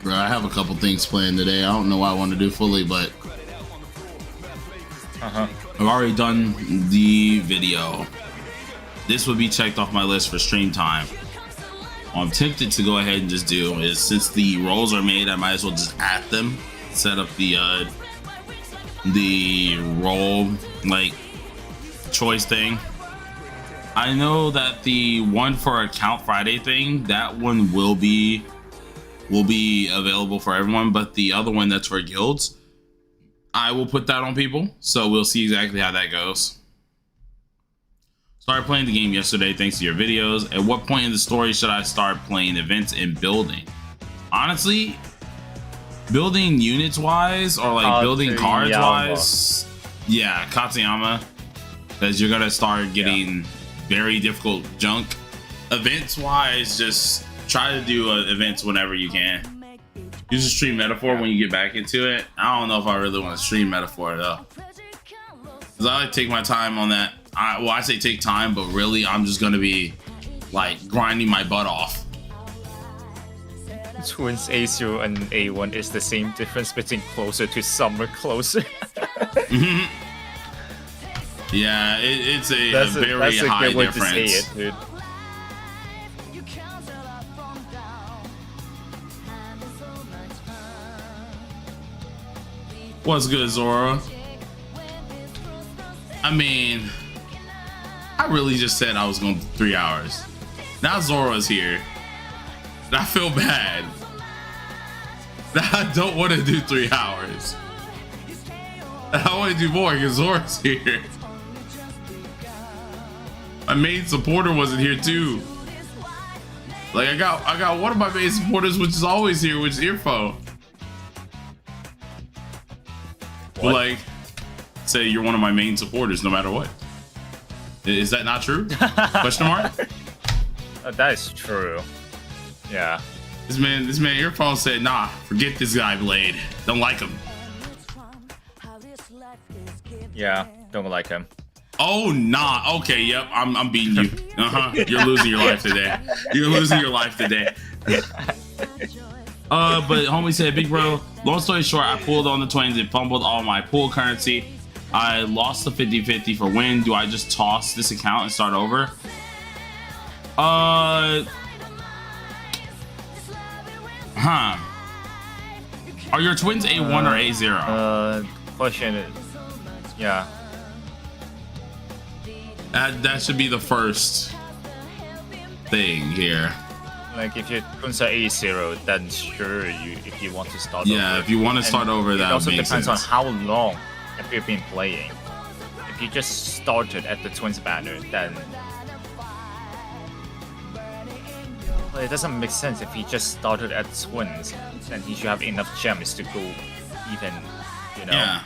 Speaker 1: Bro, I have a couple things planned today. I don't know what I want to do fully, but I've already done the video. This would be checked off my list for stream time. What I'm tempted to go ahead and just do is, since the rolls are made, I might as well just add them, set up the roll like choice thing. I know that the one for Account Friday thing, that one will be available for everyone, but the other one that's for guilds, I will put that on people, so we'll see exactly how that goes. Started playing the game yesterday thanks to your videos. At what point in the story should I start playing events and building? Honestly, building units wise or like building cards wise, Yeah, Katsuyama, because you're gonna start getting very difficult junk. Events wise, just try to do events whenever you can. Use a stream metaphor when you get back into it. I don't know if I really want to stream metaphor though, because I like to take my time on that. I say take time, but really I'm just gonna be like grinding my butt off.
Speaker 4: Twins A0 and A1 is the same difference between closer to summer closer.
Speaker 1: Yeah, it's a
Speaker 4: That's
Speaker 1: very
Speaker 4: a
Speaker 1: high
Speaker 4: good way
Speaker 1: difference.
Speaker 4: to say it, dude.
Speaker 1: What's good, Zora? I mean, I really just said I was going to 3 hours. Now Zora's here. And I feel bad. Now I don't want to do 3 hours. And I want to do more because Zora's here. My main supporter wasn't here too. Like I got one of my main supporters, which is always here, which is Earphone. But like, say you're one of my main supporters no matter what. Is that not true? Question mark?
Speaker 4: That is true. Yeah.
Speaker 1: This man Earphone said, nah, forget this guy, Blade. Don't like him.
Speaker 4: Yeah, don't like him.
Speaker 1: Oh, nah. Okay, yep, I'm beating you. You're losing your life today. You're losing your life today. But homie said, big bro, long story short, I pulled on the twins and fumbled all my pool currency. I lost the 50-50 for win. Do I just toss this account and start over? Are your twins A1 or A0?
Speaker 4: Question is, yeah.
Speaker 1: That should be the first thing here.
Speaker 4: Like if your twins are A0, then sure, if you want to start
Speaker 1: Yeah,
Speaker 4: over.
Speaker 1: if you want to start over,
Speaker 4: it
Speaker 1: that
Speaker 4: also
Speaker 1: makes
Speaker 4: depends
Speaker 1: sense.
Speaker 4: on how long have you been playing. If you just started at the twins banner, then well, it doesn't make sense. If he just started at twins, then he should have enough gems to go even, you know.
Speaker 1: Yeah.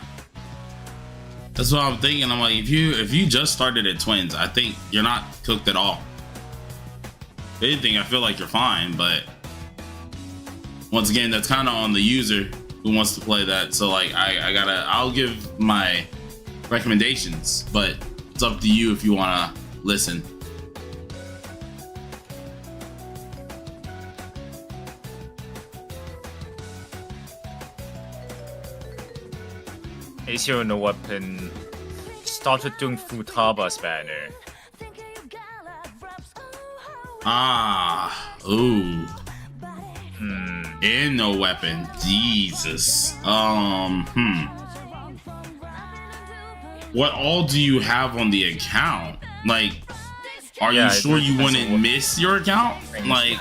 Speaker 1: That's what I'm thinking. I'm like, if you just started at twins, I think you're not cooked at all. If anything, I feel like you're fine, but once again, that's kind of on the user who wants to play that. So like, I'll give my recommendations, but it's up to you if you want to listen.
Speaker 4: A0 no weapon started doing Futaba's banner.
Speaker 1: Ooh. And no weapon. Jesus. What all do you have on the account? Like, are you sure you wouldn't miss your account? Like,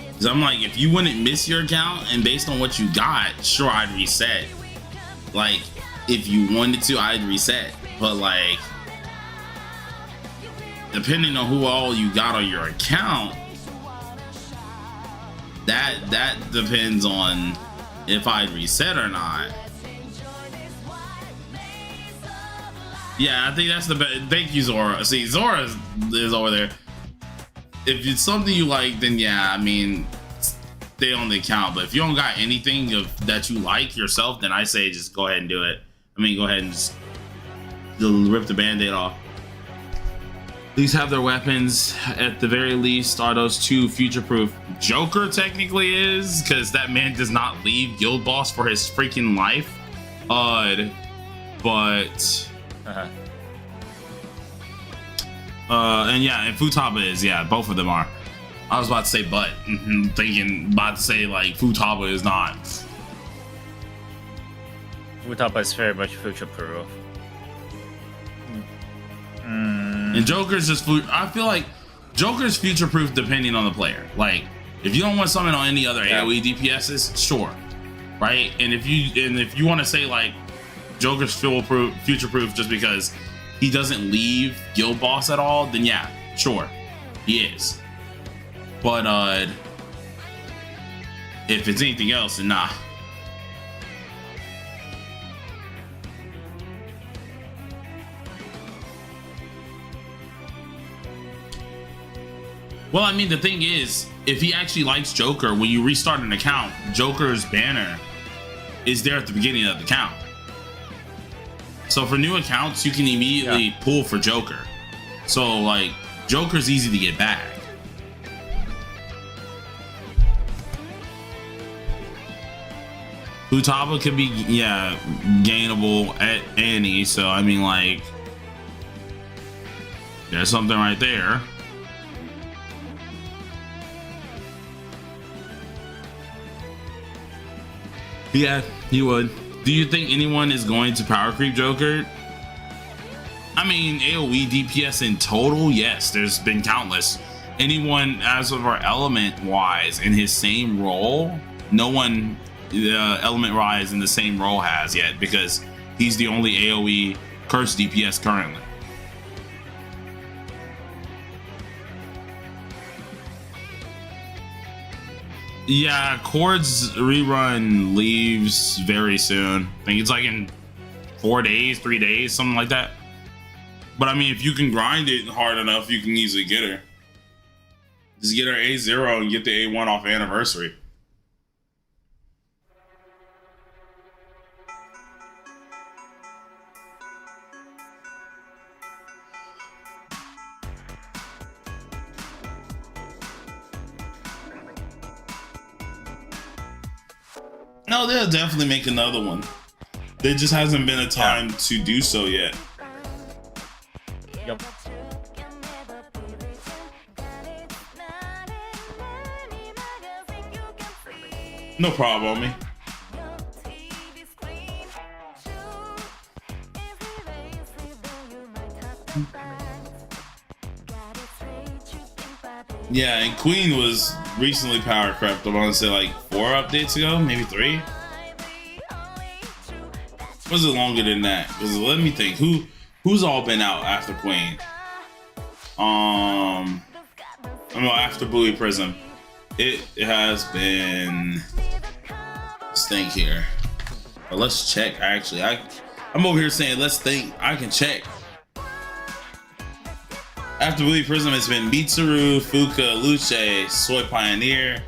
Speaker 1: because I'm like, if you wouldn't miss your account and based on what you got, sure, I'd reset. Like, if you wanted to, I'd reset. But like, depending on who all you got on your account, that depends on if I'd reset or not. Yeah, I think that's the best. Thank you, Zora. See, Zora is over there. If it's something you like, then yeah, I mean, stay on the account. But if you don't got anything that you like yourself, then I say just go ahead and do it. I mean, go ahead and just rip the band-aid off. These have their weapons. At the very least, are those two future-proof? Joker technically is, because that man does not leave Guild Boss for his freaking life. But and yeah, and Futaba is, yeah, both of them are. I was about to say but, about to say like Futaba is not.
Speaker 4: Futaba is very much future proof.
Speaker 1: And Joker's just, I feel like Joker's future proof depending on the player. Like, if you don't want to summon on any other AoE DPSs, sure, right? And if you want to say like Joker's future proof just because he doesn't leave Guild Boss at all, then yeah, sure, he is. But if it's anything else, then nah. Well, I mean, the thing is, if he actually likes Joker, when you restart an account, Joker's banner is there at the beginning of the account. So for new accounts, you can immediately pull for Joker. So like, Joker's easy to get back. Futaba could be, yeah, gainable at any. So I mean, like, there's something right there. Yeah, you would. Do you think anyone is going to power creep Joker? I mean, AoE DPS in total, yes, there's been countless. Anyone as of our element wise in his same role, no one element wise in the same role has yet, because he's the only AoE curse DPS currently. Yeah, Chord's rerun leaves very soon. I think it's like in 4 days, 3 days, something like that. But I mean, if you can grind it hard enough, you can easily get her. Just get her A0 and get the A1 off anniversary. No, they'll definitely make another one. There just hasn't been a time to do so yet.
Speaker 4: Yep.
Speaker 1: No problem, homie. Yeah, and Queen was recently power crept. I want to say like 4 updates ago, maybe 3. Was it longer than that? Because let me think. Who's all been out after Queen? I know after Bully Prism, it has been. Let's think here. But let's check. Actually, I'm over here saying let's think. I can check. After Bully Prism, it's been Mitsuru, Fuka, Luce, Soy Pioneer,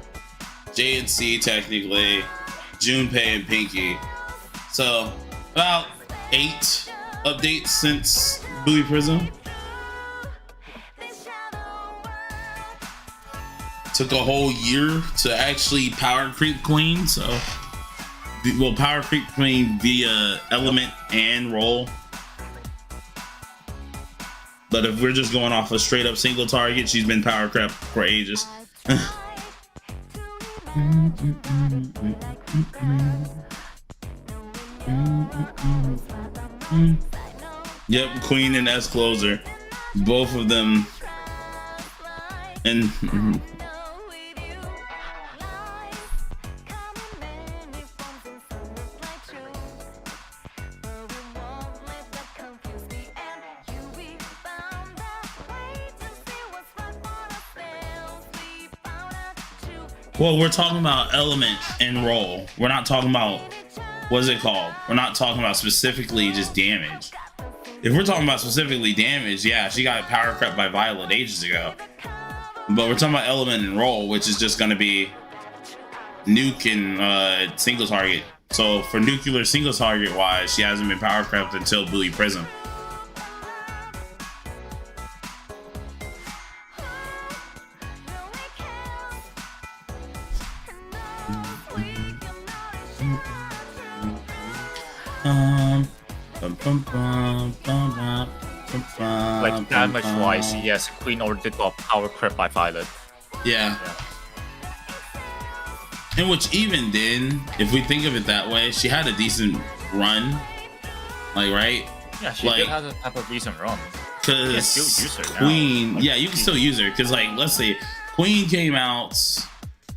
Speaker 1: JNC technically, Junpei, and Pinky. So about 8 updates since Bully Prism. Took a whole year to actually power creep Queen. So, well, power creep Queen via element and roll. But if we're just going off a straight up single target, she's been power crept for ages. Yep, Queen and S Closer. Both of them. And well, we're talking about element and roll. We're not talking about, what is it called? We're not talking about specifically just damage. If we're talking about specifically damage, yeah, she got power crept by Violet ages ago. But we're talking about element and roll, which is just going to be nuke and single target. So for nuclear single target wise, she hasn't been power crept until Bully Prism.
Speaker 4: Like damage wise, yes, Queen already got power crept by Violet.
Speaker 1: Yeah. In which even then, if we think of it that way, she had a decent run. Like, right?
Speaker 4: Yeah, she
Speaker 1: like,
Speaker 4: did have a decent run.
Speaker 1: Because Queen, now. Yeah, you can still use her. Because, like, let's see, Queen came out,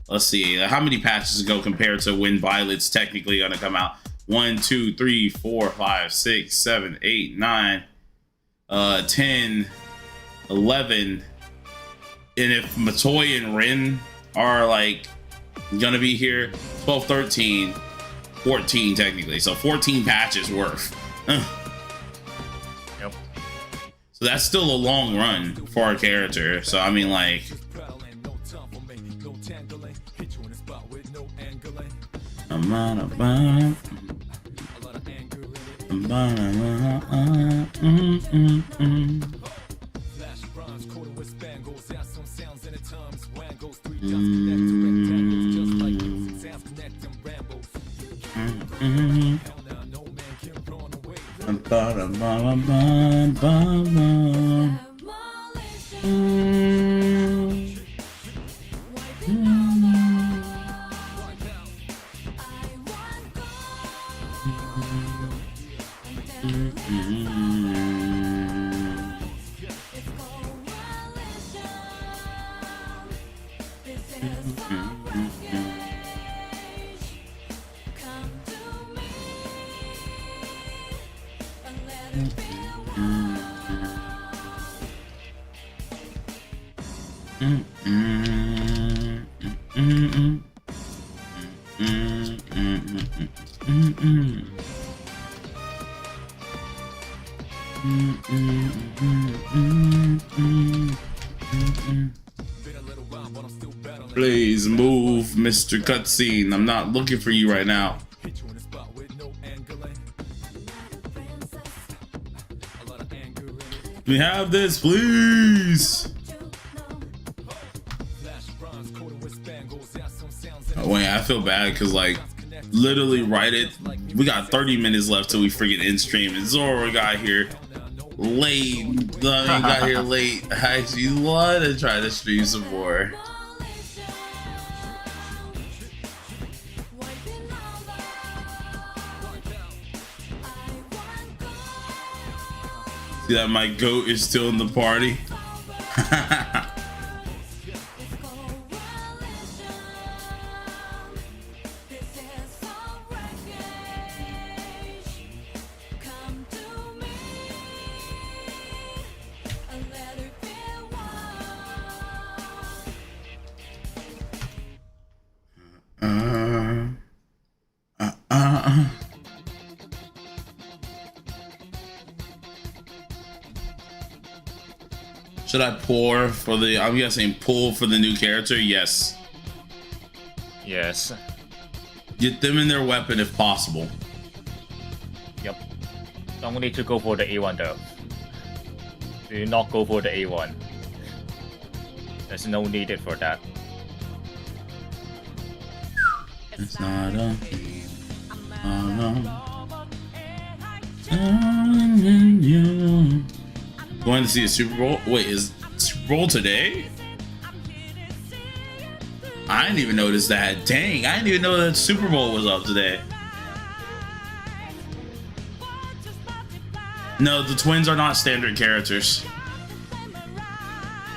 Speaker 1: let's see, how many patches ago compared to when Violet's technically going to come out? 1, 2, 3, 4, 5, 6, 7, 8, 9. 10, 11, and if Matoy and Rin are like gonna be here, 12, 13, 14 technically, so 14 patches worth.
Speaker 4: Yep.
Speaker 1: So that's still a long run for our character. So I mean, like, please move, Mr. Cutscene. I'm not looking for you right now. We have this, please. Oh, wait, I feel bad because, like, literally we got 30 minutes left till we freaking end stream, and Zoro got here late. He got here late. I actually want to try to stream some more. See that my goat is still in the party. Should I pour for the, I'm guessing pull for the new character? Yes.
Speaker 4: Yes.
Speaker 1: Get them in their weapon if possible.
Speaker 4: Yep. Don't need to go for the A1 though. Do not go for the A1. There's no needed for that.
Speaker 1: It's not a... Going to see a Super Bowl? Wait, is Super Bowl today? I didn't even notice that. Dang, I didn't even know that Super Bowl was up today. No, the twins are not standard characters.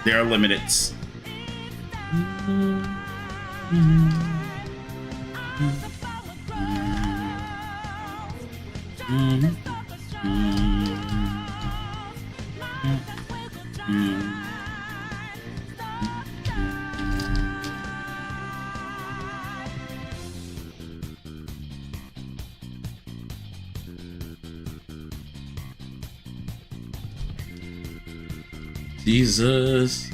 Speaker 1: They are limiteds. Jesus.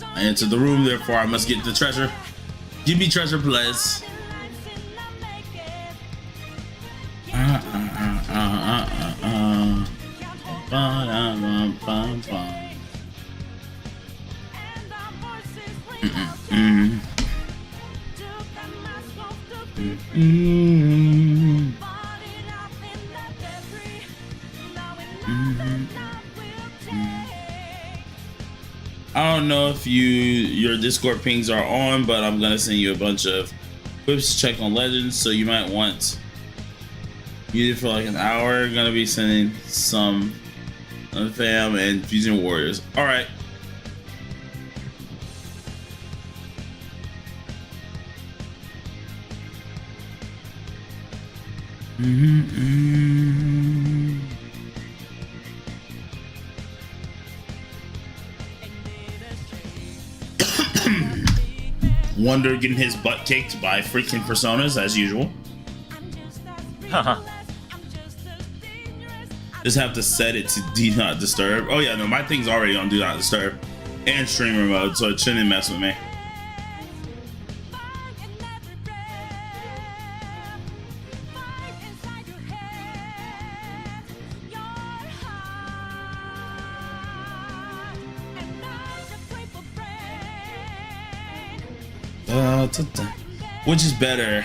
Speaker 1: I entered the room, therefore I must get the treasure. Give me treasure, please. I don't know if your Discord pings are on, but I'm gonna send you a bunch of quips. Check on Legends, so you might want muted for like an hour. Gonna be sending some fam and Fusion Warriors. All right. Wonder getting his butt kicked by freaking personas as usual.
Speaker 4: Haha.
Speaker 1: Just have to set it to do not disturb. Oh yeah, no, my thing's already on do not disturb and streamer mode, so it shouldn't mess with me. Which is better,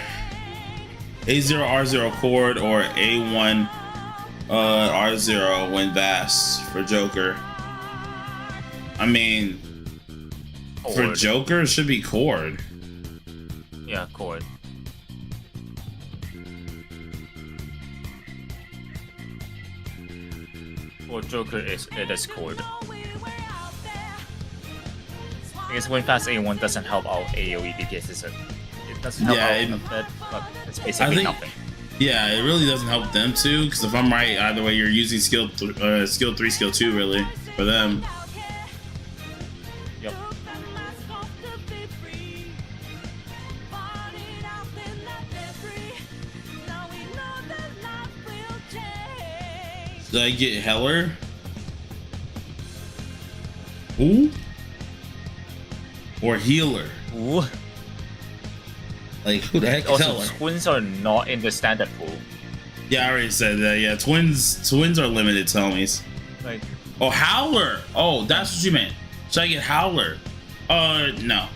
Speaker 1: A0R0 Chord or A1 R0 when Vast for Joker? I mean, for
Speaker 4: Chord.
Speaker 1: Joker, it should be Chord.
Speaker 4: Yeah, chord. For Joker, it is chord. Because when fast A1 doesn't help out AoE DPS, is it? It doesn't help out a bit, but it's basically nothing.
Speaker 1: Yeah, it really doesn't help them too. Because if I'm right, either way, you're using skill 3, skill 2, really for them.
Speaker 4: Yep.
Speaker 1: Did I get Heller? Ooh. Or Healer?
Speaker 4: Ooh.
Speaker 1: Like, who the heck is
Speaker 4: Also,
Speaker 1: Heller?
Speaker 4: twins are not in the standard pool.
Speaker 1: Yeah, I already said that. Yeah, twins are limited to homies.
Speaker 4: Like,
Speaker 1: Oh, Howler. Oh, that's what you meant. Should I get Howler? No.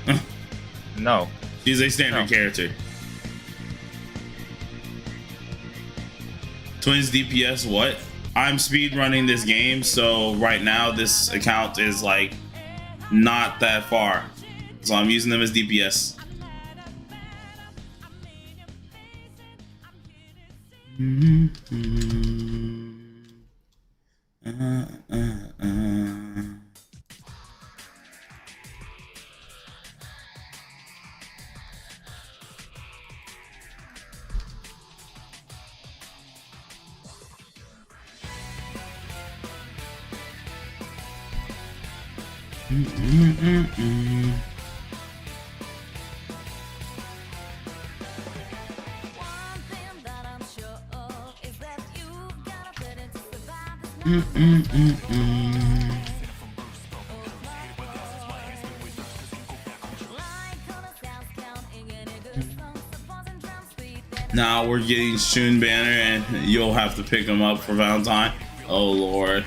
Speaker 4: no.
Speaker 1: She's a standard
Speaker 4: No.
Speaker 1: character. Twins DPS, what? I'm speed running this game, so right now this account is like not that far. So I'm using them as DPS. Now we're getting Shun Banner, and you'll have to pick him up for Valentine. Oh Lord.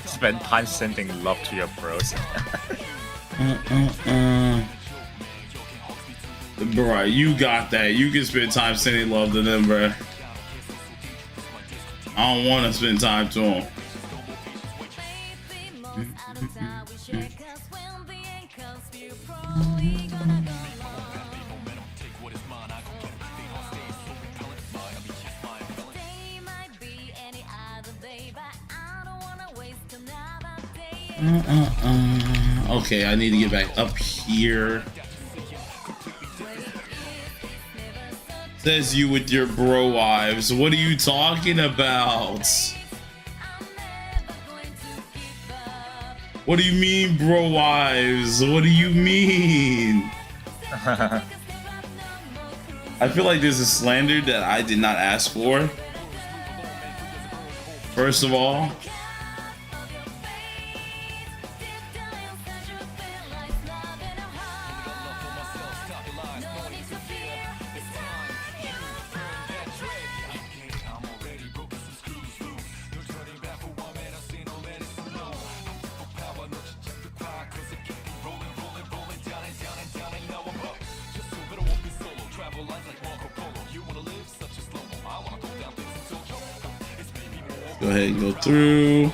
Speaker 4: Spend time sending love to your bros.
Speaker 1: Bruh, you got that. You can spend time sending love to them, bruh. I don't want to spend time to them. Okay, I need to get back up here. Says you with your bro wives. What are you talking about? What do you mean, bro wives? What do you mean? I feel like there's a slander that I did not ask for. First of all. Go ahead and go through.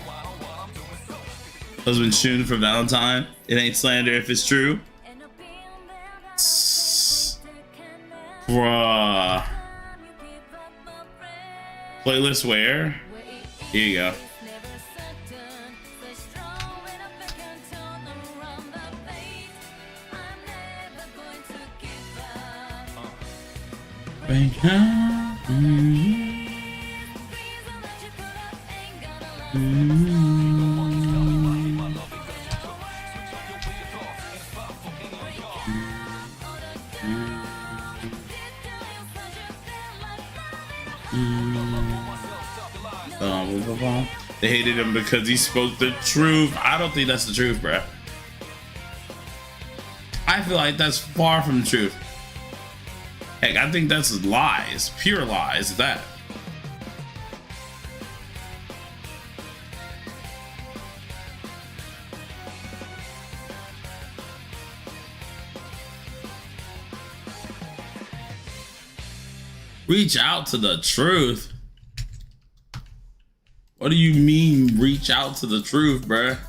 Speaker 1: Husband Shun for Valentine. It ain't slander if it's true. Playlist where? Here you go. They hated him because he spoke the truth. I don't think that's the truth, bruh. I feel like that's far from the truth. Heck, I think that's lies, pure lies. That. Reach out to the truth. What do you mean, reach out to the truth, bruh?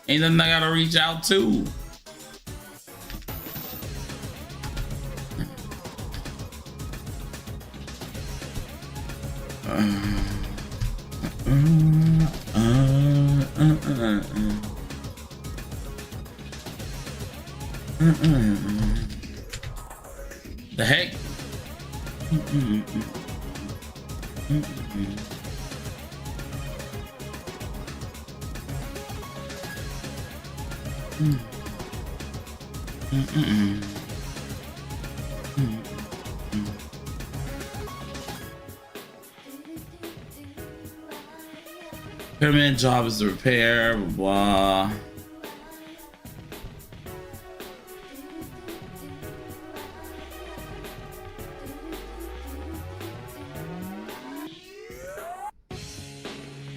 Speaker 1: Ain't nothing I gotta reach out to. The heck? Permanent job is to repair, blah, blah.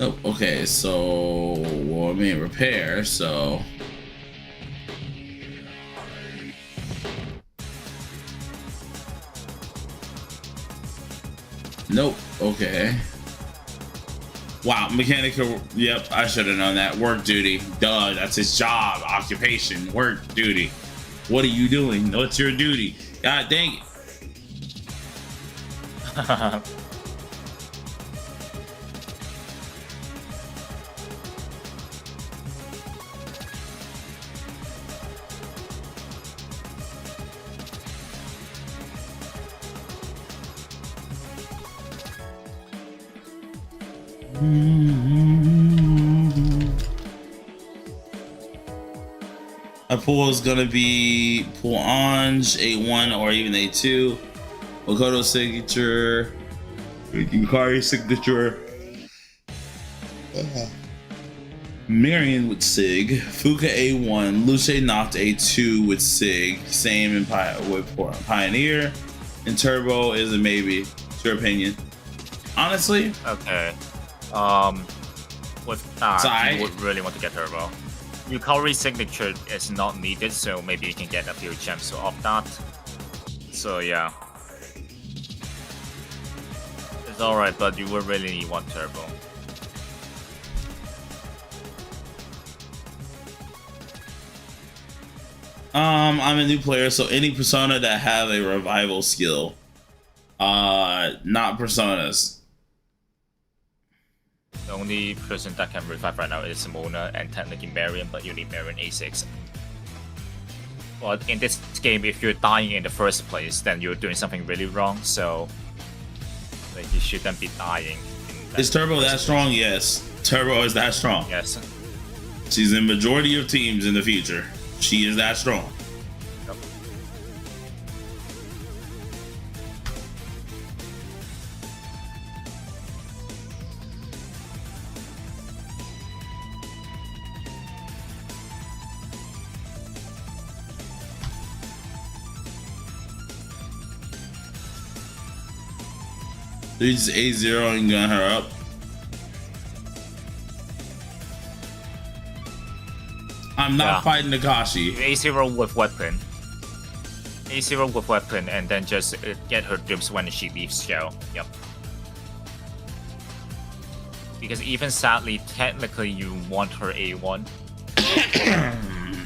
Speaker 1: Oh, okay, so, well, I mean, repair, so. Nope, okay. Wow, mechanical, yep, I should have known that. Work duty, duh, that's his job, occupation, work duty. What are you doing? What's your duty? God dang it. A pool is gonna be Pool Ange, A1 or even A2. Makoto signature. Yukari signature. Marion with Sig. Fuka A1. Luce Nacht A2 with Sig. Same in with Pioneer. And Turbo is a maybe. It's your opinion. Honestly.
Speaker 4: Okay. With that, you would really want to get Turbo. Yukari signature is not needed, so maybe you can get a few gems off that. So yeah. It's alright, but you would really want Turbo.
Speaker 1: I'm a new player, so any persona that have a revival skill. Not personas.
Speaker 4: The only person that can revive right now is Mona and technically Marion, but you need Marion A6. But in this game, if you're dying in the first place, then you're doing something really wrong, so like, you shouldn't be dying.
Speaker 1: Is Turbo that strong? Yes. Turbo is that strong.
Speaker 4: Yes.
Speaker 1: She's in majority of teams in the future. She is that strong.
Speaker 4: Yep.
Speaker 1: They just A0 and gun her up. I'm not fighting Nakashi.
Speaker 4: A0 with weapon. A0 with weapon and then just get her dupes when she leaves Shell. Yep. Because even sadly, technically you want her A1.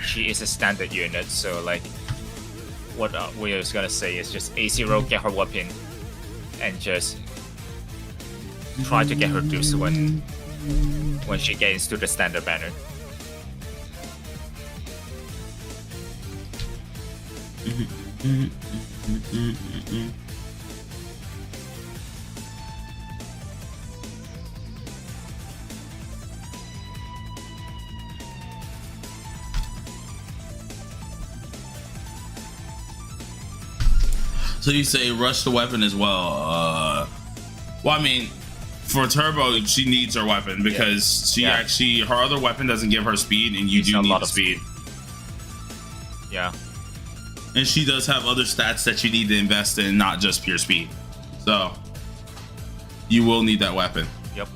Speaker 4: She is a standard unit, so like what we was gonna say is just A0 get her weapon and just try to get her juice when she gets to the standard banner.
Speaker 1: So you say rush the weapon as well. Well, I mean, for Turbo, she needs her weapon because her other weapon doesn't give her speed, and you do need the speed.
Speaker 4: Yeah.
Speaker 1: And she does have other stats that you need to invest in, not just pure speed. So you will need that weapon.
Speaker 4: Yep.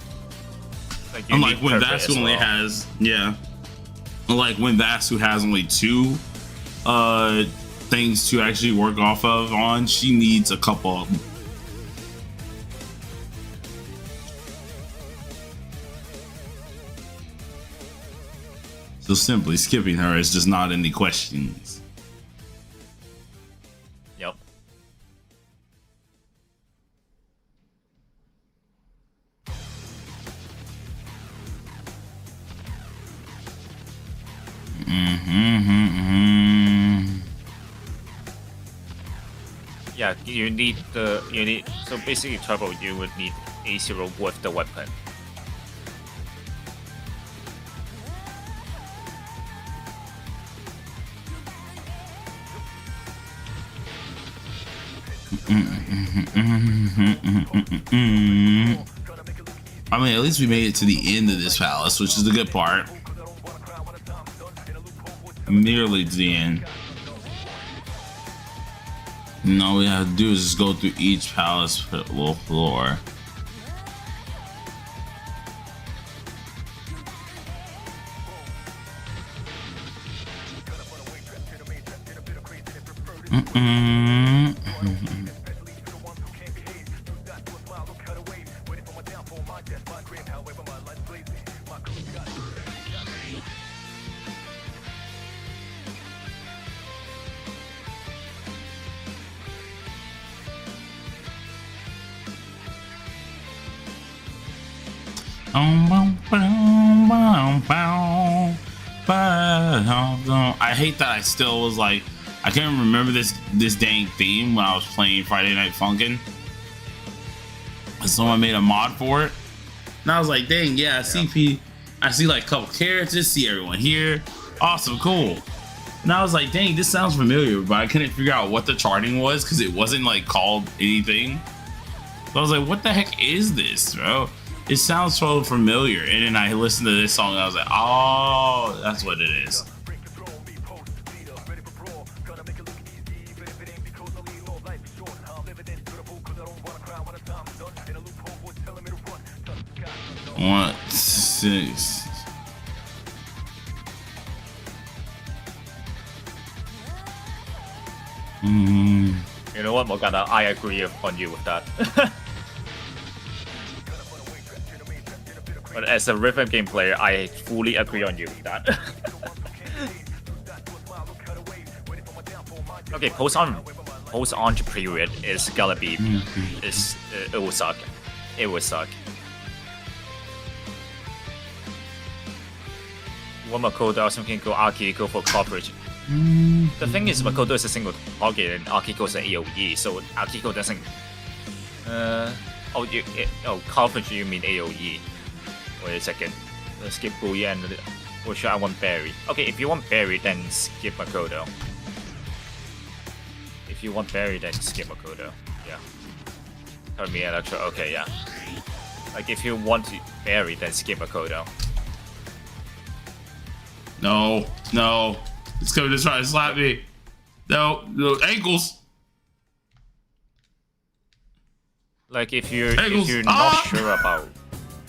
Speaker 1: Unlike when Vasu only has, Unlike when Vasu has only 2 things to actually work off of on, she needs a couple of them. So simply skipping her is just not any questions.
Speaker 4: Yep. Yeah, so basically Turbo, you would need A0 with the weapon.
Speaker 1: I mean, at least we made it to the end of this palace, which is the good part. Nearly to the end. And all we have to do is just go through each palace little floor. I hate that I still was like, I can't remember this dang theme when I was playing Friday Night Funkin'. Someone made a mod for it, and I was like, dang, yeah, CP. I see like a couple characters, see everyone here, awesome, cool. And I was like, dang, this sounds familiar, but I couldn't figure out what the charting was because it wasn't like called anything. So I was like, what the heck is this, bro? It sounds so familiar. And then I listened to this song and I was like, oh, that's what it is. One, 6.
Speaker 4: You know what, Morgana? I agree on you with that. But as a rhythm game player, I fully agree on you with that. Okay, post on period is gonna be it will suck. It will suck. One Makoto or something go Aki go for coverage. The thing is, Makoto is a single target and Akiko is an AoE, so Akiko doesn't. Coverage you mean AoE? Wait a second. Let's skip Booyah and or should I want Barry? Okay, if you want Barry, then skip Makoto. If you want Barry, then skip Makoto. Yeah. Tell me Electro. Okay, yeah. Like if you want Barry, then skip Makoto.
Speaker 1: No. It's going to try to slap me. No, ankles.
Speaker 4: Like if you're not sure about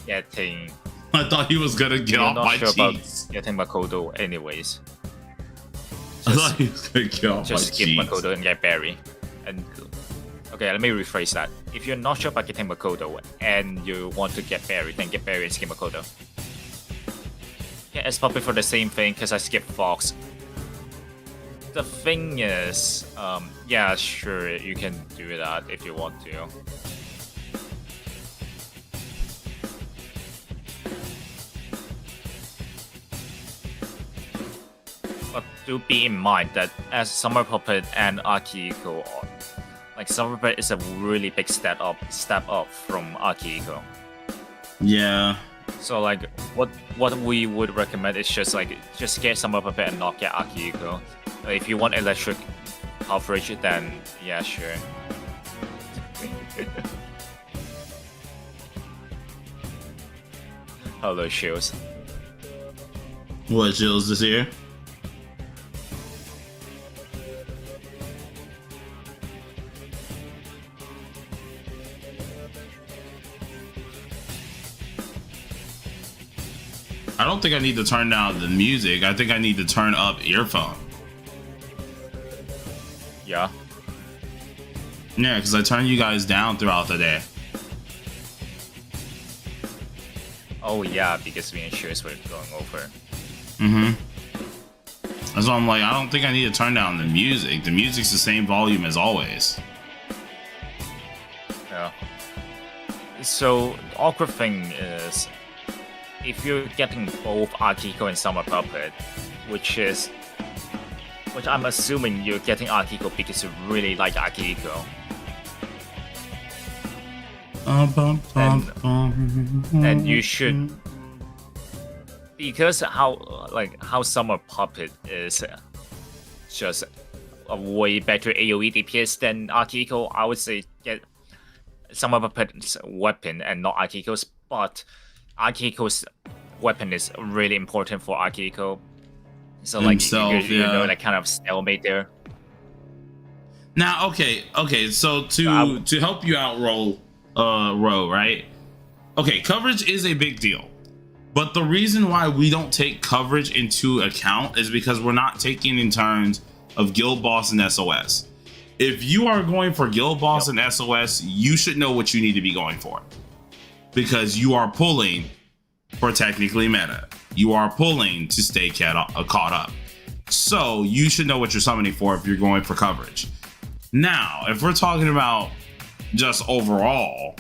Speaker 4: getting,
Speaker 1: I thought he was gonna get off my cheeks.
Speaker 4: Getting Makoto anyways.
Speaker 1: I thought he was gonna get off my cheeks.
Speaker 4: Just skip Makoto and get Barry. And okay, let me rephrase that. If you're not sure about getting Makoto and you want to get Barry, then get Barry and skip Makoto. Yeah, it's probably for the same thing because I skipped Fox. the thing is, yeah, sure, you can do that if you want to. But do be in mind that as Summer Puppet and Akihiko, like Summer Puppet is a really big step up from Akihiko.
Speaker 1: Yeah.
Speaker 4: So like, what we would recommend is just get Summer Puppet and not get Akihiko. If you want electric coverage, then yeah, sure. Hello, Shields.
Speaker 1: What, Shields this year? I don't think I need to turn down the music. I think I need to turn up earphone.
Speaker 4: Yeah.
Speaker 1: Yeah, because I turn you guys down throughout the day.
Speaker 4: Oh yeah, because me and Shields were going over.
Speaker 1: Mm-hmm. That's why I'm like, I don't think I need to turn down the music. The music's the same volume as always.
Speaker 4: Yeah. So the awkward thing is, if you're getting both Akihiko and Summer Puppet, which I'm assuming you're getting Akihiko because you really like Akihiko. And you should, because how Summer Puppet is just a way better AoE DPS than Akihiko, I would say get Summer Puppet's weapon and not Akihiko's, but Akihiko's weapon is really important for Akihiko. So like
Speaker 1: Himself,
Speaker 4: you know, that kind of stalemate there.
Speaker 1: Now, okay. So to help you out, Ro, right? Okay, coverage is a big deal, but the reason why we don't take coverage into account is because we're not taking in terms of Guild Boss and SOS. If you are going for Guild Boss and SOS, you should know what you need to be going for, because you are pulling for technically meta. You are pulling to stay caught up. So you should know what you're summoning for if you're going for coverage. Now, if we're talking about just overall,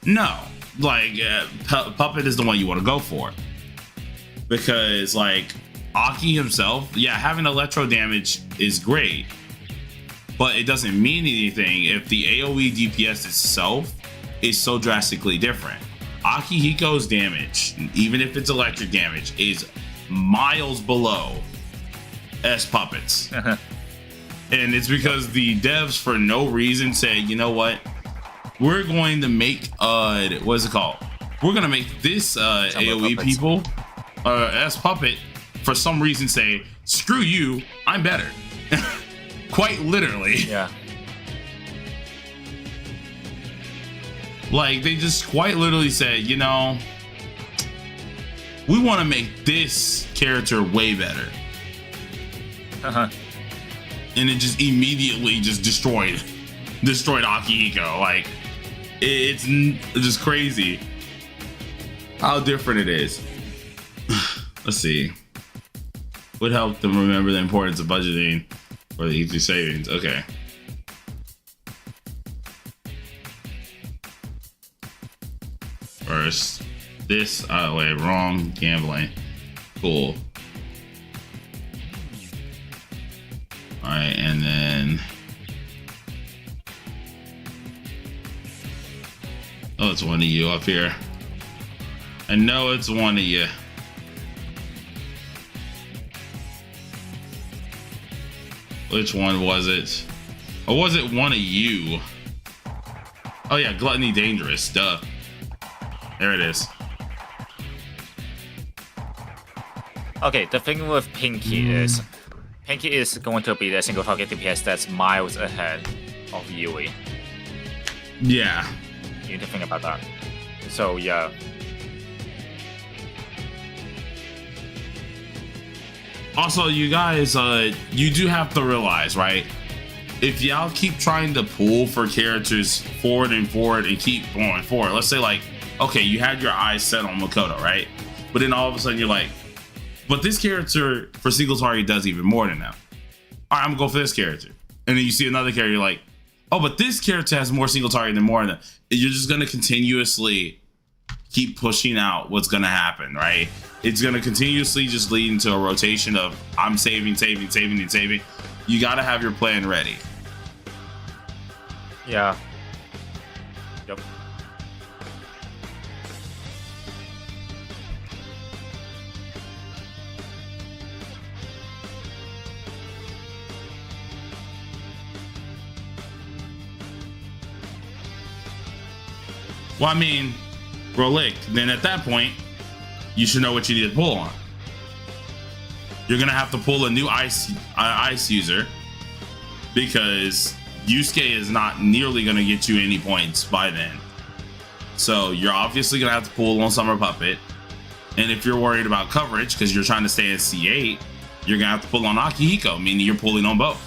Speaker 1: no. Like, Puppet is the one you want to go for. Because, like, Aki himself, yeah, having electro damage is great, but it doesn't mean anything if the AoE DPS itself is so drastically different. Akihiko's damage, even if it's electric damage, is miles below S Puppet's. And it's because the devs, for no reason, say, you know what? We're going to make, what is it called? We're going to make this AoE
Speaker 4: Puppets.
Speaker 1: people, S Puppet, for some reason say, screw you, I'm better. Quite literally.
Speaker 4: Yeah.
Speaker 1: Like, they just quite literally said, you know, we want to make this character way better. And it just immediately just destroyed Akihiko. Like, it's just crazy how different it is. Let's see. Would help them remember the importance of budgeting for the easy savings. Okay. First, this, wait, wrong, gambling. Cool. Alright, and then, oh, it's one of you up here. I know it's one of you. Which one was it? Or was it one of you? Oh yeah, Gluttony Dangerous, duh. There it is.
Speaker 4: Okay, the thing with Pinky is going to be the single target DPS that's miles ahead of Yui.
Speaker 1: Yeah.
Speaker 4: You need to think about that. So yeah.
Speaker 1: Also, you guys, you do have to realize, right? If y'all keep trying to pull for characters forward and keep going forward, let's say like, okay, you had your eyes set on Makoto, right? But then all of a sudden you're like, but this character for single target does even more than that. all right, I'm gonna go for this character. And then you see another character, you're like, oh, but this character has more single target than more than. You're just gonna continuously keep pushing out what's gonna happen, right? It's gonna continuously just lead into a rotation of I'm saving. You gotta have your plan ready.
Speaker 4: Yeah. Yep.
Speaker 1: Well, I mean, Rolik, then at that point, you should know what you need to pull on. You're gonna have to pull a new ice user because Yusuke is not nearly gonna get you any points by then. So you're obviously gonna have to pull on Summer Puppet. And if you're worried about coverage because you're trying to stay at C8, you're gonna have to pull on Akihiko, meaning you're pulling on both.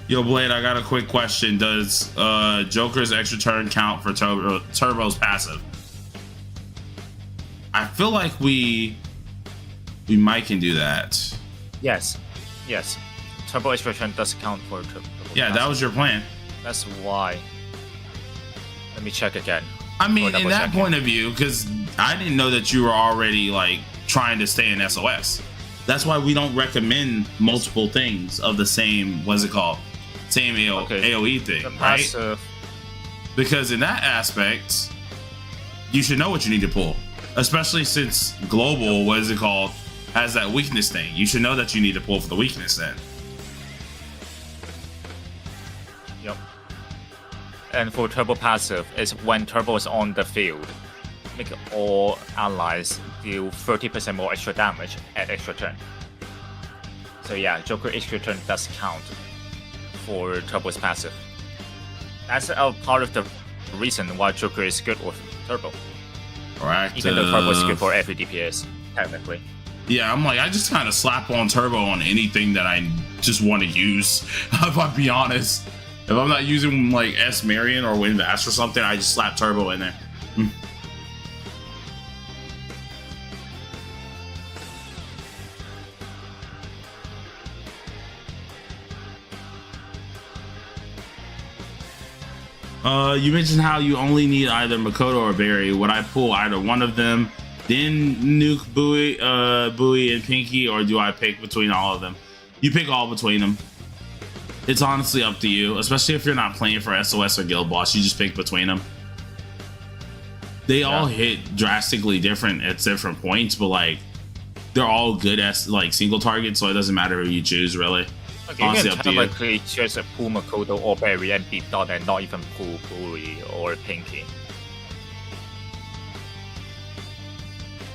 Speaker 1: Yo, Blade, I got a quick question. Does Joker's extra turn count for Turbo's passive? I feel like we might can do that.
Speaker 4: Yes. Turbo extra turn does count for turbo.
Speaker 1: Yeah, that was your plan.
Speaker 4: That's why. Let me check again.
Speaker 1: I mean, in that point of view, because I didn't know that you were already like trying to stay in SOS. That's why we don't recommend multiple things of the same, what's it called? Same AoE thing, right? Because in that aspect, you should know what you need to pull. Especially since Global, what is it called, has that weakness thing. You should know that you need to pull for the weakness then.
Speaker 4: Yep. And for Turbo passive, is when Turbo is on the field, make all allies deal 30% more extra damage at extra turn. So yeah, Joker extra turn does count for Turbo's passive. That's a part of the reason why Joker is good with Turbo.
Speaker 1: Correct.
Speaker 4: Even though Turbo is good for every DPS, technically.
Speaker 1: Yeah, I'm like, I just kind of slap on Turbo on anything that I just want to use. If I be honest, if I'm not using like S Marion or Wind Bass or something, I just slap Turbo in there. You mentioned how you only need either Makoto or Barry. Would I pull either one of them, then nuke Bowie and Pinky, or do I pick between all of them? You pick all between them. It's honestly up to you, especially if you're not playing for SOS or Guild Boss. You just pick between them. They all hit drastically different at different points, but like they're all good as like single targets, so it doesn't matter who you choose really.
Speaker 4: Okay, honestly, you can technically just pull Makoto or Barry and beat down and not even pull Bowie or Pinky.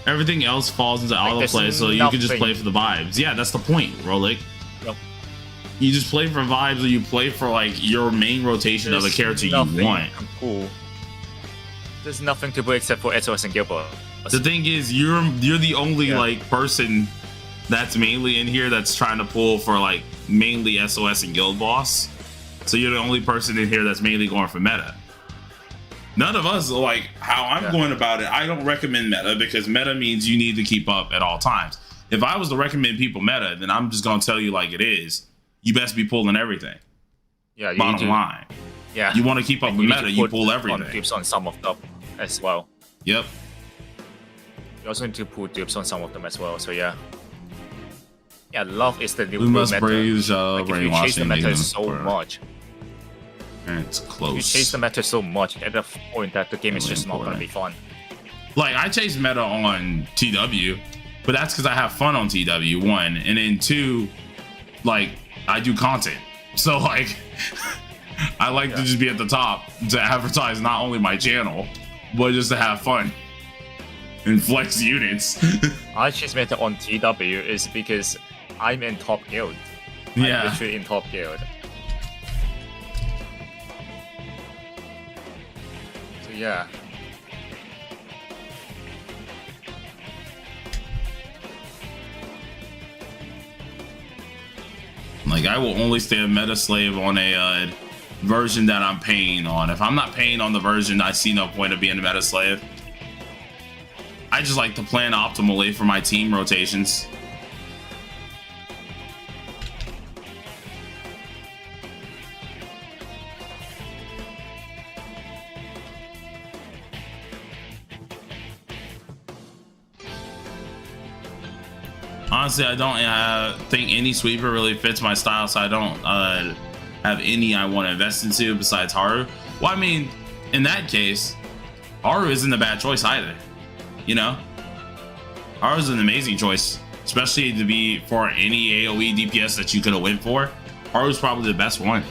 Speaker 1: Everything else falls into autoplay, so you can just play for the vibes. Yeah, that's the point, Rolik.
Speaker 4: Yep.
Speaker 1: You just play for vibes, or you play for like your main rotation of a character you want.
Speaker 4: Cool. There's nothing to play except for SOS and Guild Boss.
Speaker 1: The thing is, you're the only like person that's mainly in here that's trying to pull for like mainly SOS and Guild Boss. So you're the only person in here that's mainly going for meta. None of us, like how I'm going about it, I don't recommend meta because meta means you need to keep up at all times. If I was to recommend people meta, then I'm just gonna tell you like it is. You best be pulling everything.
Speaker 4: Yeah,
Speaker 1: bottom line.
Speaker 4: Yeah.
Speaker 1: You want to keep up with meta, you pull everything.
Speaker 4: Dupes on some of them as well.
Speaker 1: Yep.
Speaker 4: You also need to pull dupes on some of them as well. So yeah. Yeah, love is the new
Speaker 1: meta.
Speaker 4: Like if you chase the meta so much.
Speaker 1: It's close.
Speaker 4: You chase the meta so much at the point that the game is just not going to be fun.
Speaker 1: Like, I chase meta on TW, but that's because I have fun on TW, one. And then two, like, I do content. So, like, I like to just be at the top to advertise not only my channel, but just to have fun and flex units.
Speaker 4: I chase meta on TW is because I'm in top guild. I'm literally in top guild. Yeah.
Speaker 1: Like, I will only stay a meta slave on a version that I'm paying on. If I'm not paying on the version, I see no point of being a meta slave. I just like to plan optimally for my team rotations. Honestly, I don't think any sweeper really fits my style, so I don't have any I want to invest into besides Haru. Well, I mean, in that case, Haru isn't a bad choice either. You know, Haru's an amazing choice, especially to be for any AoE DPS that you could have went for. Haru's probably the best one.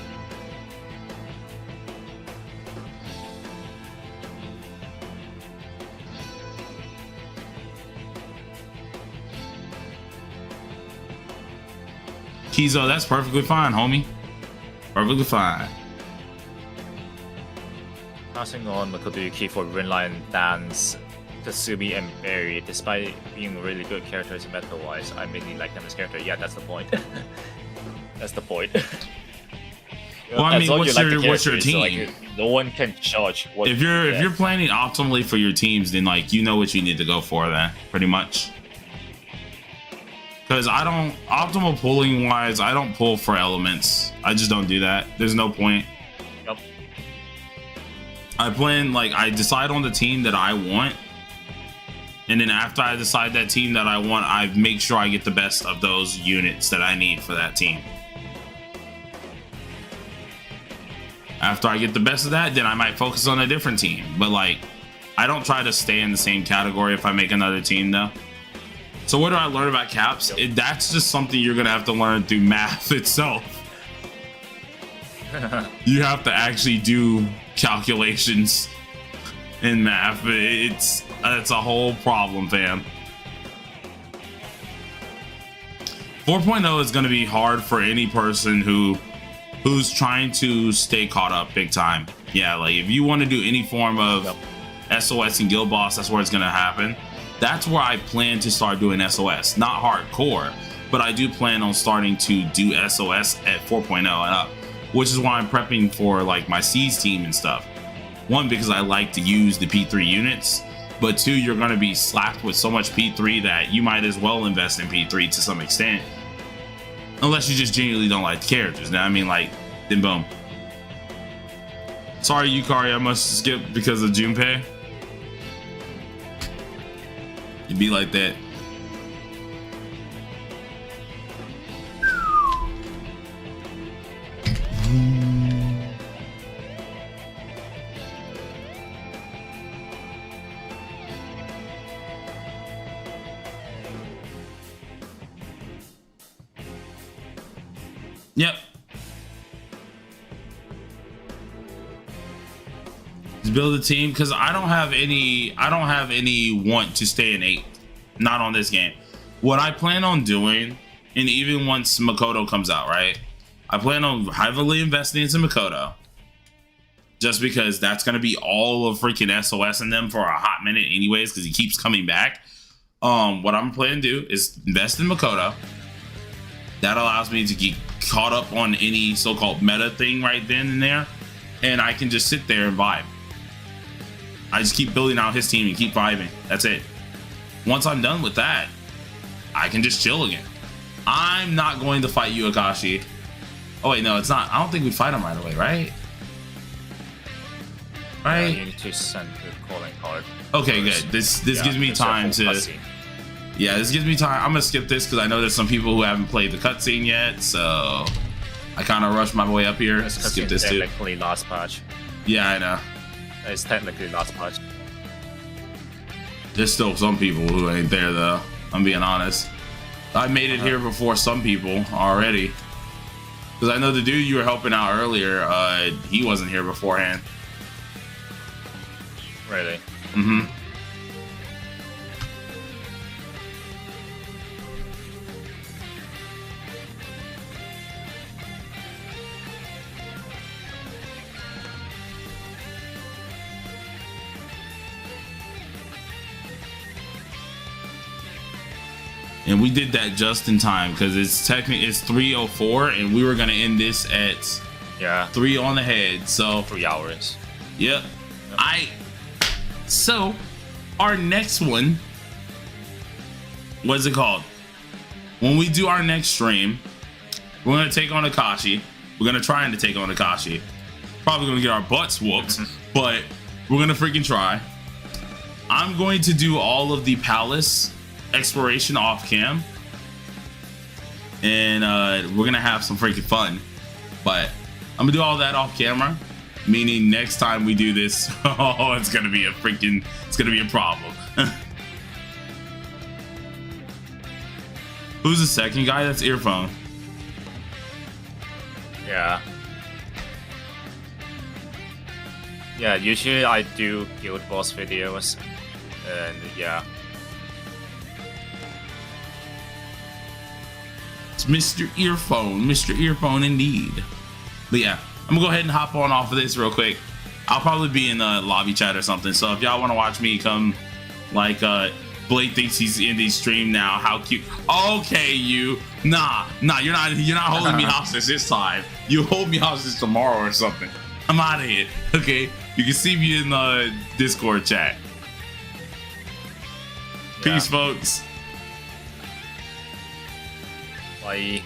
Speaker 1: Kizo, that's perfectly fine, homie. Perfectly fine.
Speaker 4: Passing on Makoto for Rinline, Dance, Kasumi, and Barry. Despite being really good characters meta-wise, I mainly like them as character. Yeah, that's the point. That's the point.
Speaker 1: Well, I mean, what's your team?
Speaker 4: Like, no one can judge what.
Speaker 1: If you're planning optimally for your teams, then like you know what you need to go for. Then pretty much. Because I don't, optimal pulling wise, I don't pull for elements. I just don't do that. There's no point.
Speaker 4: Yep.
Speaker 1: I plan, like, I decide on the team that I want. And then after I decide that team that I want, I make sure I get the best of those units that I need for that team. After I get the best of that, then I might focus on a different team. But, like, I don't try to stay in the same category if I make another team, though. So what do I learn about caps? That's just something you're gonna have to learn through math itself. You have to actually do calculations in math. It's a whole problem, fam. 4.0 is gonna be hard for any person who's trying to stay caught up big time. Yeah, like if you want to do any form of SOS and Guild Boss, that's where it's gonna happen. That's where I plan to start doing SOS. Not hardcore, but I do plan on starting to do SOS at 4.0 and up, which is why I'm prepping for like my Siege team and stuff. One, because I like to use the P3 units, but two, you're going to be slapped with so much P3 that you might as well invest in P3 to some extent. Unless you just genuinely don't like the characters. Now, I mean, like, then boom. Sorry, Yukari, I must skip because of Junpei. It'd be like that. Yep. Just build a team because I don't have any want to stay in 8. Not on this game. What I plan on doing, and even once Makoto comes out, right? I plan on heavily investing into Makoto. Just because that's gonna be all of freaking SOS in them for a hot minute anyways, because he keeps coming back. What I'm planning to do is invest in Makoto. That allows me to get caught up on any so-called meta thing right then and there, and I can just sit there and vibe. I just keep building out his team and keep vibing. That's it. Once I'm done with that, I can just chill again. I'm not going to fight you, Akashi. Oh wait, no, it's not. I don't think we fight him right away, right? Right?
Speaker 4: You need to send the calling card.
Speaker 1: Okay, good. This gives me time to. Yeah, this gives me time. I'm gonna skip this because I know there's some people who haven't played the cutscene yet, so I kind of rushed my way up here. Skip this too.
Speaker 4: Technically last patch.
Speaker 1: Yeah, I know.
Speaker 4: It's technically last patch.
Speaker 1: There's still some people who ain't there though. I'm being honest. I made it here before some people already. Because I know the dude you were helping out earlier, he wasn't here beforehand.
Speaker 4: Really?
Speaker 1: Mm-hmm. And we did that just in time because it's 3:04 and we were gonna end this at
Speaker 4: Yeah,
Speaker 1: 3 on the head. So
Speaker 4: 3 hours.
Speaker 1: yep. So our next one, what's it called? When we do our next stream, we're gonna take on Akashi. We're gonna try to take on Akashi. Probably gonna get our butts whooped, but we're gonna freaking try. I'm going to do all of the palace exploration off cam, and we're gonna have some freaking fun. But I'm gonna do all that off camera, meaning next time we do this, oh, it's gonna be a problem. Who's the second guy? That's Earphone.
Speaker 4: Yeah. Yeah, usually I do guild boss videos, and yeah.
Speaker 1: It's Mr. Earphone indeed. But yeah, I'm gonna go ahead and hop on off of this real quick. I'll probably be in the lobby chat or something. So if y'all want to watch me come, like, Blade thinks he's in the stream now. How cute. Okay, you. Nah, you're not holding me hostage this time. You hold me hostage tomorrow or something. I'm out of here. Okay, you can see me in the Discord chat. Peace, folks.
Speaker 4: Bye.